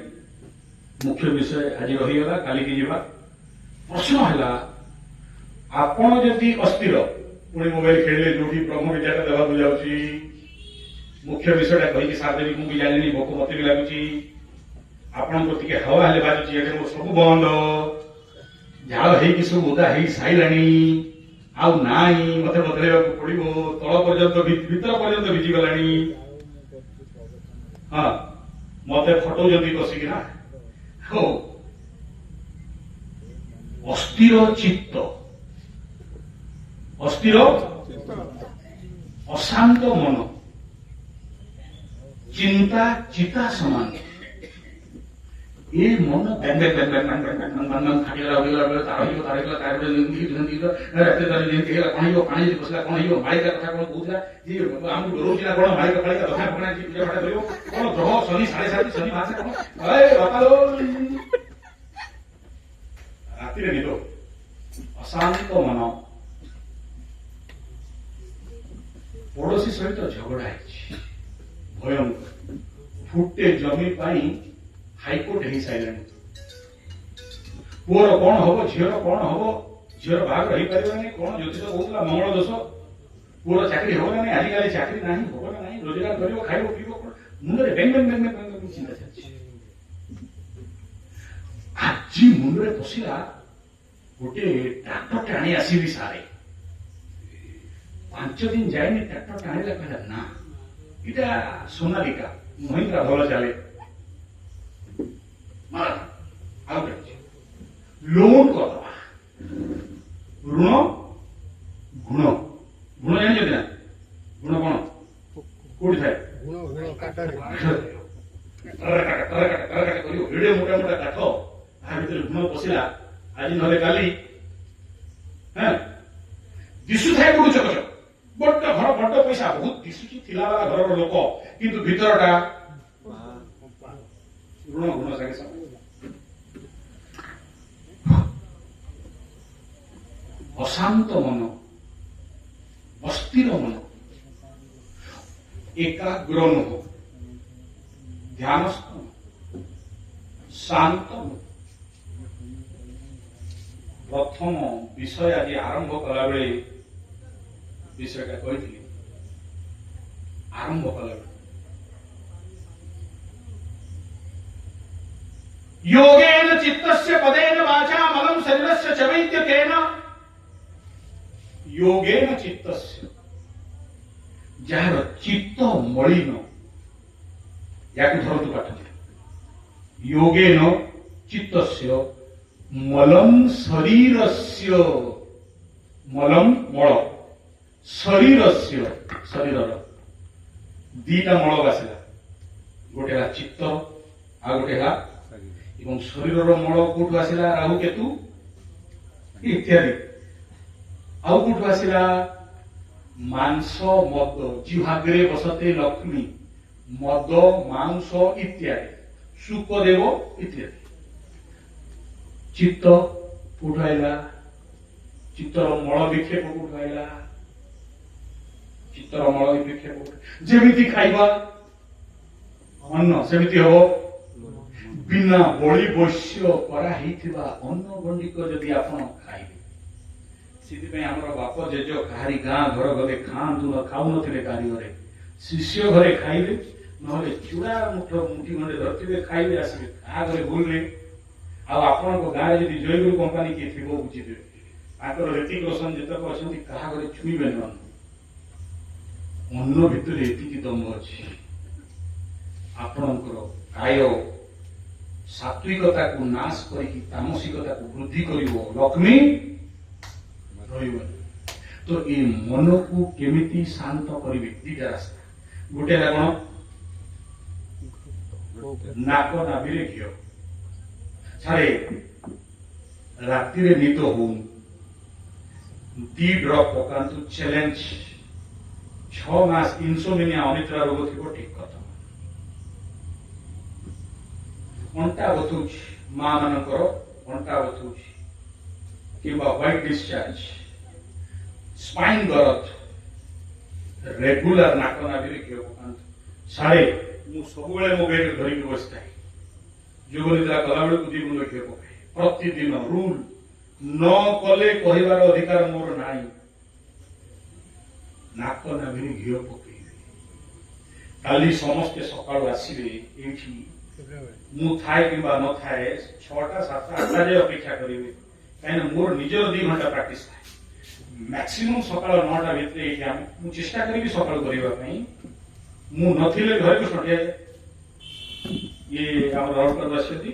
मुख्य विषय आज रहीगला काली की जीवा प्रश्न है आपण जदि अस्थिर पुणी मोबाइल खेलिले जो ब्रह्म विद्या देवाक जाऊँगी मुख्य विषयटा कहीकि सारदेवी मुझे जानी भोक मत भी लगुच आपण टे हवा हेले बाजुची सब बंद झाड़ हो सब ओदा हो सारा आउ नाई मत बदल पड़ो तल पर्यंत भीतर पर्यंत भिजिगला हाँ मत फटौंट बसिकिना हो अस्थिर चित्त अस्थिर अशांत मन चिंता चिता समान ये मन bang bang bang bang bang bang bang bang खाटिला उड़िला बेला तारिला तार रात कौन हो पानी बसला कौन हो मालिका कथा कौन कहूला जी आम डरोला कौन मालिका फालिका दफा फणा पूजा पाठ करो कौन ग्रह शनि 7.5 शनि भाषा कौन बापा लो राति निद अशांत मन पड़ोशी सहित झगड़ा भयंकर फुटे जमी हाईकोर्ट हो सारे पुअर कौन हम झीर कौन हम झीर बाहर हो पारे कौन ज्योतिष कहला मंगल दोष पुअर चाकरी हम ना आजिकल चाकरी ना हम ना रोजगार कर खाइब पीब मुंडे बेंग बेंग बेंग बेंग ଏମିତି ଚିନ୍ତା ଚାଲିଛି। ଆଜି ମୁଣ୍ଡରେ ପଶିଲା ଗୋଟେ ଟ୍ରାକ୍ଟରଟେ ଆଣି ଆସିବି ସାରେ। 5 ଦିନ ଯାଇନି ଟ୍ରାକ୍ଟରଟା ଆଣିଲା, କହିଲା ନା ଏଇଟା ସୋନାଲିକା ମହିନ୍ଦ୍ରା ଭଲ ଚାଲେ, ଆଉ ଲୋନ୍ କରିଦବା। ଋଣ ଗୁଣ, ଗୁଣ ଜାଣିଛନ୍ତି ନା? ଗୁଣ କଣ କୋଉଠି ଥାଏ? ଏଡେ ମୋଟା ମୋଟା କାଠ, ତା ଭିତରେ ଗୁଣ ପଶିଲା ଆଜି ନହେଲେ କାଲି। ଦିଶୁଥାଏ କୋଉଠି ଚକ ଚକ, ବଡ ଘର, ବଡ ପଇସା, ବହୁତ ଦିଶୁଛି ଥିଲା ବାଲା ଘରର ଲୋକ, କିନ୍ତୁ ଭିତରଟା ଋଣ ଗୁଣ ସାଙ୍ଗେ ସାଙ୍ଗେ। ଅଶାନ୍ତ ମନ, ଅସ୍ଥିର ମନ, ଏକାଗ୍ର ନୁହ, ଧ୍ୟାନସ୍ଥ ନୁହ, ଶାନ୍ତ ନୁହ। ପ୍ରଥମ ବିଷୟ ଆଜି ଆରମ୍ଭ କଲାବେଳେ ବିଷୟଟା କହିଥିଲି। ଆରମ୍ଭ କଲାବେଳେ योगेन चित्तस्य पदेन वाचा मलं शरीरस्य च वैद्यकेन। योगेन चित्तस्य, ଯାହାର ଚିତ୍ତ ମଳିନ, ୟାକୁ ଧରନ୍ତୁ ପାଠ। योगेन ଚିତ୍ତସ୍ୟ ମଲଂ ଶରୀରସ୍ୟ, ମଲଂ ମଳ, ଶରୀରସ୍ୟ ଶରୀରର ଦିଟା ମଳ ବାସିଲା, ଗୋଟେ ହେଲା ଚିତ୍ତ ଆଉ ଗୋଟେ ହେଲା, ଏବଂ ଶରୀରର ମଳ କୋଉଠୁ ଆସିଲା? ରାହୁ କେତୁ ଇତ୍ୟାଦି। ଆଉ କୋଉଠୁ ଆସିଲା? ମାଂସ ମଦ, ଜିହ୍ୱାଗ୍ରେ ବସତେ ଲକ୍ଷ୍ମୀ, ମଦ ମାଂସ ଇତ୍ୟାଦି, ଶୁକଦେବ ଇତ୍ୟାଦି। ଚିତ୍ତ କୋଉଠୁ ଆଇଲା? ଚିତ୍ତର ମଳ ବିକ୍ଷେପ କୋଉଠୁ ଆଇଲା? ଚିତ୍ତର ମଳ ବିକ୍ଷେପ ଯେମିତି ଖାଇବା ଅନ୍ନ ସେମିତି ହବ। ବିନା ବଳି ବୈଶ୍ୟ କରାହେଇଥିବା ଅନ୍ନ ଗଣ୍ଡିକ ଯଦି ଆପଣ ଖାଇବେ, ସେଥିପାଇଁ ଆମର ବାପ ଜେଜ କାହାରି ଗାଁ ଘର ଗଲେ ଖାଉନଥିଲେ କାହାରି ଘରେ, ଶିଷ୍ୟ ଘରେ ଖାଇବେ, ନହେଲେ ଚୁଡ଼ା ମୁଠି ଖଣ୍ଡେ ଧରିଥିବେ, ଖାଇବେ ଆସିବେ, କାହା ଘରେ ଭୁଲରେ। ଆଉ ଆପଣଙ୍କ ଗାଁରେ ଯଦି ଜୟଗୁରୁ କମ୍ପାନୀ କିଏ ଥିବ ବୁଝିଦେବେ, ତାଙ୍କର ଋତିକ ରୋଶନ ଯେତେକ ଅଛନ୍ତି କାହା ଘରେ ଛୁଇଁବେନି ଅନ୍ନ। ଅନ୍ନ ଭିତରେ ଏତିକି ଦମ ଅଛି। ଆପଣଙ୍କର କାୟ ସାତ୍ବିକତାକୁ ନାଶ କରିକି ତାମସିକତାକୁ ବୃଦ୍ଧି କରିବ, ଲକ୍ଷ୍ମୀ ରହିବନି। ତ ଏ ମନକୁ କେମିତି ଶାନ୍ତ କରିବେ? ଦିଟା ରାସ୍ତା। ଗୋଟେ ହେଲା କଣ? ନାକ ନାଭିରେ ଘିଅ। ସାରେ ରାତିରେ ନିଦ ହଉନି, 2 ଡ୍ରପ୍ ପକାନ୍ତୁ, ଚ୍ୟାଲେଞ୍ଜ। 6 ମାସ ଇନ୍ସୋମିନିଆ ଅନିଦ୍ରା ରୋଗ ଥିବ, ଠିକ କଥା। ଅଣ୍ଟା ବଥୁଛି, ମା ମାନଙ୍କର ଅଣ୍ଟା ବଥୁଛି କିମ୍ବା ହ୍ୱାଇଟ୍ ଡିସଚାର୍ଜ, ସ୍ପାଇନ୍ ଦରଦ, ରେଗୁଲାର ନାକ ନାଭିରେ ଘିଅ ପକାନ୍ତୁ। ସାରେ ମୁଁ ସବୁବେଳେ ମୋ ବେଗରେ ଧରିକି ବସିଥାଏ, ଯୋଗ ନିଦ୍ରା କଲାବେଳକୁ 2 ଗୁଣ୍ଡ ଘିଅ ପକାଏ ପ୍ରତିଦିନ। ରୁଲ ନ କଲେ କହିବାର ଅଧିକାର ମୋର ନାହିଁ। ନାକ ନାଭିରେ ଘିଅ ପକେଇବେ। କାଲି ସମସ୍ତେ ସକାଳୁ ଆସିବେ ଏଇଠି, ମୁଁ ଥାଏ କିମ୍ବା ନଥାଏ, 6ଟା 7ଟା 8ଟା ଯାଏ ଅପେକ୍ଷା କରିବେ, କାହିଁକିନା ମୋର ନିଜର 2 ଘଣ୍ଟା ପ୍ରାକ୍ଟିସ ଥାଏ। ମ୍ୟାକ୍ସିମମ୍ ସକାଳ 9ଟା ଭିତରେ ଏଇଠି ମୁଁ ଚେଷ୍ଟା କରିବି ସକାଳୁ କରିବା ପାଇଁ। ମୁଁ ନଥିଲେ ଘରେ ବି ସନ୍ଧ୍ୟା ଇଏ ଆମର ରାଉରକେଲା ଆସିଛନ୍ତି,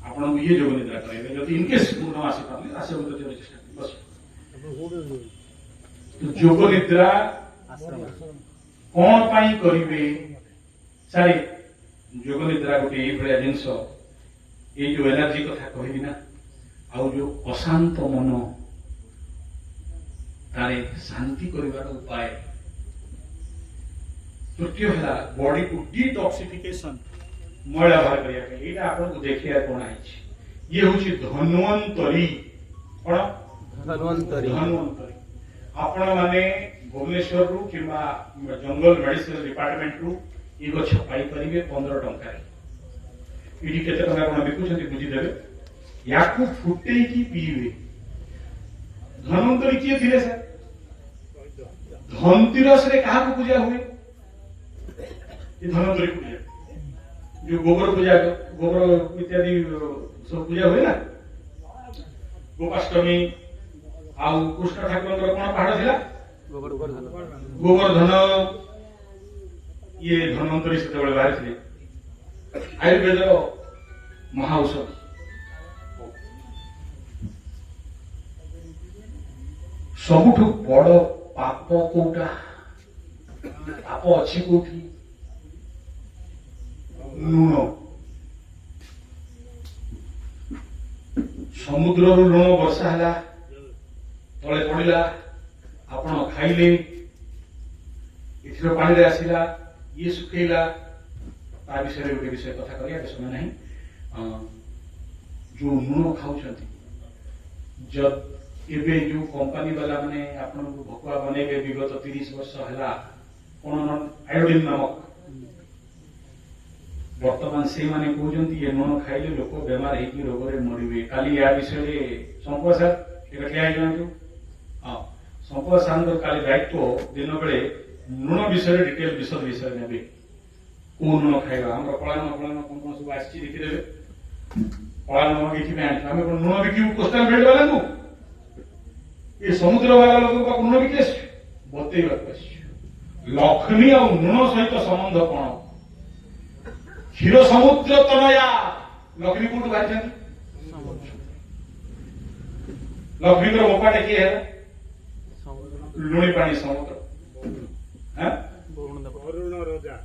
ଆପଣଙ୍କୁ ଇଏ ଯୋଗ ନିଦ୍ରା କରାଇବେ। ଯଦି ଇନକେସ୍ ମୁଁ ନ ଆସିପାରିଲେ ଆସିବାକୁ ଚେଷ୍ଟା କରିବି। ଯୋଗ ନିଦ୍ରା କଣ ପାଇଁ କରିବେ? ସାରେ ଯୋଗ ନିଦ୍ରା ଗୋଟେ ଏଇଭଳିଆ ଜିନିଷ, ଏଇ ଯୋଉ ଏନର୍ଜି କଥା କହିବି ନା, ଆଉ ଯୋଉ ଅଶାନ୍ତ ମନ, ତାରେ ଶାନ୍ତି କରିବାର ଉପାୟ। ତୃତୀୟ ହେଲା ବଡିକୁ ଡିଟକ୍ସିଫିକେସନ, ମଇଳା ବାହାର କରିବା ପାଇଁ। ଏଇଟା ଆପଣଙ୍କୁ ଦେଖିବା କଣ ହେଇଛି, ଇଏ ହଉଛି ଧନ୍ୱନ୍ତରୀ। କଣ? ଧନ୍ୱନ୍ତରୀ। ଆପଣ ମାନେ ଭୁବନେଶ୍ୱରରୁ କିମ୍ବା ଜଙ୍ଗଲ ମେଡିସିନ ଡିପାର୍ଟମେଣ୍ଟରୁ ଏ ଗଛ ପାଇପାରିବେ 15 ଟଙ୍କାରେ। ଏଠି କେତେ ଟଙ୍କା କଣ ବିକୁଛନ୍ତି ବୁଝିଦେବେ। ୟାକୁ ଫୁଟେଇକି ପିଇବେ। ଧନ୍ୱନ୍ତରୀ କିଏ ଥିଲେ ସାର୍? ଧନତୀରସରେ କାହାକୁ ପୂଜା ହୁଏ? ଧନ୍ୱନ୍ତରୀ ପୂଜା। जो गोबर पूजा गोबर इत्यादि सब पूजा हुए ना गोपाष्टमी आउ कृष्ण ठाकुर कौन पहाड़ थिला गोवर्धन ये धन्वंतरी से बाहर थे आयुर्वेद महाऔषध सबुठु बड़ पाप कोटा पाप अच्छी कोठी लुण समुद्र लुण वर्षा है तले पड़ा आपण खाइले इथर पानी आसला ये सुखेला ता विषय गोटे विषय कथा करिया समय नहीं जो लुण खाऊं जब एबे जो कंपनी वाला माने आपन भकुआ बनेबे विगत 30 वर्ष हला कोन आयोडीन नामक वर्तमान से माने कहउजंती ये लुण खाइले लोक बेमार हेकी रोग रे मरिबे काली या विषय रे संपा सर एटा क्या जानतो हां संपा सांदर काली दायित्व दिन बेले लुण विषय रे डिटेल विषय नेबे को लुण खाइबा हमरा पळान कोन कोन सब आछि देखि देबे पळान देखि पे हम लुण बिकी कोस्टल बेल्ट वाला को ये समुद्र वाला लोगों का लुण बिके बतेइबा लक्ष्मी और लुण सहित संबंध कौन क्षीर समुद्र तनया लक्ष्मी कोटू बाहर लक्ष्मी मोपाटे किए है लुणी पानी समुद्र वरुण राजा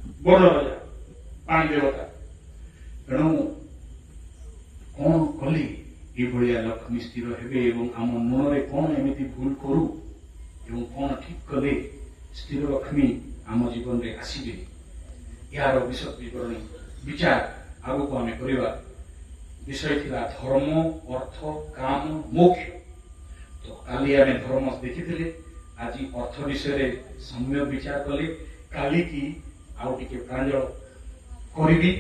पानी देवता तेणु कौन कली ये लक्ष्मी स्थिर हे आम मन कौन एमती भूल करू कौन ठीक कले स्थिर लक्ष्मी आम जीवन में आसबे यार विशद विवरणी विचार आग को आम करवा विषय थिला धर्म अर्थ काम मोक्ष तो काली आम धर्म देखी आज अर्थ विषय सम्यक विचार कले काली की आउ टिके प्रांजल करी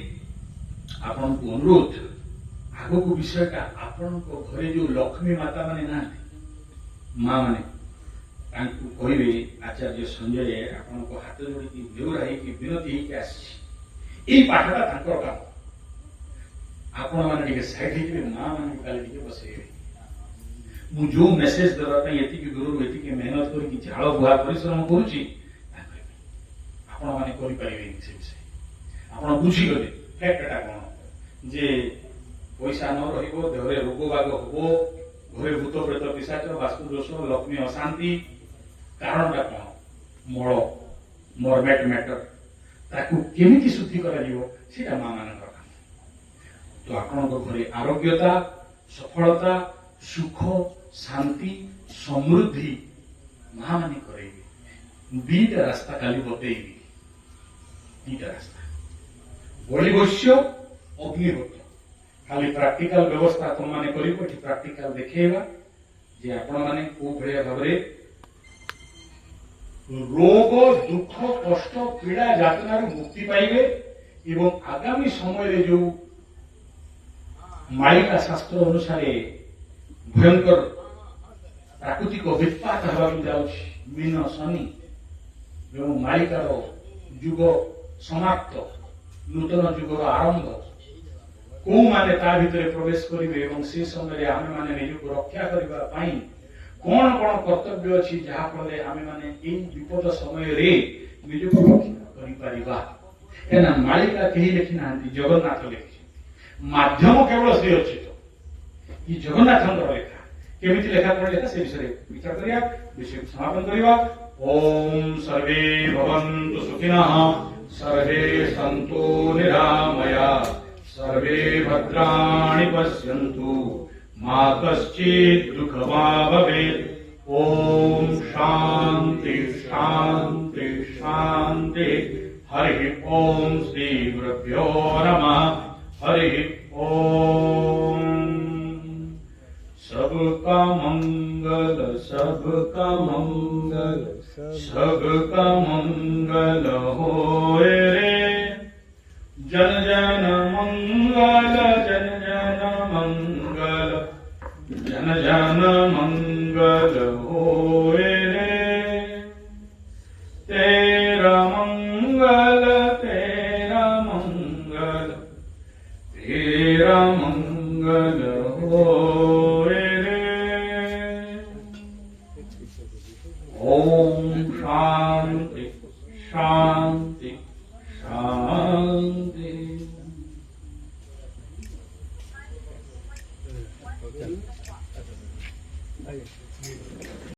आपन को अनुरोध आग को विषयटा आपण घरे जो लक्ष्मी माता माने ना माँ माने कहे आचार्य संजय आपण को हाथ जोड़ी बेउरा विनती होगी पाठटा काम आपण मैंने सैड हो माँ मान काली बसे मु जो मेसेज देवाई एति दूर एति मेहनत कर झाड़ बुआ परिश्रम करुच्ची आपण मैंने से विषय आप बुझीगले फैक्टा कौन जे पैसा न रहे रोग बाग हम घरे भूत प्रेत पिशाच वास्तु दोष लक्ष्मी अशांति कारणटा कौन मल मरमेट मैटर ताकू केमिति शुद्धि करा माँ मान काम तो आपण घरे आरोग्यता सफलता सुख शांति समृद्धि माँ माने करेंगे दीटा रास्ता काली बतेइबी दीटा रास्ता बलिवश्य अग्निहोत्र खाली प्रैक्टिकल व्यवस्था तुम माने करिबो कि प्रैक्टिकल देखेबा जे आपण माने को भलिया भाबरे रोग दुख कष्ट पीड़ा यातना मुक्ति पाइबे एवं आगामी समय रे जो मालिका शास्त्र अनुसार भयंकर प्राकृतिक वित्पात हवाक जाउछि मीन शनि एवं मालिकार युग समाप्त नूतन युगर आरंभ को माने ता भितर प्रवेश करिवे एवं से समय आमे माने निजको रक्षा करबा पई कौन कौन कर्तव्य अछि जहा फले आमे माने इन विपद समय रे निजको रक्षा करि परिबा एना मालिका केही लेखि नांती जगन्नाथ लेखि माध्यम केवल से अछि तो ई जगन्नाथंकर लेखा केमिति लेखा पर लेखा से विषय विचार करिया विषय समापन करिवा ओम सर्वे भवन्तु सुखिनः सर्वे सन्तु निरामया सर्वे भद्राणि पश्यन्तु मा कश्चित् दुःखभाग् भवेत् ओम शांति शांति शांति हरि ओम श्री गुरुभ्यो नमः हरि ओम सबका मंगल सबका मंगल सबका मंगल होए रे जन जन मंगल जन जन मंगल जन जन मंगल होए रे तेरा मंगल ଆଜ୍ଞା